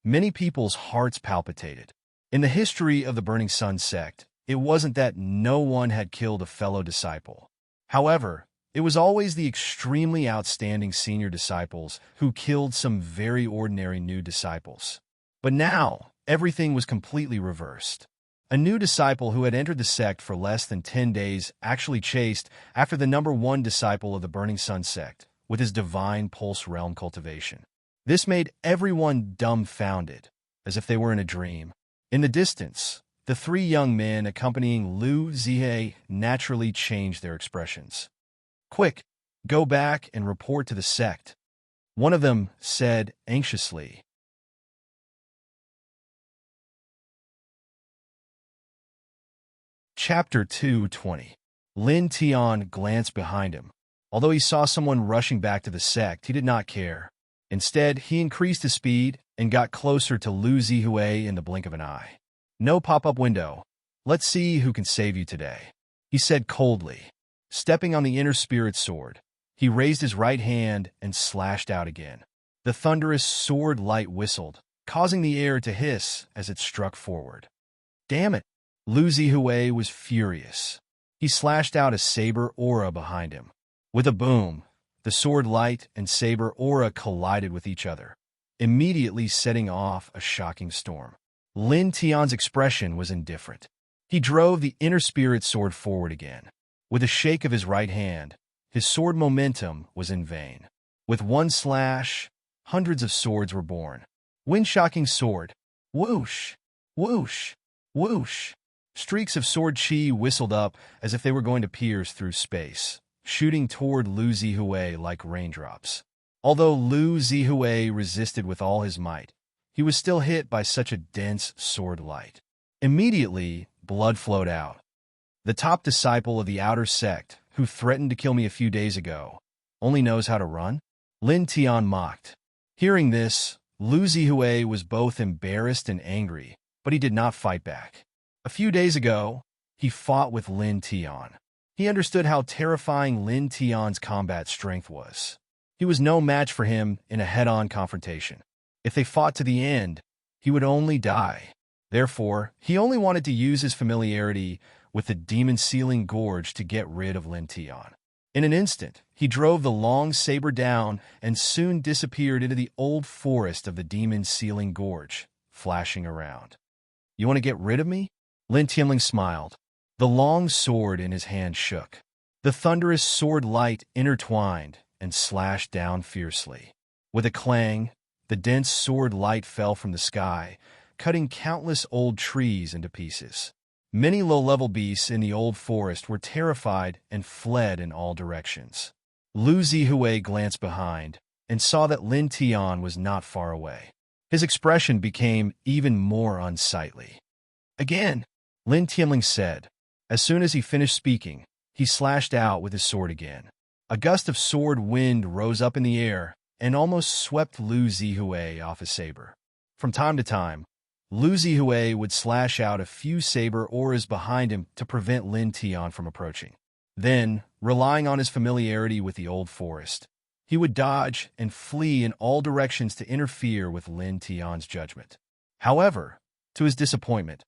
Speaker 1: Many people's hearts palpitated. In the history of the Burning Sun sect, it wasn't that no one had killed a fellow disciple. However, it was always the extremely outstanding senior disciples who killed some very ordinary new disciples. But now, everything was completely reversed. A new disciple who had entered the sect for less than 10 days actually chased after the #1 disciple of the Burning Sun sect with his divine pulse realm cultivation. This made everyone dumbfounded, as if they were in a dream. In the distance, the 3 young men accompanying Lu Zihui naturally changed their expressions. "Quick, go back and report to the sect," one of them said anxiously. Chapter 220. Lin Tian glanced behind him. Although he saw someone rushing back to the sect, he did not care. Instead, he increased his speed and got closer to Lu Zihui in the blink of an eye. "No pop-up window. Let's see who can save you today," he said coldly. Stepping on the inner spirit sword, he raised his right hand and slashed out again. The thunderous sword light whistled, causing the air to hiss as it struck forward. Damn it! Lu Zihui was furious. He slashed out a saber aura behind him. With a boom, the sword light and saber aura collided with each other, immediately setting off a shocking storm. Lin Tian's expression was indifferent. He drove the inner spirit sword forward again. With a shake of his right hand, his sword momentum was in vain. With one slash, hundreds of swords were born. Wind-shocking sword. Whoosh! Whoosh! Whoosh! Streaks of sword chi whistled up as if they were going to pierce through space, shooting toward Lu Zihui like raindrops. Although Lu Zihui resisted with all his might, he was still hit by such a dense sword light. Immediately, blood flowed out. The top disciple of the outer sect, who threatened to kill me a few days ago, only knows how to run? Lin Tian mocked. Hearing this, Lu Zihui was both embarrassed and angry, but he did not fight back. A few days ago, he fought with Lin Tian. He understood how terrifying Lin Tian's combat strength was. He was no match for him in a head-on confrontation. If they fought to the end, he would only die. Therefore, he only wanted to use his familiarity with the demon sealing gorge to get rid of Lin Tian. In an instant, he drove the long saber down and soon disappeared into the old forest of the demon sealing gorge, flashing around. "You want to get rid of me?" Lin Tianling smiled. The long sword in his hand shook. The thunderous sword light intertwined and slashed down fiercely. With a clang, the dense sword light fell from the sky, cutting countless old trees into pieces. Many low-level beasts in the old forest were terrified and fled in all directions. Lu Zihui glanced behind and saw that Lin Tian was not far away. His expression became even more unsightly. "Again," Lin Tianling said. As soon as he finished speaking, he slashed out with his sword again. A gust of sword wind rose up in the air and almost swept Lu Zihui off his saber. From time to time, Lu Zihui would slash out a few saber auras behind him to prevent Lin Tian from approaching. Then, relying on his familiarity with the old forest, he would dodge and flee in all directions to interfere with Lin Tian's judgment. However, to his disappointment,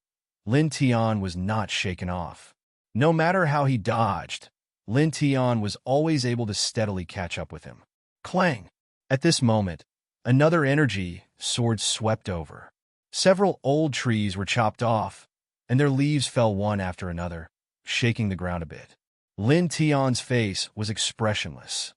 Speaker 1: Lin Tian was not shaken off. No matter how he dodged, Lin Tian was always able to steadily catch up with him. Clang! At this moment, another energy sword swept over. Several old trees were chopped off, and their leaves fell one after another, shaking the ground a bit. Lin Tian's face was expressionless.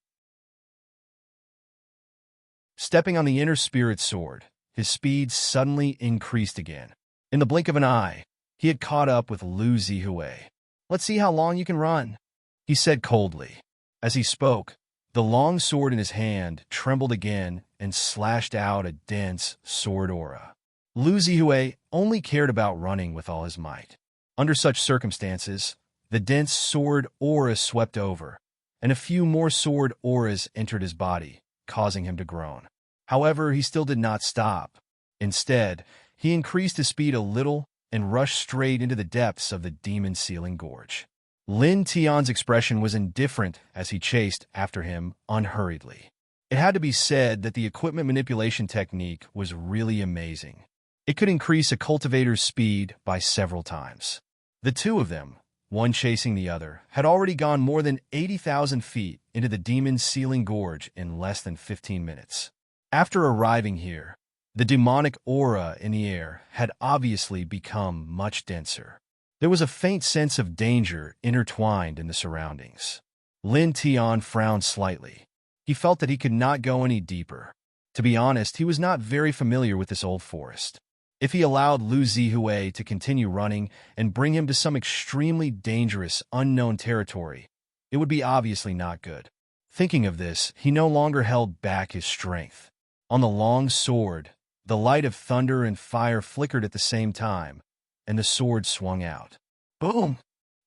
Speaker 1: Stepping on the inner spirit sword, his speed suddenly increased again. In the blink of an eye, he had caught up with Lu Zihui. "Let's see how long you can run," he said coldly. As he spoke, the long sword in his hand trembled again and slashed out a dense sword aura. Lu Zihui only cared about running with all his might. Under such circumstances, The dense sword aura swept over, and a few more sword auras entered his body, causing him to groan. However, he still did not stop. Instead, he increased his speed a little and rushed straight into the depths of the demon-sealing gorge. Lin Tian's expression was indifferent as he chased after him unhurriedly. It had to be said that the equipment manipulation technique was really amazing. It could increase a cultivator's speed by several times. The two of them, one chasing the other, had already gone more than 80,000 feet into the demon-sealing gorge in less than 15 minutes. After arriving here, the demonic aura in the air had obviously become much denser. There was a faint sense of danger intertwined in the surroundings. Lin Tian frowned slightly. He felt that he could not go any deeper. To be honest, he was not very familiar with this old forest. If he allowed Lu Zihui to continue running and bring him to some extremely dangerous, unknown territory, it would be obviously not good. Thinking of this, he no longer held back his strength. On the long sword, the light of thunder and fire flickered at the same time, and the sword swung out. Boom!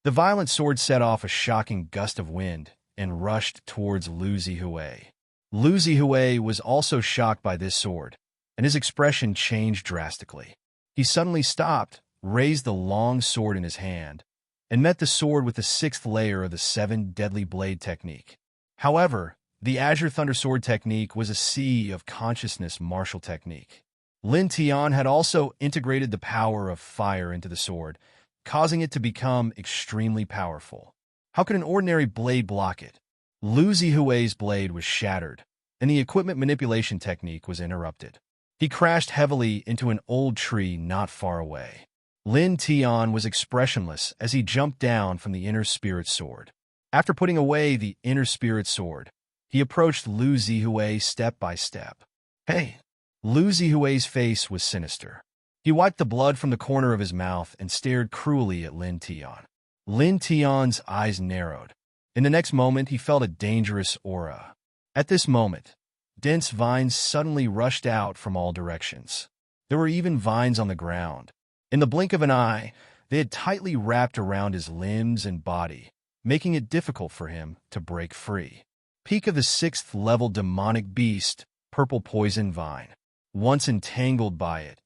Speaker 1: The violent sword set off a shocking gust of wind and rushed towards Lu Zihui. Lu Zihui was also shocked by this sword, and his expression changed drastically. He suddenly stopped, raised the long sword in his hand, and met the sword with the 6th layer of the 7 deadly blade technique. However, the Azure Thunder Sword technique was a sea of consciousness martial technique. Lin Tian had also integrated the power of fire into the sword, causing it to become extremely powerful. How could an ordinary blade block it? Lu Zihui's blade was shattered, and the equipment manipulation technique was interrupted. He crashed heavily into an old tree not far away. Lin Tian was expressionless as he jumped down from the inner spirit sword. After putting away the inner spirit sword, he approached Lu Zihui step by step. Hey! Lu Zihui's face was sinister. He wiped the blood from the corner of his mouth and stared cruelly at Lin Tian. Lin Tian's eyes narrowed. In the next moment, he felt a dangerous aura. At this moment, dense vines suddenly rushed out from all directions. There were even vines on the ground. In the blink of an eye, they had tightly wrapped around his limbs and body, making it difficult for him to break free. Peak of the 6th level demonic beast, purple poison vine. Once entangled by it,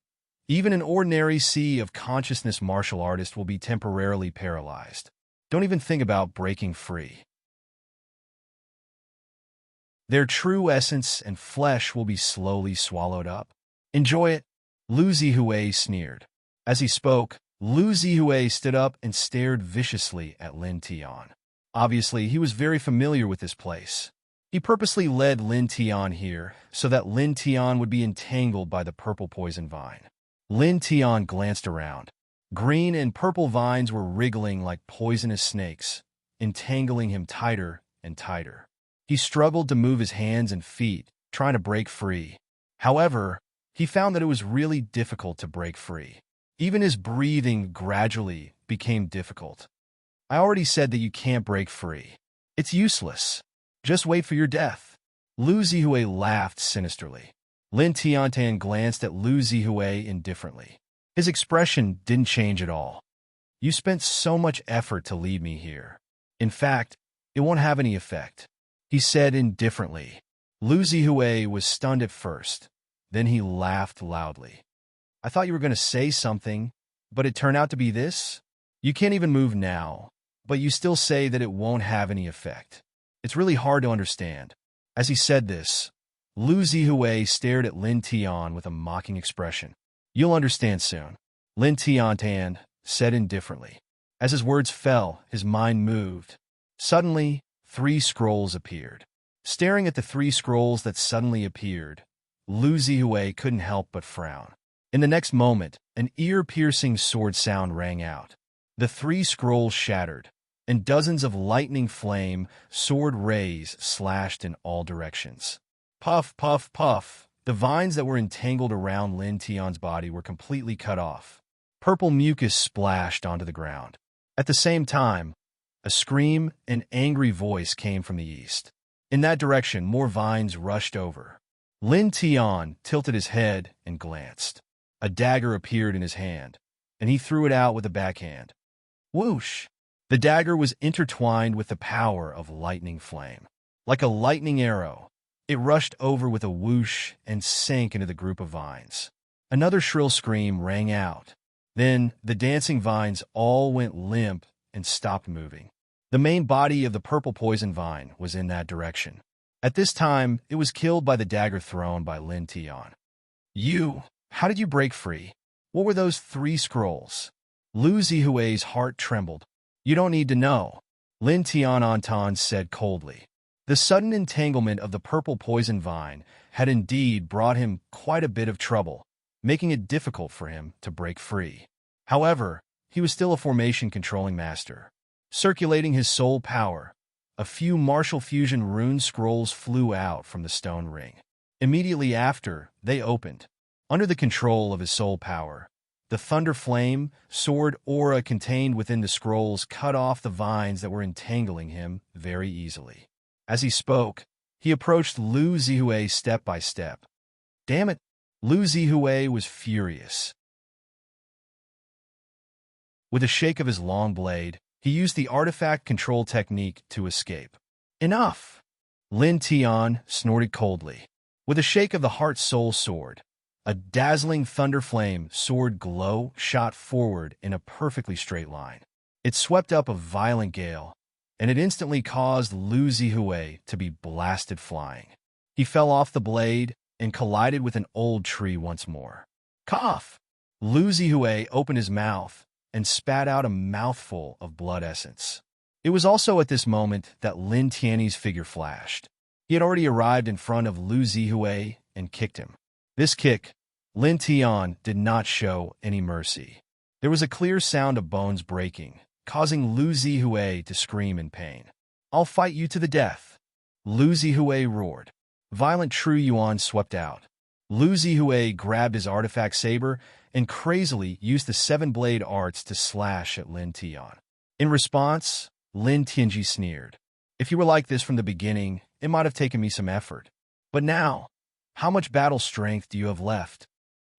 Speaker 1: even an ordinary sea of consciousness martial artist will be temporarily paralyzed. Don't even think about breaking free. Their true essence and flesh will be slowly swallowed up. Enjoy it, Lu Zihui sneered. As he spoke, Lu Zihui stood up and stared viciously at Lin Tian. Obviously, he was very familiar with this place. He purposely led Lin Tian here so that Lin Tian would be entangled by the purple poison vine. Lin Tian glanced around. Green and purple vines were wriggling like poisonous snakes, entangling him tighter and tighter. He struggled to move his hands and feet, trying to break free. However, he found that it was really difficult to break free. Even his breathing gradually became difficult. I already said that you can't break free. It's useless. Just wait for your death. Lu Zihui laughed sinisterly. Lin Tian glanced at Lu Zihui indifferently. His expression didn't change at all. You spent so much effort to lead me here. In fact, it won't have any effect, he said indifferently. Lu Zihui was stunned at first. Then he laughed loudly. I thought you were going to say something, but it turned out to be this? You can't even move now, but you still say that it won't have any effect. It's really hard to understand. As he said this, Lu Zihui stared at Lin Tian with a mocking expression. You'll understand soon, Lin Tian said indifferently. As his words fell, his mind moved. Suddenly, 3 scrolls appeared. Staring at the 3 scrolls that suddenly appeared, Lu Zihui couldn't help but frown. In the next moment, an ear-piercing sword sound rang out. The 3 scrolls shattered, and dozens of lightning flame sword rays slashed in all directions. Puff, puff, puff. The vines that were entangled around Lin Tian's body were completely cut off. Purple mucus splashed onto the ground. At the same time, a scream and angry voice came from the east. In that direction, more vines rushed over. Lin Tian tilted his head and glanced. A dagger appeared in his hand, and he threw it out with a backhand. Whoosh! The dagger was intertwined with the power of lightning flame. Like a lightning arrow, it rushed over with a whoosh and sank into the group of vines. Another shrill scream rang out. Then the dancing vines all went limp and stopped moving. The main body of the purple poison vine was in that direction. At this time, it was killed by the dagger thrown by Lin Tian. How did you break free? What were those 3 scrolls? Lu Zihui's heart trembled. You don't need to know, Lin Tian Anton said coldly. The sudden entanglement of the purple poison vine had indeed brought him quite a bit of trouble, making it difficult for him to break free. However, he was still a formation-controlling master. Circulating his soul power, a few martial fusion rune scrolls flew out from the stone ring. Immediately after, they opened. Under the control of his soul power, the thunder flame, sword aura contained within the scrolls cut off the vines that were entangling him very easily. As he spoke, he approached Lu Zihui step by step. Damn it! Lu Zihui was furious. With a shake of his long blade, he used the artifact control technique to escape. Enough! Lin Tian snorted coldly. With a shake of the heart-soul sword, a dazzling thunder flame sword glow shot forward in a perfectly straight line. It swept up a violent gale, and it instantly caused Lu Zihui to be blasted flying. He fell off the blade and collided with an old tree once more. Cough! Lu Zihui opened his mouth and spat out a mouthful of blood essence. It was also at this moment that Lin Tian's figure flashed. He had already arrived in front of Lu Zihui and kicked him. This kick, Lin Tian did not show any mercy. There was a clear sound of bones breaking, causing Lu Zihui to scream in pain. I'll fight you to the death, Lu Zihui roared. Violent True Yuan swept out. Lu Zihui grabbed his artifact saber and crazily used the 7-blade arts to slash at Lin Tian. In response, Lin Tianji sneered. If you were like this from the beginning, it might have taken me some effort. But now, how much battle strength do you have left?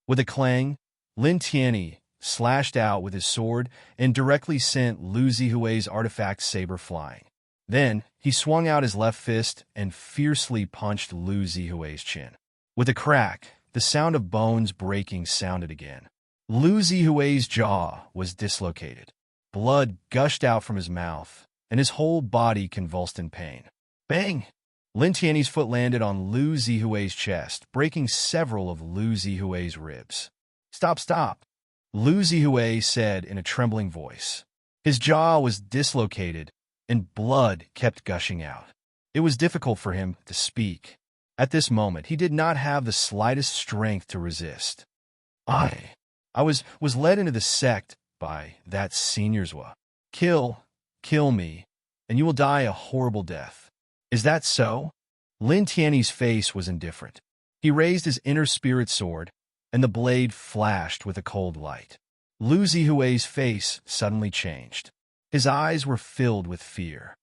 Speaker 1: With a clang, Lin Tianyi slashed out with his sword and directly sent Lu Zihui's artifact saber flying. Then, he swung out his left fist and fiercely punched Lu Zihui's chin. With a crack, the sound of bones breaking sounded again. Lu Zihui's jaw was dislocated. Blood gushed out from his mouth, and his whole body convulsed in pain. Bang! Lin Tianyi's foot landed on Lu Zihui's chest, breaking several of Lu Zihui's ribs. Stop! Lu Zihui said in a trembling voice. His jaw was dislocated, and blood kept gushing out. It was difficult for him to speak. At this moment, he did not have the slightest strength to resist. I was led into the sect by that Senior'swa. Kill me, and you will die a horrible death. Is that so? Lin Tianyi's face was indifferent. He raised his inner spirit sword, and the blade flashed with a cold light. Lu Zihui's face suddenly changed. His eyes were filled with fear.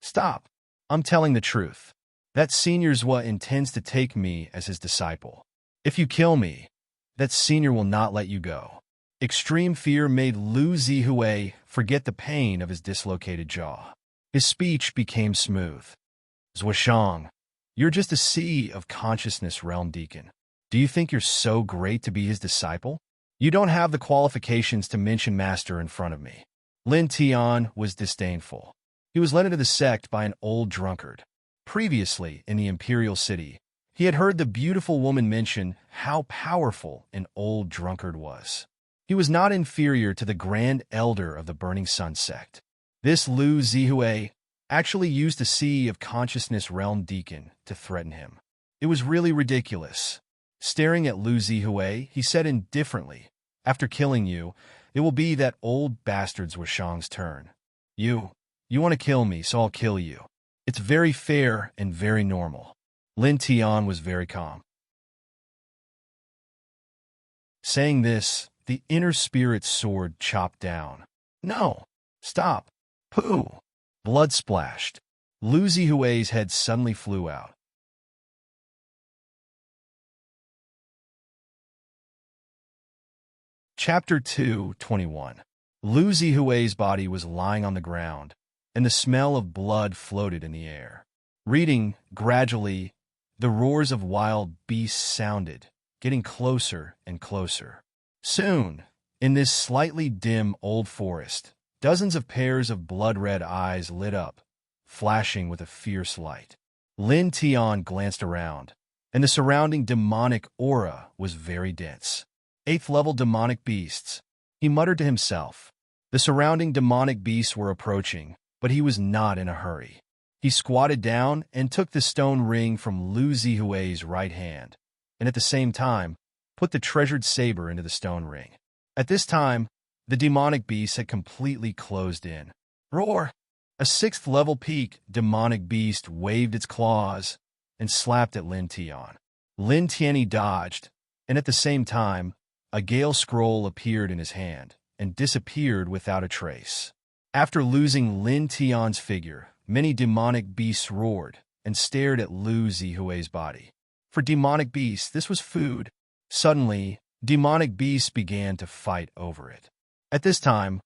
Speaker 1: Stop! I'm telling the truth. That Senior'swa intends to take me as his disciple. If you kill me, that Senior will not let you go. Extreme fear made Lu Zihui forget the pain of his dislocated jaw. His speech became smooth. Zhuashang, you're just a sea of consciousness realm deacon. Do you think you're so great to be his disciple? You don't have the qualifications to mention master in front of me. Lin Tian was disdainful. He was led into the sect by an old drunkard. Previously, in the imperial city, he had heard the beautiful woman mention how powerful an old drunkard was. He was not inferior to the grand elder of the Burning Sun sect. This Lu Zihui actually used the Sea of Consciousness Realm Deacon to threaten him. It was really ridiculous. Staring at Lu Zihui, he said indifferently, after killing you, it will be that old bastard Zhuashang's turn. You want to kill me, so I'll kill you. It's very fair and very normal. Lin Tian was very calm. Saying this, the inner spirit sword chopped down. No! Stop! Pooh! Blood splashed. Lu Zihui's head suddenly flew out. Chapter 2:21. Lu Zihui's body was lying on the ground, and the smell of blood floated in the air. Reading, gradually, the roars of wild beasts sounded, getting closer and closer. Soon, in this slightly dim old forest, dozens of pairs of blood-red eyes lit up, flashing with a fierce light. Lin Tian glanced around, and the surrounding demonic aura was very dense. 8th-level demonic beasts, he muttered to himself. The surrounding demonic beasts were approaching, but he was not in a hurry. He squatted down and took the stone ring from Lu Zihui's right hand, and at the same time, put the treasured saber into the stone ring. At this time, the demonic beast had completely closed in. Roar! A 6th-level peak demonic beast waved its claws and slapped at Lin Tian. Lin Tian dodged, and at the same time, a gale scroll appeared in his hand and disappeared without a trace. After losing Lin Tian's figure, many demonic beasts roared and stared at Lu Zihui's body. For demonic beasts, this was food. Suddenly, demonic beasts began to fight over it. At this time,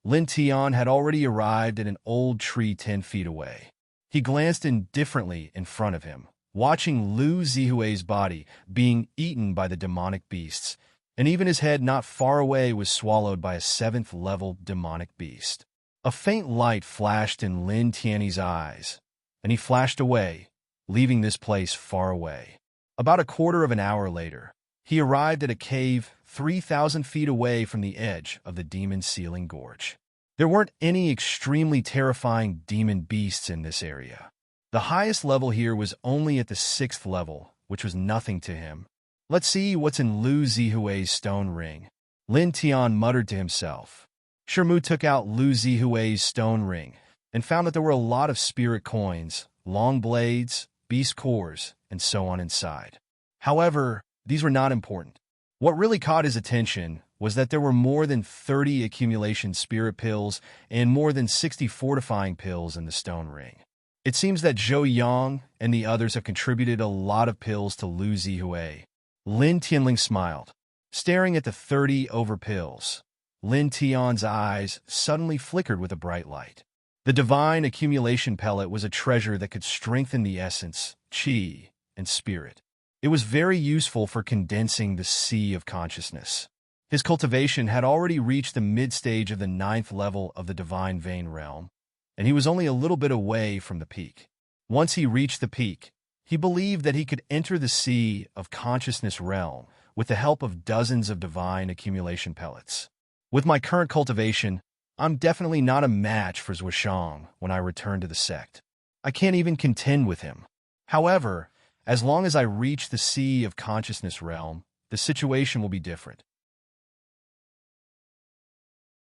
Speaker 1: Lin Tian had already arrived at an old tree 10 feet away. He glanced indifferently in front of him, watching Lu Zihui's body being eaten by the demonic beasts, and even his head not far away was swallowed by a 7th-level demonic beast. A faint light flashed in Lin Tian's eyes, and he flashed away, leaving this place far away. About a quarter of an hour later, he arrived at a cave 3,000 feet away from the edge of the demon ceiling gorge. There weren't any extremely terrifying demon beasts in this area. The highest level here was only at the 6th level, which was nothing to him. Let's see what's in Lu Zihui's stone ring. Lin Tian muttered to himself. Shermu took out Lu Zihui's stone ring and found that there were a lot of spirit coins, long blades, beast cores, and so on inside. However, these were not important. What really caught his attention was that there were more than 30 accumulation spirit pills and more than 60 fortifying pills in the stone ring. It seems that Zhou Yang and the others have contributed a lot of pills to Lu Zihui. Lin Tianling smiled, staring at the 30 over pills. Lin Tian's eyes suddenly flickered with a bright light. The divine accumulation pellet was a treasure that could strengthen the essence, qi, and spirit. It was very useful for condensing the sea of consciousness. His cultivation had already reached the mid-stage of the 9th level of the divine vein realm, and he was only a little bit away from the peak. Once he reached the peak, he believed that he could enter the sea of consciousness realm with the help of dozens of divine accumulation pellets. With my current cultivation, I'm definitely not a match for Zhuoshang when I return to the sect. I can't even contend with him. However, as long as I reach the sea of consciousness realm, the situation will be different.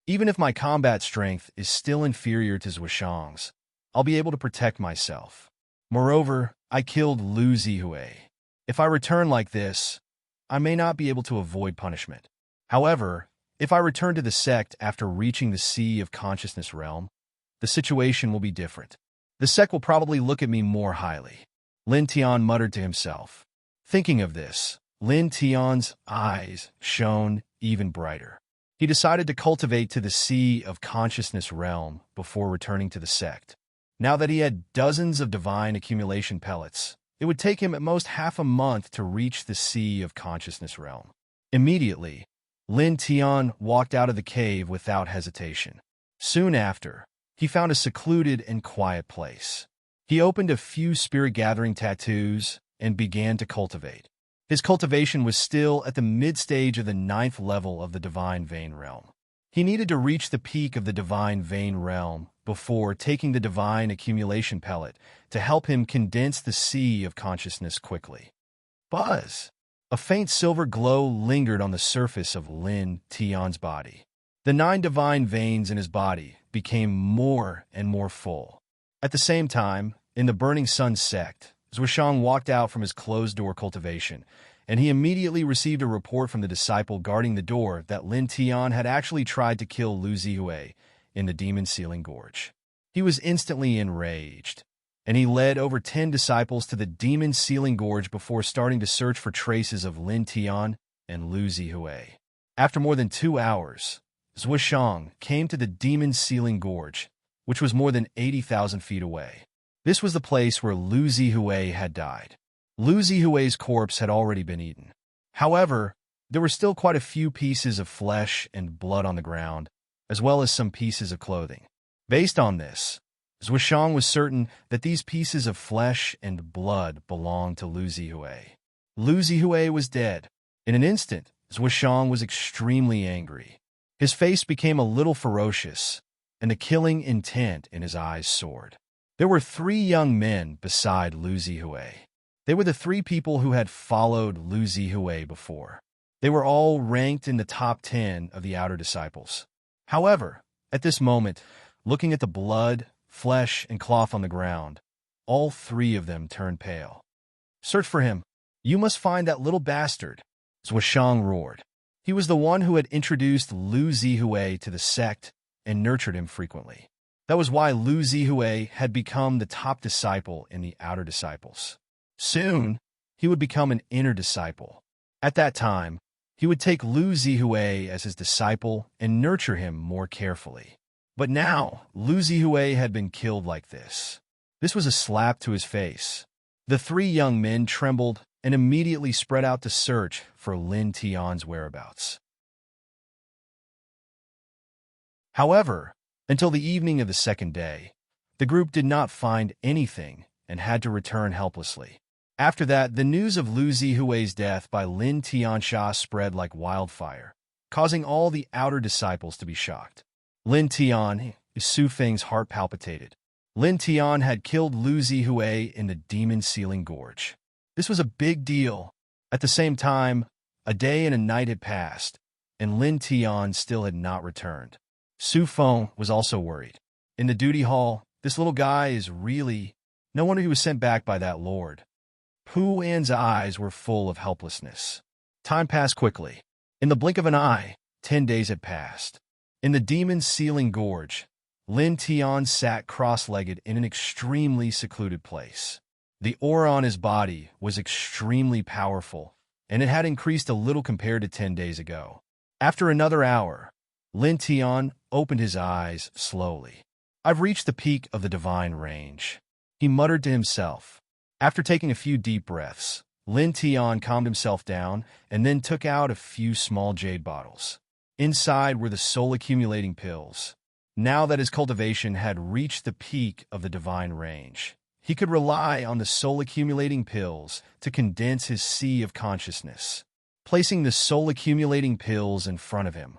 Speaker 1: Even if my combat strength is still inferior to Zhuoshang's, I'll be able to protect myself. Moreover, I killed Lu Zihui. If I return like this, I may not be able to avoid punishment. However, if I return to the sect after reaching the sea of consciousness realm, the situation will be different. The sect will probably look at me more highly. Lin Tian muttered to himself. Thinking of this, Lin Tian's eyes shone even brighter. He decided to cultivate to the sea of consciousness realm before returning to the sect. Now that he had dozens of divine accumulation pellets, it would take him at most half a month to reach the sea of consciousness realm. Immediately, Lin Tian walked out of the cave without hesitation. Soon after, he found a secluded and quiet place. He opened a few spirit-gathering tattoos and began to cultivate. His cultivation was still at the mid-stage of the 9th level of the divine vein realm. He needed to reach the peak of the divine vein realm before taking the divine accumulation pellet to help him condense the sea of consciousness quickly. Buzz! A faint silver glow lingered on the surface of Lin Tian's body. The 9 divine veins in his body became more and more full. At the same time, in the Burning Sun sect, Zhuoshang walked out from his closed-door cultivation, and he immediately received a report from the disciple guarding the door that Lin Tian had actually tried to kill Lu Zihui in the Demon Ceiling Gorge. He was instantly enraged, and he led over 10 disciples to the Demon Ceiling Gorge before starting to search for traces of Lin Tian and Lu Zihui. After more than 2 hours, Zhuishang came to the demon ceiling gorge, which was more than 80,000 feet away. This was the place where Lu Zihui had died. Lu Zihui's corpse had already been eaten. However, there were still quite a few pieces of flesh and blood on the ground, as well as some pieces of clothing. Based on this, Zhuishang was certain that these pieces of flesh and blood belonged to Lu Zihui. Lu Zihui was dead. In an instant, Zhuishang was extremely angry. His face became a little ferocious, and the killing intent in his eyes soared. There were 3 young men beside Lu Zihui. They were the 3 people who had followed Lu Zihui before. They were all ranked in the top 10 of the outer disciples. However, at this moment, looking at the blood, flesh, and cloth on the ground, all 3 of them turned pale. "Search for him. You must find that little bastard," Zhuishang roared. He was the one who had introduced Lu Zihui to the sect and nurtured him frequently. That was why Lu Zihui had become the top disciple in the outer disciples. Soon, he would become an inner disciple. At that time, he would take Lu Zihui as his disciple and nurture him more carefully. But now, Lu Zihui had been killed like this. This was a slap to his face. The 3 young men trembled and immediately spread out to search for Lin Tian's whereabouts. However, until the evening of the second day, the group did not find anything and had to return helplessly. After that, the news of Lu Zihui's death by Lin Tiansha spread like wildfire, causing all the outer disciples to be shocked. Lin Tian, Su Feng's heart palpitated. Lin Tian had killed Lu Zihui in the demon ceiling gorge. This was a big deal. At the same time, a day and a night had passed, and Lin Tian still had not returned. Su Feng was also worried. In the duty hall, this little guy is really... No wonder he was sent back by that lord. Pu An's eyes were full of helplessness. Time passed quickly. In the blink of an eye, 10 days had passed. In the demon ceiling gorge, Lin Tian sat cross-legged in an extremely secluded place. The aura on his body was extremely powerful, and it had increased a little compared to 10 days ago. After another hour, Lin Tian opened his eyes slowly. "I've reached the peak of the divine range," he muttered to himself. After taking a few deep breaths, Lin Tian calmed himself down and then took out a few small jade bottles. Inside were the soul-accumulating pills. Now that his cultivation had reached the peak of the divine range, he could rely on the soul-accumulating pills to condense his sea of consciousness. Placing the soul-accumulating pills in front of him,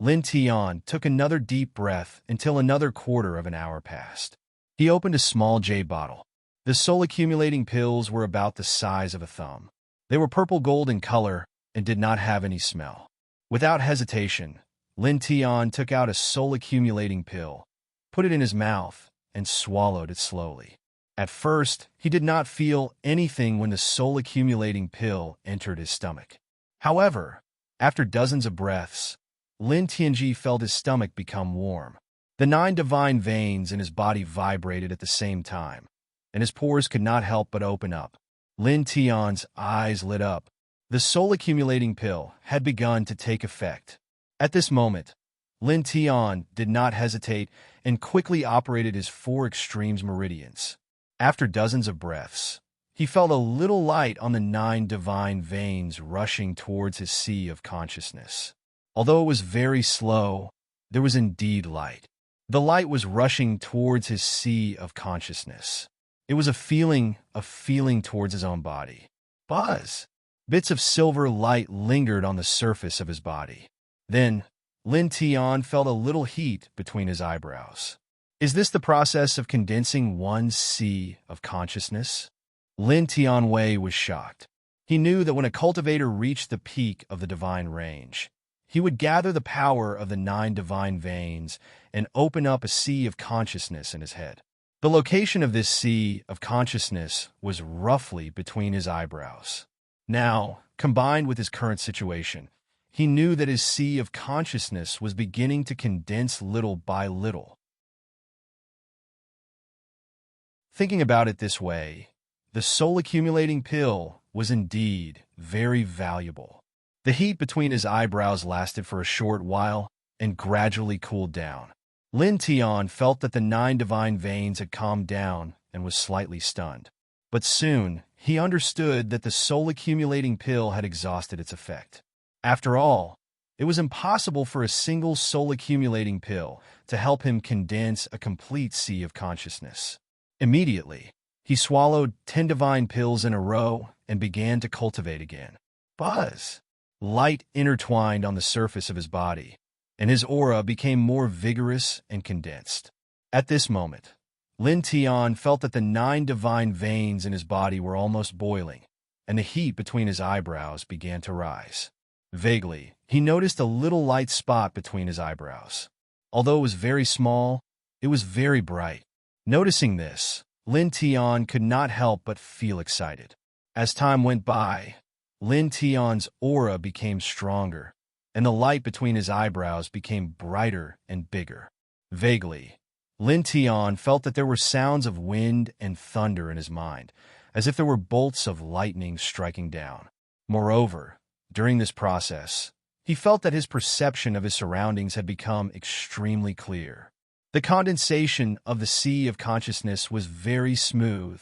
Speaker 1: Lin Tian took another deep breath until another quarter of an hour passed. He opened a small jade bottle. The soul-accumulating pills were about the size of a thumb. They were purple-gold in color and did not have any smell. Without hesitation, Lin Tian took out a soul-accumulating pill, put it in his mouth, and swallowed it slowly. At first, he did not feel anything when the soul-accumulating pill entered his stomach. However, after dozens of breaths, Lin Tianji felt his stomach become warm. The 9 divine veins in his body vibrated at the same time, and his pores could not help but open up. Lin Tian's eyes lit up. The soul-accumulating pill had begun to take effect. At this moment, Lin Tian did not hesitate and quickly operated his 4 extremes meridians. After dozens of breaths, he felt a little light on the 9 divine veins rushing towards his sea of consciousness. Although it was very slow, there was indeed light. The light was rushing towards his sea of consciousness. It was a feeling towards his own body. Buzz! Bits of silver light lingered on the surface of his body. Then, Lin Tian felt a little heat between his eyebrows. Is this the process of condensing one's sea of consciousness? Lin Tianwei was shocked. He knew that when a cultivator reached the peak of the divine range, he would gather the power of the 9 divine veins and open up a sea of consciousness in his head. The location of this sea of consciousness was roughly between his eyebrows. Now, combined with his current situation, he knew that his sea of consciousness was beginning to condense little by little. Thinking about it this way, the soul-accumulating pill was indeed very valuable. The heat between his eyebrows lasted for a short while, and gradually cooled down. Lin Tian felt that the 9 divine veins had calmed down and was slightly stunned. But soon, he understood that the soul-accumulating pill had exhausted its effect. After all, it was impossible for a single soul-accumulating pill to help him condense a complete sea of consciousness. Immediately, he swallowed 10 divine pills in a row and began to cultivate again. Buzz! Light intertwined on the surface of his body, and his aura became more vigorous and condensed. At this moment, Lin Tian felt that the 9 divine veins in his body were almost boiling, and the heat between his eyebrows began to rise. Vaguely, he noticed a little light spot between his eyebrows. Although it was very small, it was very bright. Noticing this, Lin Tian could not help but feel excited. As time went by, Lin Tian's aura became stronger, and the light between his eyebrows became brighter and bigger. Vaguely, Lin Tian felt that there were sounds of wind and thunder in his mind, as if there were bolts of lightning striking down. Moreover, during this process, he felt that his perception of his surroundings had become extremely clear. The condensation of the sea of consciousness was very smooth.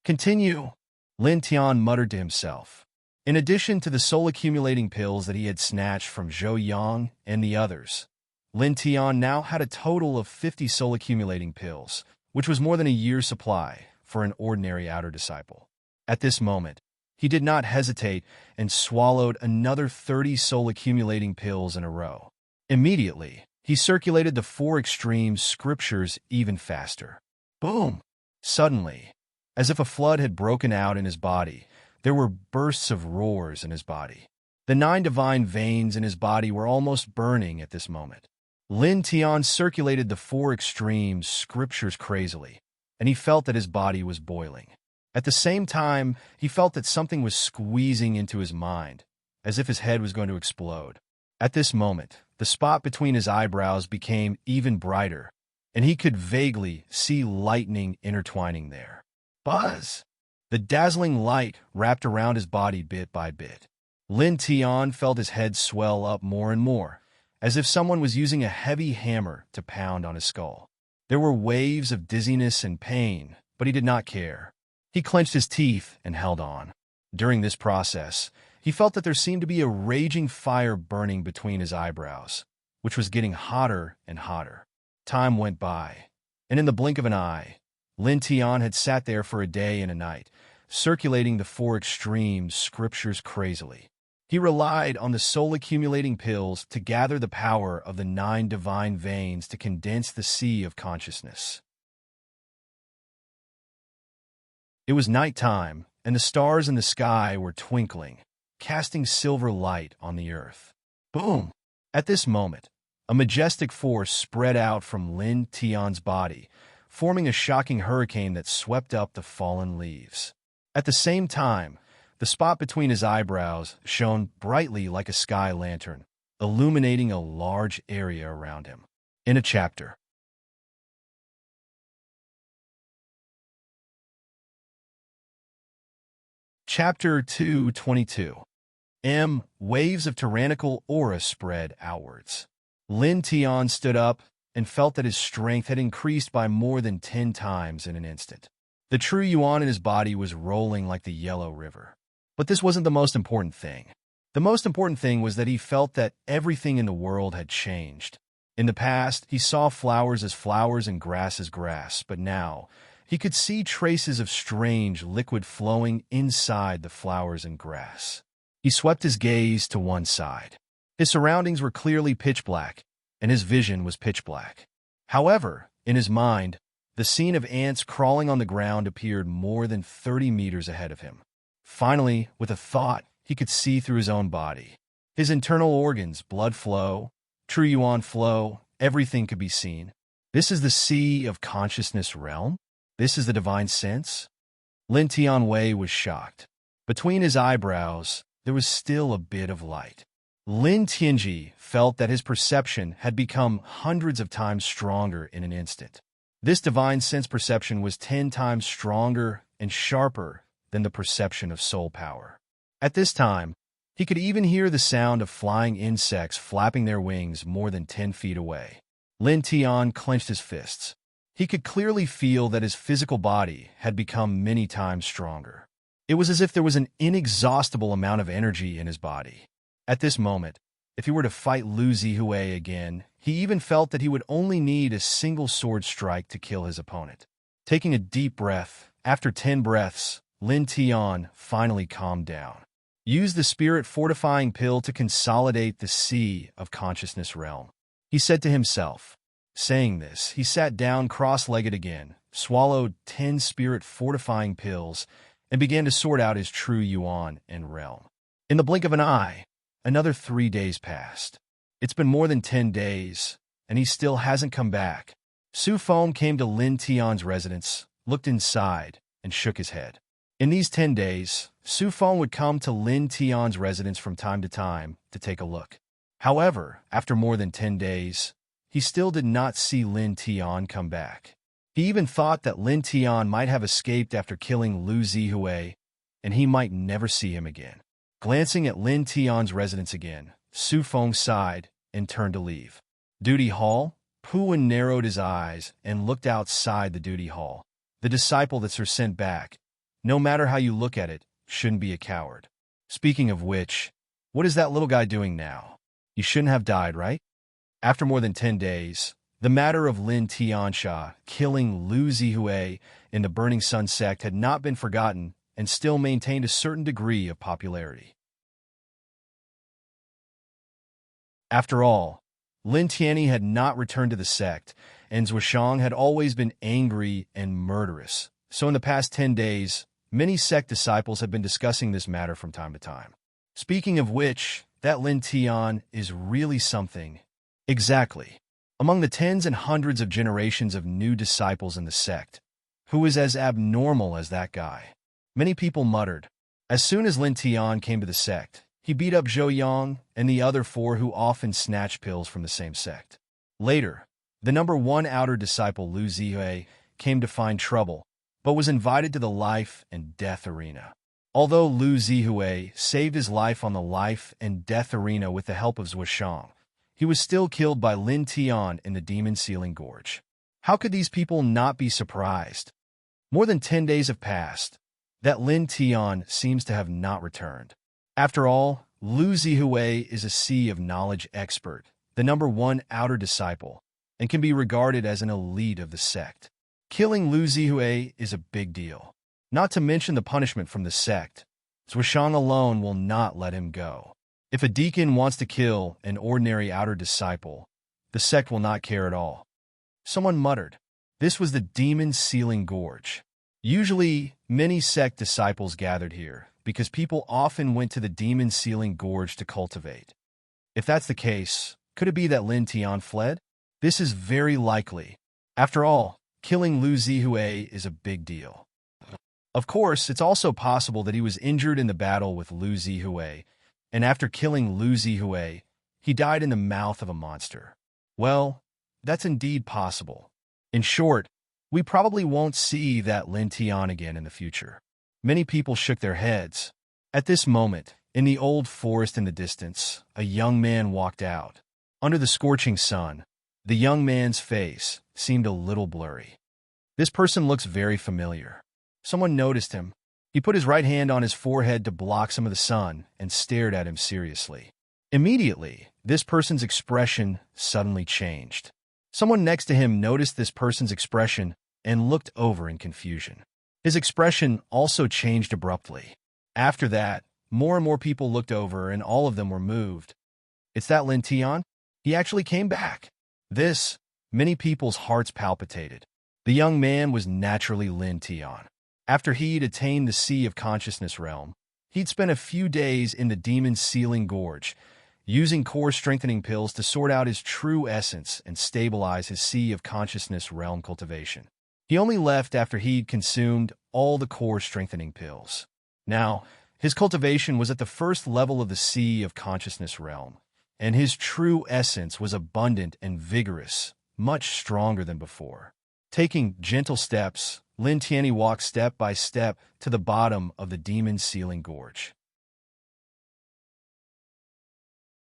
Speaker 1: Continue, Lin Tian muttered to himself. In addition to the soul-accumulating pills that he had snatched from Zhou Yang and the others, Lin Tian now had a total of 50 soul-accumulating pills, which was more than a year's supply for an ordinary outer disciple. At this moment, he did not hesitate and swallowed another 30 soul-accumulating pills in a row. Immediately, he circulated the 4 extreme scriptures even faster. Boom! Suddenly, as if a flood had broken out in his body, there were bursts of roars in his body. The 9 divine veins in his body were almost burning at this moment. Lin Tian circulated the 4 extreme scriptures crazily, and he felt that his body was boiling. At the same time, he felt that something was squeezing into his mind, as if his head was going to explode. At this moment, the spot between his eyebrows became even brighter, and he could vaguely see lightning intertwining there. Buzz! The dazzling light wrapped around his body bit by bit. Lin Tian felt his head swell up more and more, as if someone was using a heavy hammer to pound on his skull. There were waves of dizziness and pain, but he did not care. He clenched his teeth and held on. During this process, he felt that there seemed to be a raging fire burning between his eyebrows, which was getting hotter and hotter. Time went by, and in the blink of an eye, Lin Tian had sat there for a day and a night, circulating the 4 extreme scriptures crazily. He relied on the soul-accumulating pills to gather the power of the 9 divine veins to condense the sea of consciousness. It was nighttime, and the stars in the sky were twinkling, casting silver light on the earth. Boom! At this moment, a majestic force spread out from Lin Tian's body, forming a shocking hurricane that swept up the fallen leaves. At the same time, the spot between his eyebrows shone brightly like a sky lantern, illuminating a large area around him. In a chapter. Chapter 222. Waves of tyrannical aura spread outwards. Lin Tian stood up and felt that his strength had increased by more than 10 times in an instant. The true yuan in his body was rolling like the Yellow River. But this wasn't the most important thing. The most important thing was that he felt that everything in the world had changed. In the past, he saw flowers as flowers and grass as grass, but now he could see traces of strange liquid flowing inside the flowers and grass. He swept his gaze to one side. His surroundings were clearly pitch black, and his vision was pitch black. However, in his mind, the scene of ants crawling on the ground appeared more than 30 meters ahead of him. Finally, with a thought, he could see through his own body. His internal organs, blood flow, true yuan flow, everything could be seen. This is the sea of consciousness realm? This is the divine sense? Lin Tianwei was shocked. Between his eyebrows, there was still a bit of light. Lin Tianji felt that his perception had become hundreds of times stronger in an instant. This divine sense perception was 10 times stronger and sharper than the perception of soul power. At this time, He could even hear the sound of flying insects flapping their wings more than 10 feet away. Lin Tian clenched his fists. He could clearly feel that his physical body had become many times stronger. It was as if there was an inexhaustible amount of energy in his body. At this moment, if he were to fight Lu Zihui again, he even felt that he would only need a single sword strike to kill his opponent. Taking a deep breath, after 10 breaths, Lin Tian finally calmed down. Use the spirit-fortifying pill to consolidate the sea of consciousness realm, he said to himself. Saying this, he sat down cross-legged again, swallowed 10 spirit-fortifying pills, and began to sort out his true yuan and realm. In the blink of an eye, another 3 days passed. It's been more than 10 days, and he still hasn't come back. Su Feng came to Lin Tian's residence, looked inside, and shook his head. In these 10 days, Su Feng would come to Lin Tian's residence from time to take a look. However, after more than 10 days, he still did not see Lin Tian come back. He even thought that Lin Tian might have escaped after killing Lu Zihui, and he might never see him again. Glancing at Lin Tian's residence again, Su Feng sighed and turned to leave. Duty hall? Puan narrowed his eyes and looked outside the duty hall. The disciple that's sent back, no matter how you look at it, shouldn't be a coward. Speaking of which, what is that little guy doing now? He shouldn't have died, right? After more than 10 days, the matter of Lin Tiansha killing Lu Zihui in the Burning Sun sect had not been forgotten and still maintained a certain degree of popularity. After all, Lin Tianyi had not returned to the sect, and Zhuoshang had always been angry and murderous. So in the past 10 days, many sect disciples have been discussing this matter from time to time. Speaking of which, that Lin Tian is really something. Exactly. Among the tens and hundreds of generations of new disciples in the sect, who is as abnormal as that guy? Many people muttered. As soon as Lin Tian came to the sect, he beat up Zhou Yang and the other 4 who often snatched pills from the same sect. Later, the number 1 outer disciple Lu Zihui came to find trouble, but was invited to the life and death arena. Although Lu Zihui saved his life on the life and death arena with the help of Zhuoshang, he was still killed by Lin Tian in the Demon Sealing Gorge. How could these people not be surprised? More than 10 days have passed. That Lin Tian seems to have not returned. After all, Lu Zihui is a sea of knowledge expert, the number 1 outer disciple, and can be regarded as an elite of the sect. Killing Lu Zihui is a big deal. Not to mention the punishment from the sect. Zhuoshang alone will not let him go. If a deacon wants to kill an ordinary outer disciple, the sect will not care at all. Someone muttered. This was the Demon Sealing Gorge. Usually, many sect disciples gathered here, because people often went to the Demon Sealing Gorge to cultivate. If that's the case, could it be that Lin Tian fled? This is very likely. After all, killing Lu Zihui is a big deal. Of course, it's also possible that he was injured in the battle with Lu Zihui, and after killing Lu Zihui, he died in the mouth of a monster. Well, that's indeed possible. In short, we probably won't see that Lin Tian again in the future. Many people shook their heads. At this moment, in the old forest in the distance, a young man walked out. Under the scorching sun, the young man's face seemed a little blurry. This person looks very familiar. Someone noticed him. He put his right hand on his forehead to block some of the sun and stared at him seriously. Immediately, this person's expression suddenly changed. Someone next to him noticed this person's expression and looked over in confusion. His expression also changed abruptly. After that, more and more people looked over and all of them were moved. It's that Lin Tian? He actually came back. This, many people's hearts palpitated. The young man was naturally Lin Tian. After he'd attained the Sea of Consciousness realm, he'd spent a few days in the Demon Sealing Gorge, using core strengthening pills to sort out his true essence and stabilize his Sea of Consciousness realm cultivation. He only left after he'd consumed all the core strengthening pills. Now, his cultivation was at the first level of the Sea of Consciousness realm, and his true essence was abundant and vigorous, much stronger than before. Taking gentle steps, Lin Tianyi walked step by step to the bottom of the Demon Sealing Gorge.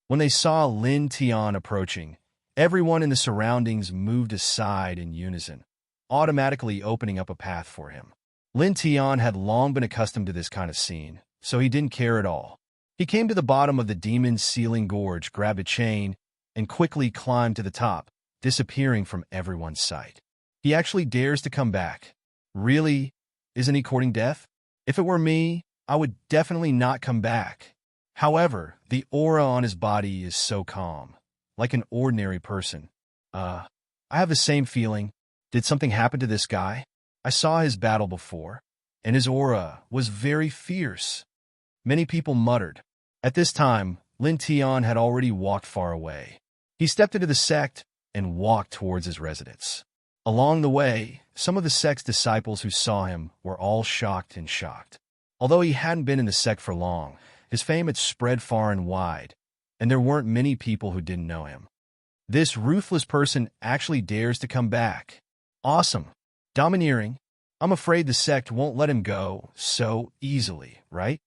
Speaker 1: When they saw Lin Tian approaching, everyone in the surroundings moved aside in unison, automatically opening up a path for him. Lin Tian had long been accustomed to this kind of scene, so he didn't care at all. He came to the bottom of the demon's ceiling gorge, grabbed a chain, and quickly climbed to the top, disappearing from everyone's sight. He actually dares to come back. Really? Isn't he courting death? If it were me, I would definitely not come back. However, the aura on his body is so calm, like an ordinary person. I have the same feeling. Did something happen to this guy? I saw his battle before, and his aura was very fierce. Many people muttered. At this time, Lin Tian had already walked far away. He stepped into the sect and walked towards his residence. Along the way, some of the sect's disciples who saw him were all shocked and shocked. Although he hadn't been in the sect for long, his fame had spread far and wide, and there weren't many people who didn't know him. This ruthless person actually dares to come back. Awesome. Domineering. I'm afraid the sect won't let him go so easily, right?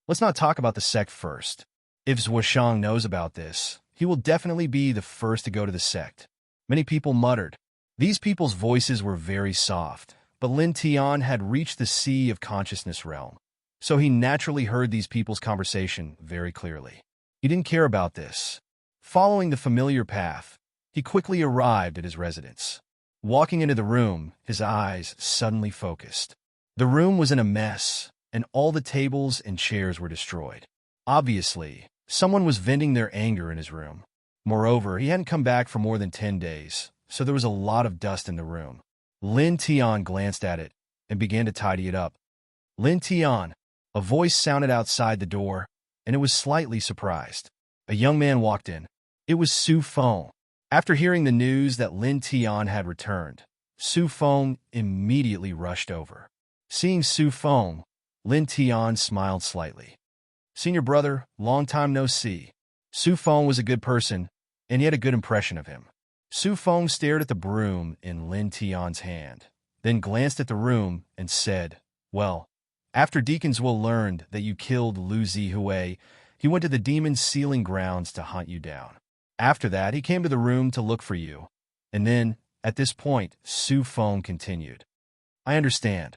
Speaker 1: Let's not talk about the sect first. If Zhuoshang knows about this, he will definitely be the first to go to the sect. Many people muttered. These people's voices were very soft, but Lin Tian had reached the sea of consciousness realm, so he naturally heard these people's conversation very clearly. He didn't care about this. Following the familiar path, he quickly arrived at his residence. Walking into the room, his eyes suddenly focused. The room was in a mess, and all the tables and chairs were destroyed. Obviously, someone was venting their anger in his room. Moreover, he hadn't come back for more than 10 days, so there was a lot of dust in the room. Lin Tian glanced at it and began to tidy it up. Lin Tian, a voice sounded outside the door, and it was slightly surprised. A young man walked in. It was Su Feng. After hearing the news that Lin Tian had returned, Su Feng immediately rushed over. Seeing Su Feng, Lin Tian smiled slightly. Senior brother, long time no see. Su Feng was a good person, and he had a good impression of him. Su Feng stared at the broom in Lin Tian's hand, then glanced at the room and said, well, after Deacons Will learned that you killed Lu Zihui, he went to the demon's ceiling grounds to hunt you down. After that, he came to the room to look for you. And then, at this point, Su Feng continued. I understand.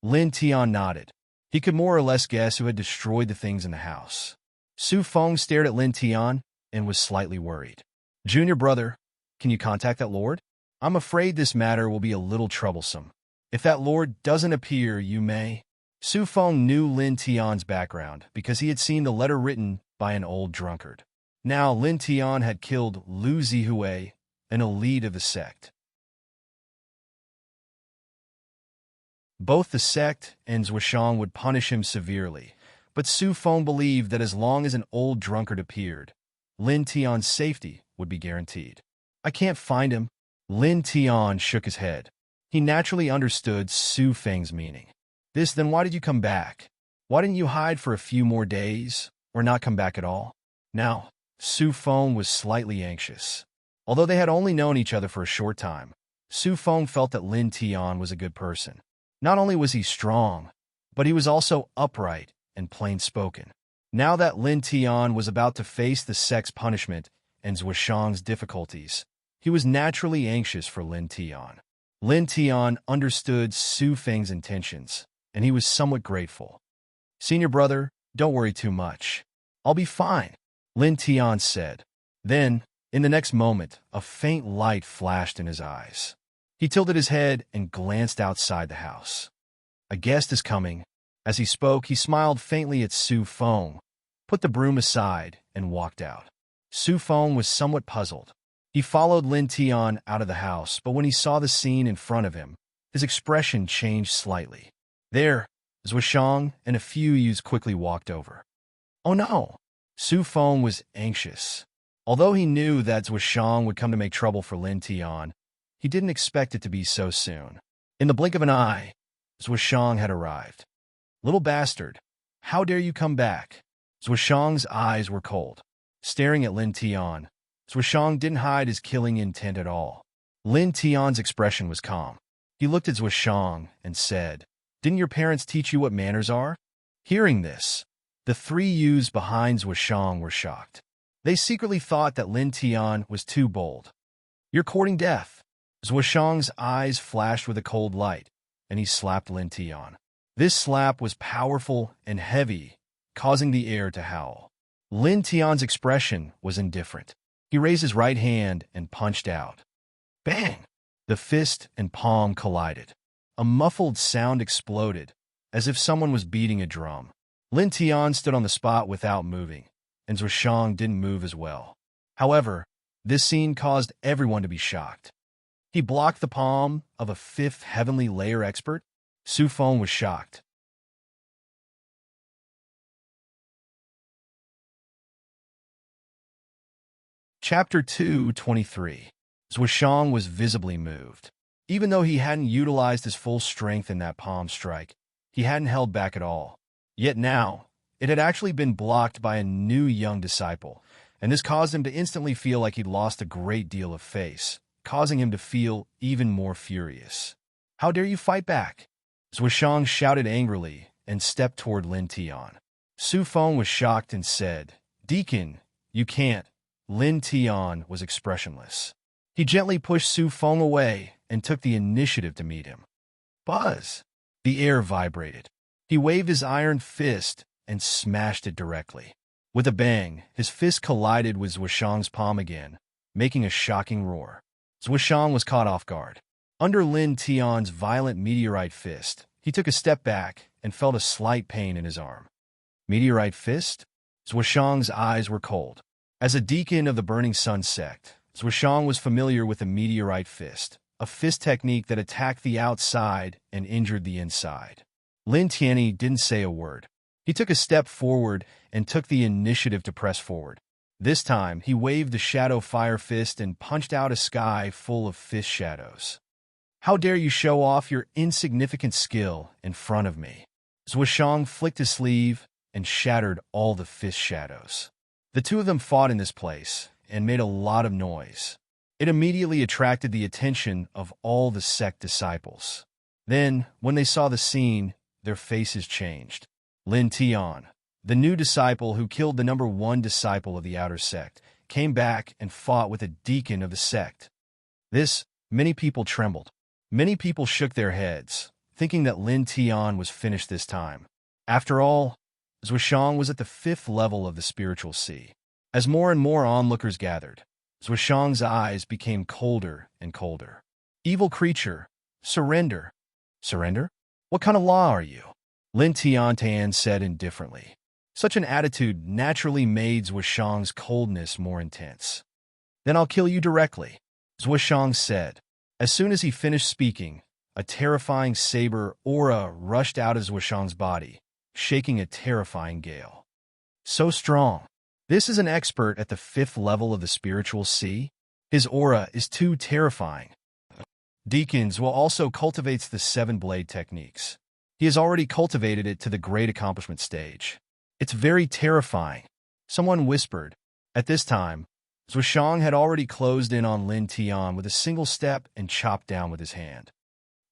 Speaker 1: Lin Tian nodded. He could more or less guess who had destroyed the things in the house. Su Feng stared at Lin Tian and was slightly worried. Junior brother, can you contact that lord? I'm afraid this matter will be a little troublesome. If that lord doesn't appear, you may. Su Feng knew Lin Tian's background because he had seen the letter written by an old drunkard. Now Lin Tian had killed Lu Zihui, an elite of the sect. Both the sect and Zhuoshang would punish him severely, but Su Feng believed that as long as an old drunkard appeared, Lin Tian's safety would be guaranteed. I can't find him. Lin Tian shook his head. He naturally understood Su Feng's meaning. Then why did you come back? Why didn't you hide for a few more days, or not come back at all? Now, Su Feng was slightly anxious. Although they had only known each other for a short time, Su Feng felt that Lin Tian was a good person. Not only was he strong, but he was also upright and plain-spoken. Now that Lin Tian was about to face the sect's punishment and Zhuoshang's difficulties, he was naturally anxious for Lin Tian. Lin Tian understood Su Feng's intentions, and he was somewhat grateful. Senior brother, don't worry too much. I'll be fine, Lin Tian said. Then, in the next moment, a faint light flashed in his eyes. He tilted his head and glanced outside the house. A guest is coming. As he spoke, he smiled faintly at Su Feng, put the broom aside, and walked out. Su Feng was somewhat puzzled. He followed Lin Tian out of the house, but when he saw the scene in front of him, his expression changed slightly. There, Zhuoshang and a few youths quickly walked over. Oh no! Su Feng was anxious. Although he knew that Zhuoshang would come to make trouble for Lin Tian, he didn't expect it to be so soon. In the blink of an eye, Zhuoshang had arrived. Little bastard, how dare you come back? Zhuoshang's eyes were cold. Staring at Lin Tian, Zhuoshang didn't hide his killing intent at all. Lin Tian's expression was calm. He looked at Zhuoshang and said, Didn't your parents teach you what manners are? Hearing this, the three youths behind Zhuoshang were shocked. They secretly thought that Lin Tian was too bold. "You're courting death." Zhuoshang's eyes flashed with a cold light, and he slapped Lin Tian. This slap was powerful and heavy, causing the air to howl. Lin Tian's expression was indifferent. He raised his right hand and punched out. Bang! The fist and palm collided. A muffled sound exploded, as if someone was beating a drum. Lin Tian stood on the spot without moving, and Zhuoshang didn't move as well. However, this scene caused everyone to be shocked. He blocked the palm of a fifth heavenly layer expert. Su Feng was shocked. Chapter 2:23. Zhuoshang was visibly moved. Even though he hadn't utilized his full strength in that palm strike, he hadn't held back at all. Yet now, it had actually been blocked by a new young disciple, and this caused him to instantly feel like he'd lost a great deal of face, causing him to feel even more furious. "How dare you fight back?" Zhuoshang shouted angrily and stepped toward Lin Tian. Su Feng was shocked and said, "Deacon, you can't." Lin Tian was expressionless. He gently pushed Su Feng away and took the initiative to meet him. Buzz! The air vibrated. He waved his iron fist and smashed it directly. With a bang, his fist collided with Zhuoshang's palm again, making a shocking roar. Zhuoshang was caught off guard. Under Lin Tian's violent meteorite fist, he took a step back and felt a slight pain in his arm. Meteorite fist? Zhuoshang's eyes were cold. As a deacon of the Burning Sun sect, Zhuoshang was familiar with the meteorite fist, a fist technique that attacked the outside and injured the inside. Lin Tian didn't say a word. He took a step forward and took the initiative to press forward. This time, he waved the shadow fire fist and punched out a sky full of fist shadows. "How dare you show off your insignificant skill in front of me?" Zhuoshang flicked his sleeve and shattered all the fist shadows. The two of them fought in this place and made a lot of noise. It immediately attracted the attention of all the sect disciples. Then, when they saw the scene, their faces changed. Lin Tian, the new disciple who killed the #1 disciple of the outer sect, came back and fought with a deacon of the sect. Many people trembled. Many people shook their heads, thinking that Lin Tian was finished this time. After all, Zhuoshang was at the 5th level of the spiritual sea. As more and more onlookers gathered, Zhuoshang's eyes became colder and colder. "Evil creature, surrender." "Surrender? What kind of law are you?" Lin Tian said indifferently. Such an attitude naturally made Zhuoshang's coldness more intense. "Then I'll kill you directly," Zhuoshang said. As soon as he finished speaking, a terrifying saber aura rushed out of Zhuoshang's body, shaking a terrifying gale. So strong. This is an expert at the 5th level of the spiritual sea. His aura is too terrifying. Deacons will also cultivates the 7-blade techniques. He has already cultivated it to the great accomplishment stage. It's very terrifying, someone whispered. At this time, Zhuoshang had already closed in on Lin Tian with a single step and chopped down with his hand.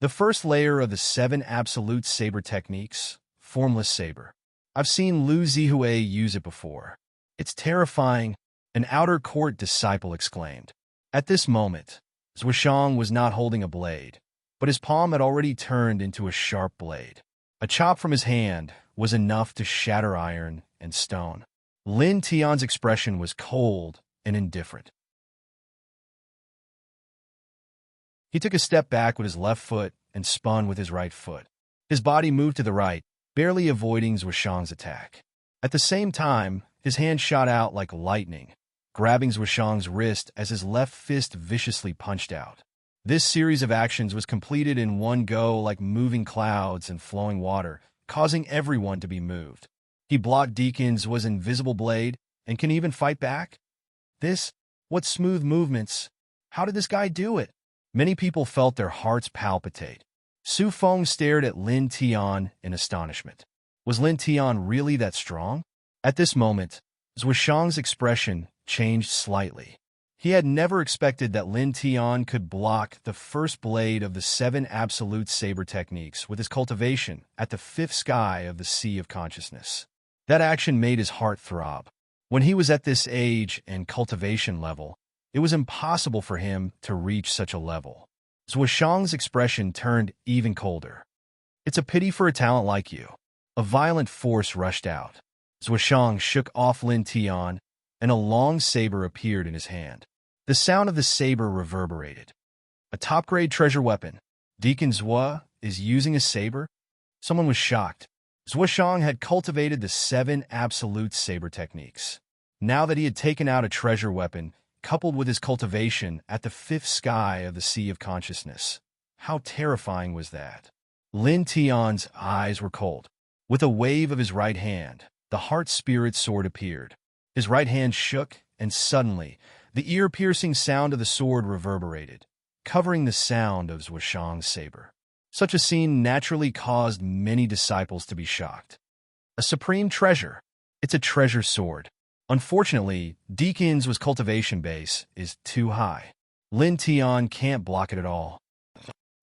Speaker 1: The first layer of the 7 absolute saber techniques, Formless Saber. I've seen Lu Zihui use it before. It's terrifying, an outer court disciple exclaimed. At this moment, Zhuoshang was not holding a blade, but his palm had already turned into a sharp blade. A chop from his hand was enough to shatter iron and stone. Lin Tian's expression was cold and indifferent. He took a step back with his left foot and spun with his right foot. His body moved to the right, barely avoiding Zhuoshang's attack. At the same time, his hand shot out like lightning, grabbing Zhuoshang's wrist as his left fist viciously punched out. This series of actions was completed in one go like moving clouds and flowing water, causing everyone to be moved. He blocked Deacon's invisible blade and can even fight back? What smooth movements. How did this guy do it? Many people felt their hearts palpitate. Su Feng stared at Lin Tian in astonishment. Was Lin Tian really that strong? At this moment, Zhuoshang's expression changed slightly. He had never expected that Lin Tian could block the first blade of the 7 absolute saber techniques with his cultivation at the 5th sky of the Sea of Consciousness. That action made his heart throb. When he was at this age and cultivation level, it was impossible for him to reach such a level. Zhuoshang's expression turned even colder. It's a pity for a talent like you. A violent force rushed out. Zhuoshang shook off Lin Tian, and a long saber appeared in his hand. The sound of the saber reverberated. A top-grade treasure weapon. Deacon Zhua is using a saber? Someone was shocked. Zhuoshang had cultivated the 7 absolute saber techniques. Now that he had taken out a treasure weapon, coupled with his cultivation at the 5th sky of the Sea of Consciousness, how terrifying was that? Lin Tian's eyes were cold. With a wave of his right hand, the heart-spirit sword appeared. His right hand shook, and suddenly, the ear-piercing sound of the sword reverberated, covering the sound of Zhuoshang's saber. Such a scene naturally caused many disciples to be shocked. A supreme treasure. It's a treasure sword. Unfortunately, Deacon's cultivation base is too high. Lin Tian can't block it at all.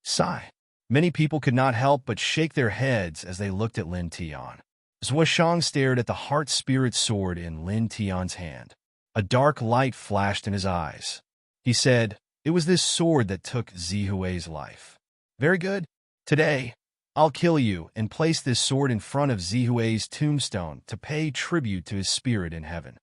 Speaker 1: Sigh. Many people could not help but shake their heads as they looked at Lin Tian. Zhuoshang stared at the heart-spirit sword in Lin Tian's hand. A dark light flashed in his eyes. He said, "It was this sword that took Zihui's life." "Very good. Today, I'll kill you and place this sword in front of Zihui's tombstone to pay tribute to his spirit in heaven.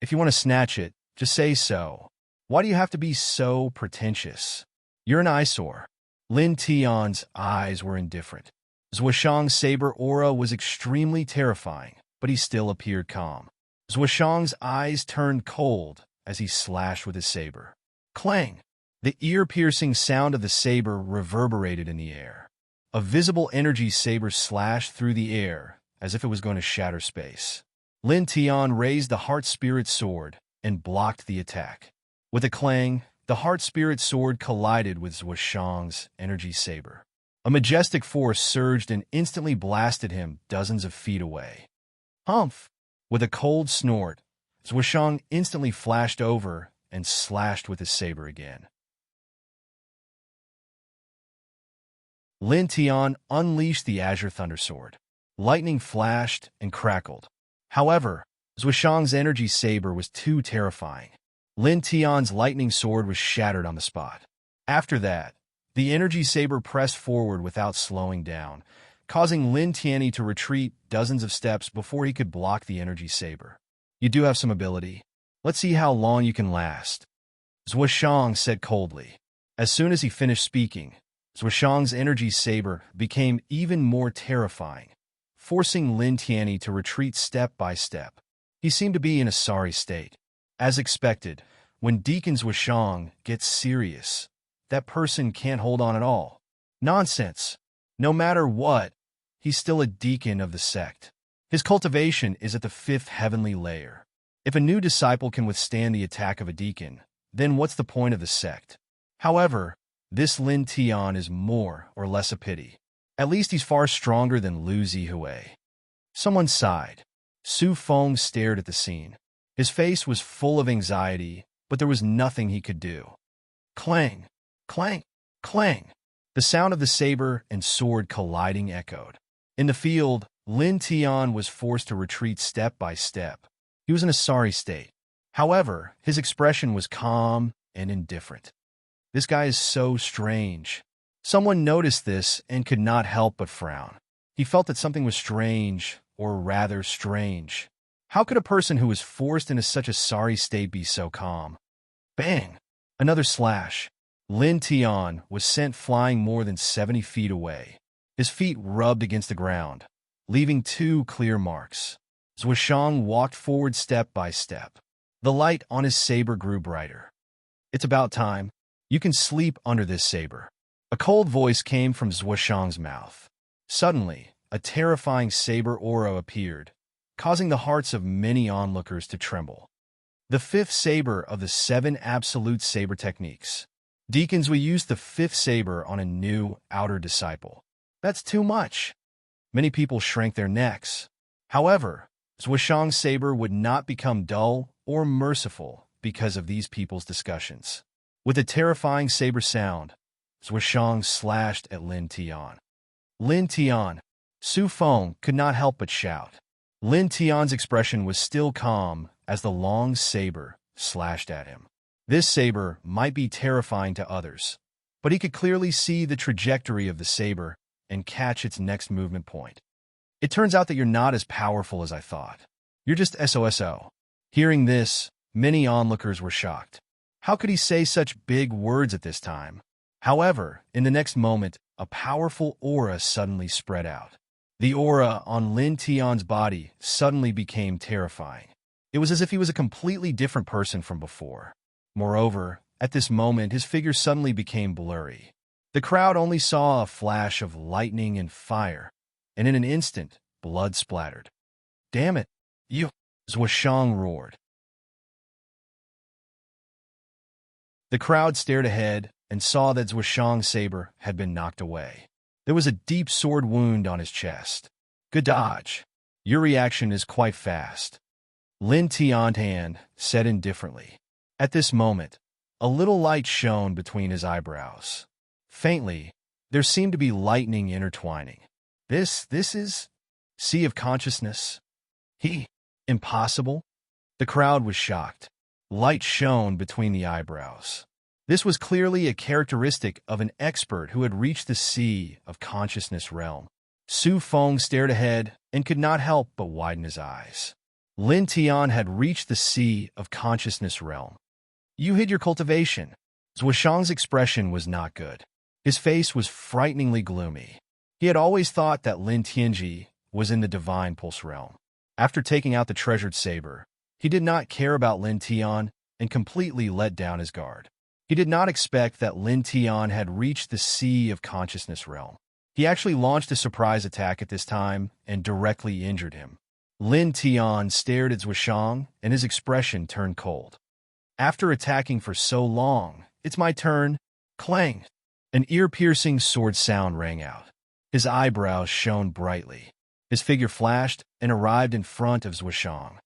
Speaker 1: If you want to snatch it, just say so. Why do you have to be so pretentious? You're an eyesore." Lin Tian's eyes were indifferent. Zhuoshang's saber aura was extremely terrifying, but he still appeared calm. Zhuoshang's eyes turned cold as he slashed with his saber. Clang! The ear-piercing sound of the saber reverberated in the air. A visible energy saber slashed through the air as if it was going to shatter space. Lin Tian raised the heart-spirit sword and blocked the attack. With a clang, the heart-spirit sword collided with Zhuoshang's energy saber. A majestic force surged and instantly blasted him dozens of feet away. Humph! With a cold snort, Zhuoshang instantly flashed over and slashed with his saber again. Lin Tian unleashed the Azure Thunder Sword. Lightning flashed and crackled. However, Zhuoshang's energy saber was too terrifying. Lin Tian's lightning sword was shattered on the spot. After that, the energy saber pressed forward without slowing down, causing Lin Tian to retreat dozens of steps before he could block the energy saber. "You do have some ability. Let's see how long you can last," Zhuoshang said coldly. As soon as he finished speaking, Zhuoshang's energy saber became even more terrifying, forcing Lin Tian to retreat step by step. He seemed to be in a sorry state. As expected, when Deacon Zhuoshang gets serious, that person can't hold on at all. Nonsense. No matter what, he's still a deacon of the sect. His cultivation is at the 5th heavenly layer. If a new disciple can withstand the attack of a deacon, then what's the point of the sect? However, this Lin Tian is more or less a pity. At least he's far stronger than Lu Zihui. Someone sighed. Su Feng stared at the scene. His face was full of anxiety, but there was nothing he could do. Clang! Clang! Clang! The sound of the saber and sword colliding echoed. In the field, Lin Tian was forced to retreat step by step. He was in a sorry state. However, his expression was calm and indifferent. This guy is so strange. Someone noticed this and could not help but frown. He felt that something was strange, or rather strange. How could a person who was forced into such a sorry state be so calm? Bang! Another slash. Lin Tian was sent flying more than 70 feet away. His feet rubbed against the ground, leaving 2 clear marks. Zhuoshang walked forward step by step. The light on his saber grew brighter. "It's about time. You can sleep under this saber." A cold voice came from Zhuoshang's mouth. Suddenly, a terrifying saber aura appeared, causing the hearts of many onlookers to tremble. The 5th saber of the 7 absolute saber techniques. Deacons will use the 5th saber on a new outer disciple. That's too much. Many people shrank their necks. However, Zhuoshang's saber would not become dull or merciful because of these people's discussions. With a terrifying saber sound, Zhuoshang slashed at Lin Tian. Lin Tian! Su Feng could not help but shout. Lin Tian's expression was still calm, as the long saber slashed at him. This saber might be terrifying to others, but he could clearly see the trajectory of the saber and catch its next movement point. It turns out that you're not as powerful as I thought. You're just SOSO. Hearing this, many onlookers were shocked. How could he say such big words at this time? However, in the next moment, a powerful aura suddenly spread out. The aura on Lin Tian's body suddenly became terrifying. It was as if he was a completely different person from before. Moreover, at this moment, his figure suddenly became blurry. The crowd only saw a flash of lightning and fire, and in an instant, blood splattered. "Damn it, you!" Zhuoshang roared. The crowd stared ahead and saw that Zhuoshang's saber had been knocked away. There was a deep sword wound on his chest. "Good dodge. Your reaction is quite fast," Lin Tian said indifferently. At this moment, a little light shone between his eyebrows. Faintly, there seemed to be lightning intertwining. This is Sea of Consciousness. Impossible? The crowd was shocked. Light shone between the eyebrows. This was clearly a characteristic of an expert who had reached the Sea of Consciousness realm. Su Feng stared ahead and could not help but widen his eyes. Lin Tian had reached the Sea of Consciousness realm. "You hid your cultivation." Zhuoshang's expression was not good. His face was frighteningly gloomy. He had always thought that Lin Tianji was in the Divine Pulse realm. After taking out the treasured saber, he did not care about Lin Tian and completely let down his guard. He did not expect that Lin Tian had reached the Sea of Consciousness realm. He actually launched a surprise attack at this time and directly injured him. Lin Tian stared at Zhuoshang, and his expression turned cold. "After attacking for so long, it's my turn." Clang! An ear-piercing sword sound rang out. His eyebrows shone brightly. His figure flashed and arrived in front of Zhuoshang.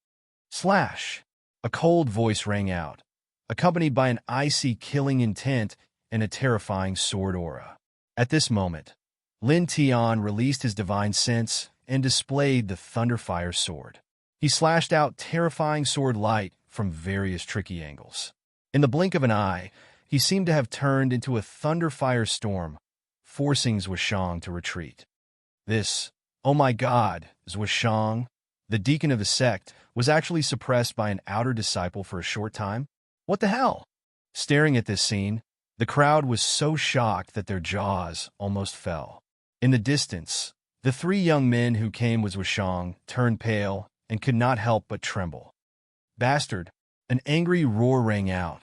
Speaker 1: Slash! A cold voice rang out, accompanied by an icy killing intent and a terrifying sword aura. At this moment, Lin Tian released his divine sense and displayed the Thunderfire sword. He slashed out terrifying sword light from various tricky angles. In the blink of an eye, he seemed to have turned into a Thunderfire storm, forcing Zhuoshang to retreat. Oh my God, Zhuoshang, the deacon of the sect, was actually suppressed by an outer disciple for a short time? What the hell? Staring at this scene, the crowd was so shocked that their jaws almost fell. In the distance, the three young men who came with Zhuoshang turned pale and could not help but tremble. "Bastard!" An angry roar rang out.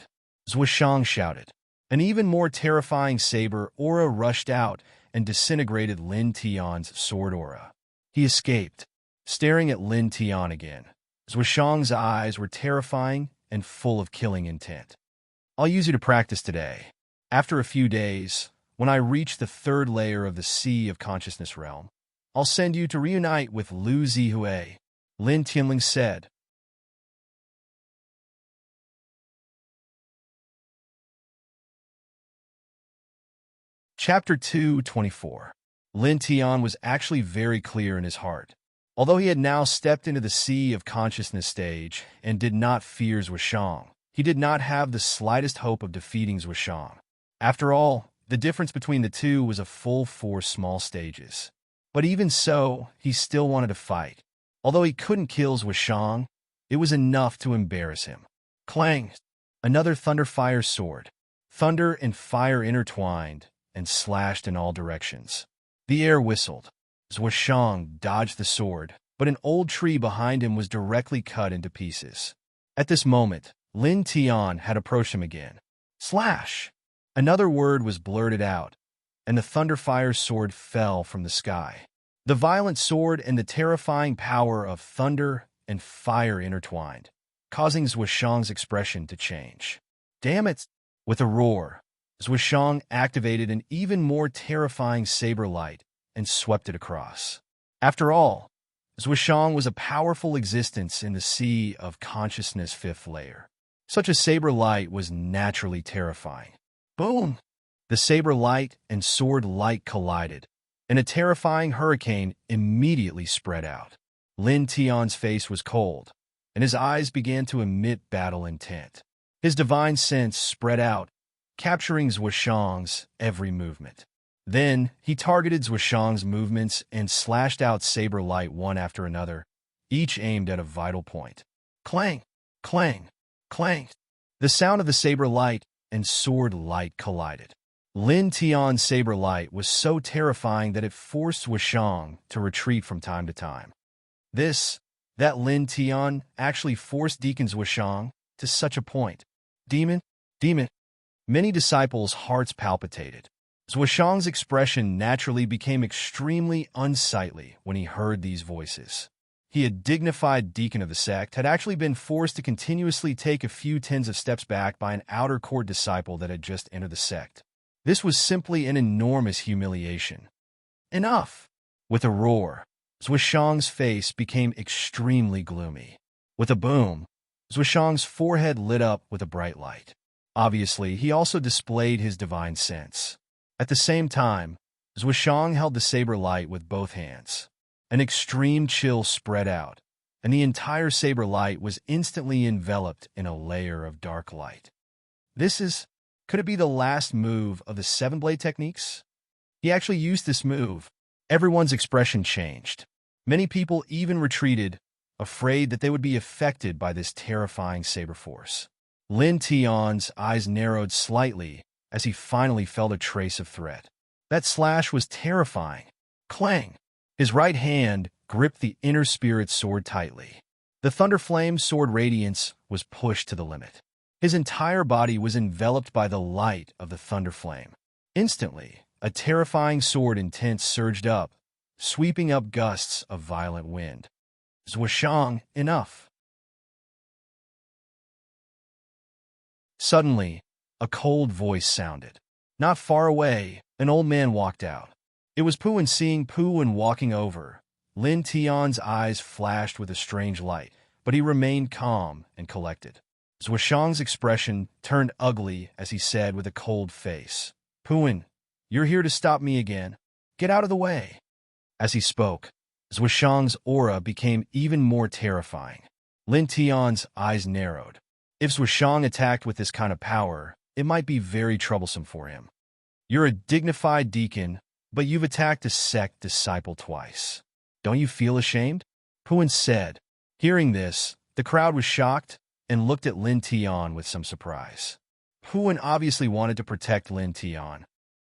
Speaker 1: Zhuoshang shouted. An even more terrifying saber aura rushed out and disintegrated Lin Tian's sword aura. He escaped. Staring at Lin Tian again, Zhuoshang's eyes were terrifying and full of killing intent. "I'll use you to practice today. After a few days, when I reach the third layer of the Sea of Consciousness realm, I'll send you to reunite with Lu Zihui," Lin Tianling said. Chapter 224. Lin Tian was actually very clear in his heart. Although he had now stepped into the Sea of Consciousness stage and did not fear Zhuoshang, he did not have the slightest hope of defeating Zhuoshang. After all, the difference between the two was a full 4 small stages. But even so, he still wanted to fight. Although he couldn't kill Zhuoshang, it was enough to embarrass him. Clang! Another Thunderfire sword. Thunder and fire intertwined and slashed in all directions. The air whistled. Zhuoshang dodged the sword, but an old tree behind him was directly cut into pieces. At this moment, Lin Tian had approached him again. Slash! Another word was blurted out, and the Thunderfire sword fell from the sky. The violent sword and the terrifying power of thunder and fire intertwined, causing Zhuoshang's expression to change. "Damn it!" With a roar, Zhuoshang activated an even more terrifying saber light and swept it across. After all, Zhuoshang was a powerful existence in the Sea of Consciousness 5th layer. Such a saber light was naturally terrifying. Boom! The saber light and sword light collided, and a terrifying hurricane immediately spread out. Lin Tian's face was cold, and his eyes began to emit battle intent. His divine sense spread out, capturing Zhuoshang's every movement. Then, he targeted Zhuoshang's movements and slashed out saber light one after another, each aimed at a vital point. Clang! Clang! Clang! The sound of the saber light and sword light collided. Lin Tian's saber light was so terrifying that it forced Zhuoshang to retreat from time to time. That Lin Tian actually forced Deacon Zhuoshang to such a point. Demon! Demon! Many disciples' hearts palpitated. Zhuoshang's expression naturally became extremely unsightly when he heard these voices. He, a dignified deacon of the sect, had actually been forced to continuously take a few tens of steps back by an outer court disciple that had just entered the sect. This was simply an enormous humiliation. Enough! With a roar, Zhuoshang's face became extremely gloomy. With a boom, Zhuoshang's forehead lit up with a bright light. Obviously, he also displayed his divine sense. At the same time, Zhuoshang held the saber light with both hands. An extreme chill spread out, and the entire saber light was instantly enveloped in a layer of dark light. Could it be the last move of the Seven Blade techniques? He actually used this move. Everyone's expression changed. Many people even retreated, afraid that they would be affected by this terrifying saber force. Lin Tian's eyes narrowed slightly as he finally felt a trace of threat. That slash was terrifying. Clang! His right hand gripped the inner spirit sword tightly. The Thunderflame sword radiance was pushed to the limit. His entire body was enveloped by the light of the Thunderflame. Instantly, a terrifying sword intent surged up, sweeping up gusts of violent wind. Zhuoshang, enough! Suddenly, a cold voice sounded. Not far away, an old man walked out. It was Puan. Seeing Puan walking over, Lin Tian's eyes flashed with a strange light, but he remained calm and collected. Zhuoshang's expression turned ugly as he said with a cold face, "Puan, you're here to stop me again. Get out of the way." As he spoke, Zhuoshang's aura became even more terrifying. Lin Tian's eyes narrowed. If Zhuoshang attacked with this kind of power, it might be very troublesome for him. You're a dignified deacon, but you've attacked a sect disciple twice. Don't you feel ashamed? Puan said. Hearing this, the crowd was shocked and looked at Lin Tian with some surprise. Puan obviously wanted to protect Lin Tian.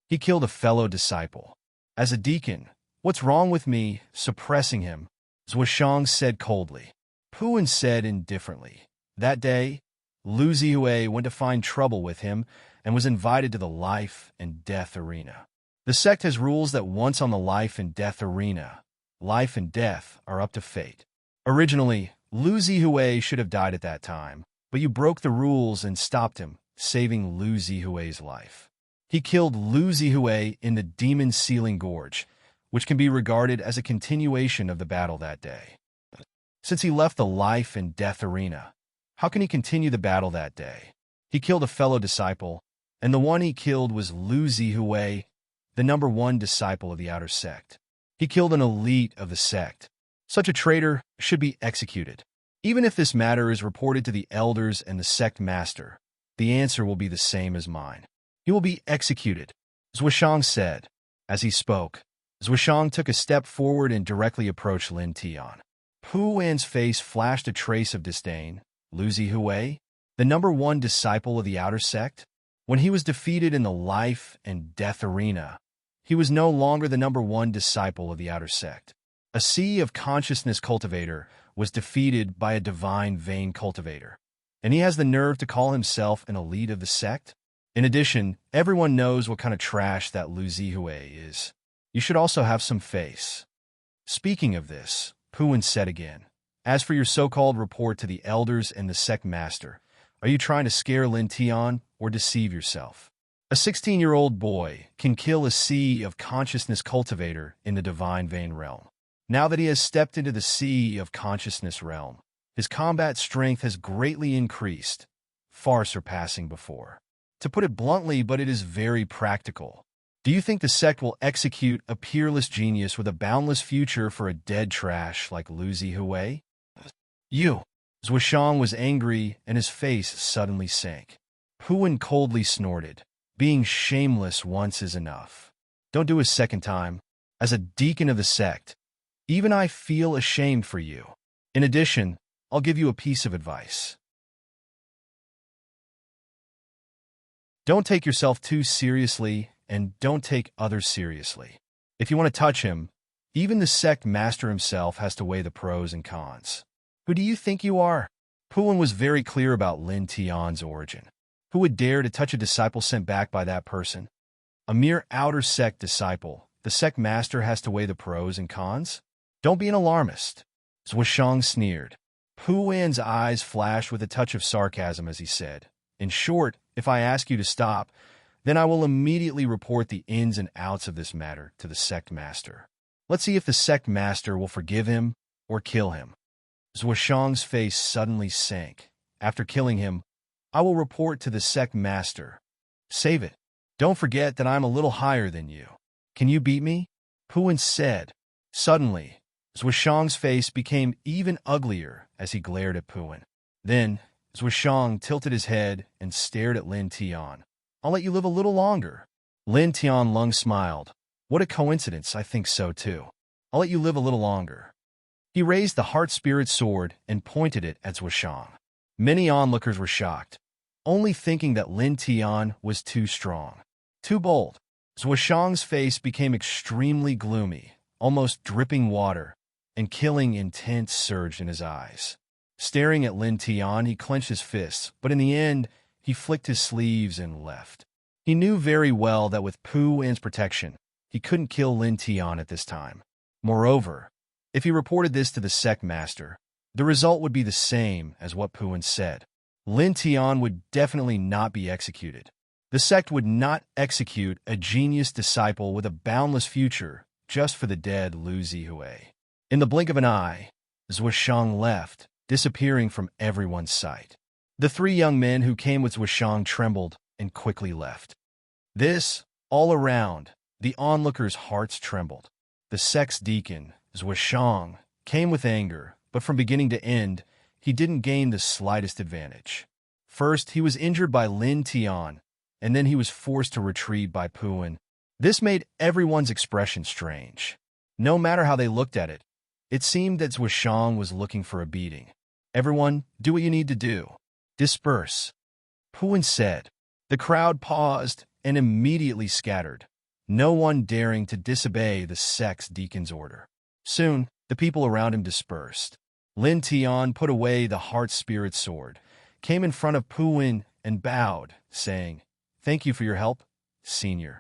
Speaker 1: He killed a fellow disciple. As a deacon, what's wrong with me suppressing him? Zhuoshang said coldly. Puan said indifferently. That day, Lu Zihue went to find trouble with him and was invited to the life and death arena. The sect has rules that once on the life and death arena, life and death are up to fate. Originally, Lu Zihue should have died at that time, but you broke the rules and stopped him, saving Lu Zihue's life. He killed Lu Zihue in the Demon Sealing Gorge, which can be regarded as a continuation of the battle that day. Since he left the life and death arena, how can he continue the battle that day? He killed a fellow disciple, and the one he killed was Lu Zihue, the #1 disciple of the outer sect. He killed an elite of the sect. Such a traitor should be executed. Even if this matter is reported to the elders and the sect master, the answer will be the same as mine. He will be executed, Zhuoshang said. As he spoke, Zhuoshang took a step forward and directly approached Lin Tian. Puan's face flashed a trace of disdain. Lu Zihue, the #1 disciple of the outer sect? When he was defeated in the life and death arena, he was no longer the #1 disciple of the outer sect. A sea of consciousness cultivator was defeated by a divine vein cultivator, and he has the nerve to call himself an elite of the sect? In addition, everyone knows what kind of trash that Lu Zihue is. You should also have some face. Speaking of this, Puan said again, as for your so-called report to the elders and the sect master, are you trying to scare Lin Tian or deceive yourself? A 16-year-old boy can kill a sea of consciousness cultivator in the divine vein realm. Now that he has stepped into the sea of consciousness realm, his combat strength has greatly increased, far surpassing before. To put it bluntly, but it is very practical. Do you think the sect will execute a peerless genius with a boundless future for a dead trash like Lu Zihue? You, Zhuoshang was angry, and his face suddenly sank. Puan coldly snorted. Being shameless once is enough. Don't do a second time. As a deacon of the sect, even I feel ashamed for you. In addition, I'll give you a piece of advice. Don't take yourself too seriously, and don't take others seriously. If you want to touch him, even the sect master himself has to weigh the pros and cons. Who do you think you are? Puan was very clear about Lin Tian's origin. Who would dare to touch a disciple sent back by that person? A mere outer sect disciple. The sect master has to weigh the pros and cons? Don't be an alarmist. Zhuoshang sneered. Puan's eyes flashed with a touch of sarcasm as he said, in short, if I ask you to stop, then I will immediately report the ins and outs of this matter to the sect master. Let's see if the sect master will forgive him or kill him. Zhuoshang's face suddenly sank. After killing him, I will report to the sect master. Save it. Don't forget that I'm a little higher than you. Can you beat me? Puan said. Suddenly, Zhuoshang's face became even uglier as he glared at Puan. Then, Zhuoshang tilted his head and stared at Lin Tian. I'll let you live a little longer. Lin Tianlong smiled. What a coincidence, I think so too. I'll let you live a little longer. He raised the heart-spirit sword and pointed it at Zhuoshang. Many onlookers were shocked, only thinking that Lin Tian was too strong, too bold. Zhuoshang's face became extremely gloomy, almost dripping water, and killing intent surged in his eyes. Staring at Lin Tian, he clenched his fists, but in the end, he flicked his sleeves and left. He knew very well that with Puan's protection, he couldn't kill Lin Tian at this time. Moreover, if he reported this to the sect master, the result would be the same as what Puan said. Lin Tian would definitely not be executed. The sect would not execute a genius disciple with a boundless future just for the dead Lu Zihui. In the blink of an eye, Zhuoshang left, disappearing from everyone's sight. The three young men who came with Zhuoshang trembled and quickly left. This, all around, the onlookers' hearts trembled. The sect's deacon, Zhuoshang, came with anger, but from beginning to end, he didn't gain the slightest advantage. First, he was injured by Lin Tian, and then he was forced to retreat by Puan. This made everyone's expression strange. No matter how they looked at it, it seemed that Zhuoshang was looking for a beating. Everyone, do what you need to do. Disperse. Puan said. The crowd paused and immediately scattered, no one daring to disobey the sect's deacon's order. Soon, the people around him dispersed. Lin Tian put away the heart-spirit sword, came in front of Puan and bowed, saying, Thank you for your help, Senior.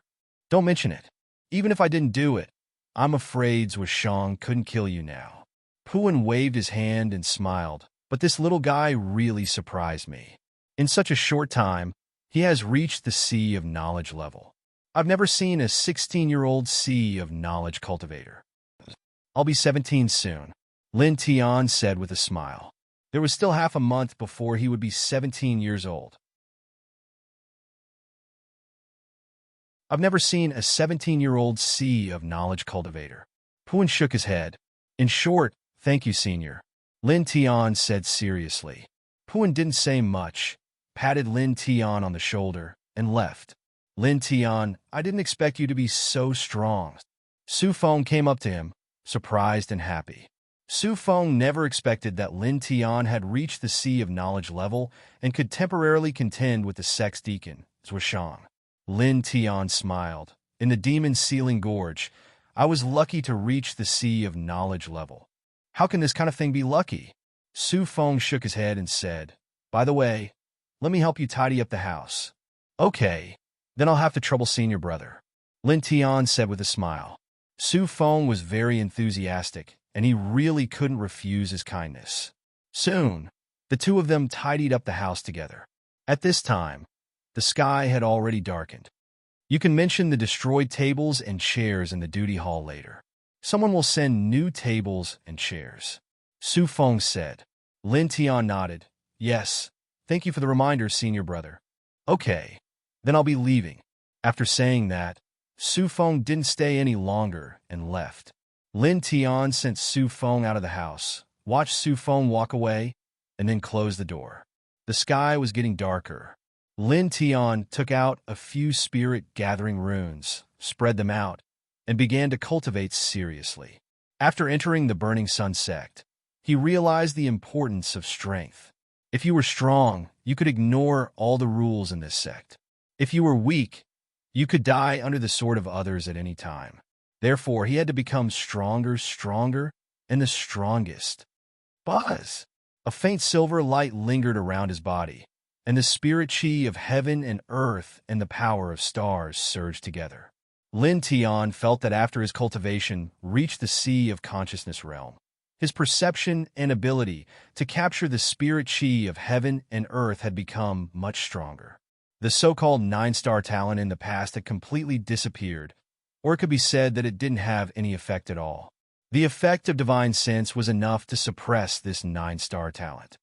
Speaker 1: Don't mention it. Even if I didn't do it, I'm afraid Zhuoshang couldn't kill you now. Puan waved his hand and smiled, but this little guy really surprised me. In such a short time, he has reached the sea of knowledge level. I've never seen a 16-year-old sea of knowledge cultivator. I'll be 17 soon, Lin Tian said with a smile. There was still half a month before he would be 17 years old. I've never seen a 17-year-old sea of knowledge cultivator. Puan shook his head. In short, thank you, Senior, Lin Tian said seriously. Puan didn't say much, patted Lin Tian on the shoulder, and left. Lin Tian, I didn't expect you to be so strong. Su Feng came up to him, surprised and happy. Su Feng never expected that Lin Tian had reached the sea of knowledge level and could temporarily contend with the sect's deacon, Zhuoshang. Lin Tian smiled. In the demon ceiling gorge, I was lucky to reach the sea of knowledge level. How can this kind of thing be lucky? Su Feng shook his head and said, By the way, let me help you tidy up the house. Okay, then I'll have to trouble Senior Brother, Lin Tian said with a smile. Su Feng was very enthusiastic, and he really couldn't refuse his kindness. Soon, the two of them tidied up the house together. At this time, the sky had already darkened. You can mention the destroyed tables and chairs in the duty hall later. Someone will send new tables and chairs. Su Feng said. Lin Tian nodded. Yes, thank you for the reminder, Senior Brother. Okay, then I'll be leaving. After saying that, Su Feng didn't stay any longer and left. Lin Tian sent Su Feng out of the house, watched Su Feng walk away, and then closed the door. The sky was getting darker. Lin Tian took out a few spirit-gathering runes, spread them out, and began to cultivate seriously. After entering the Burning Sun sect, he realized the importance of strength. If you were strong, you could ignore all the rules in this sect. If you were weak, you could die under the sword of others at any time. Therefore, he had to become stronger, and the strongest. Buzz! A faint silver light lingered around his body, and the spirit chi of heaven and earth and the power of stars surged together. Lin Tian felt that after his cultivation reached the sea of consciousness realm, his perception and ability to capture the spirit chi of heaven and earth had become much stronger. The so-called 9-star talent in the past had completely disappeared, or it could be said that it didn't have any effect at all. The effect of divine sense was enough to suppress this 9-star talent.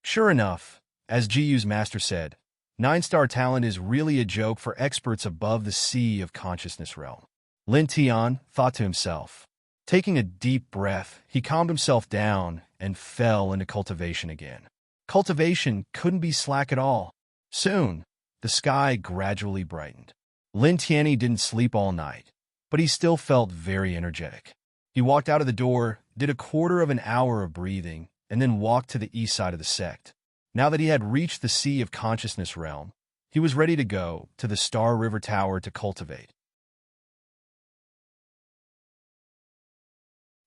Speaker 1: Sure enough, as Jiyu's master said, 9-star talent is really a joke for experts above the sea of consciousness realm. Lin Tian thought to himself. Taking a deep breath, he calmed himself down and fell into cultivation again. Cultivation couldn't be slack at all. Soon, the sky gradually brightened. Lin Tian didn't sleep all night, but he still felt very energetic. He walked out of the door, did a quarter of an hour of breathing, and then walked to the east side of the sect. Now that he had reached the sea of consciousness realm, he was ready to go to the Star River Tower to cultivate.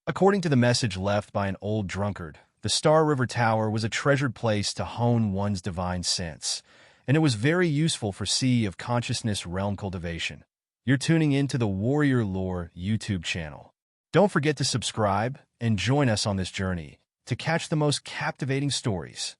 Speaker 1: According to the message left by an old drunkard, the Star River Tower was a treasured place to hone one's divine sense, and it was very useful for Sea of Consciousness realm cultivation. You're tuning into the Warrior Lore YouTube channel. Don't forget to subscribe and join us on this journey to catch the most captivating stories.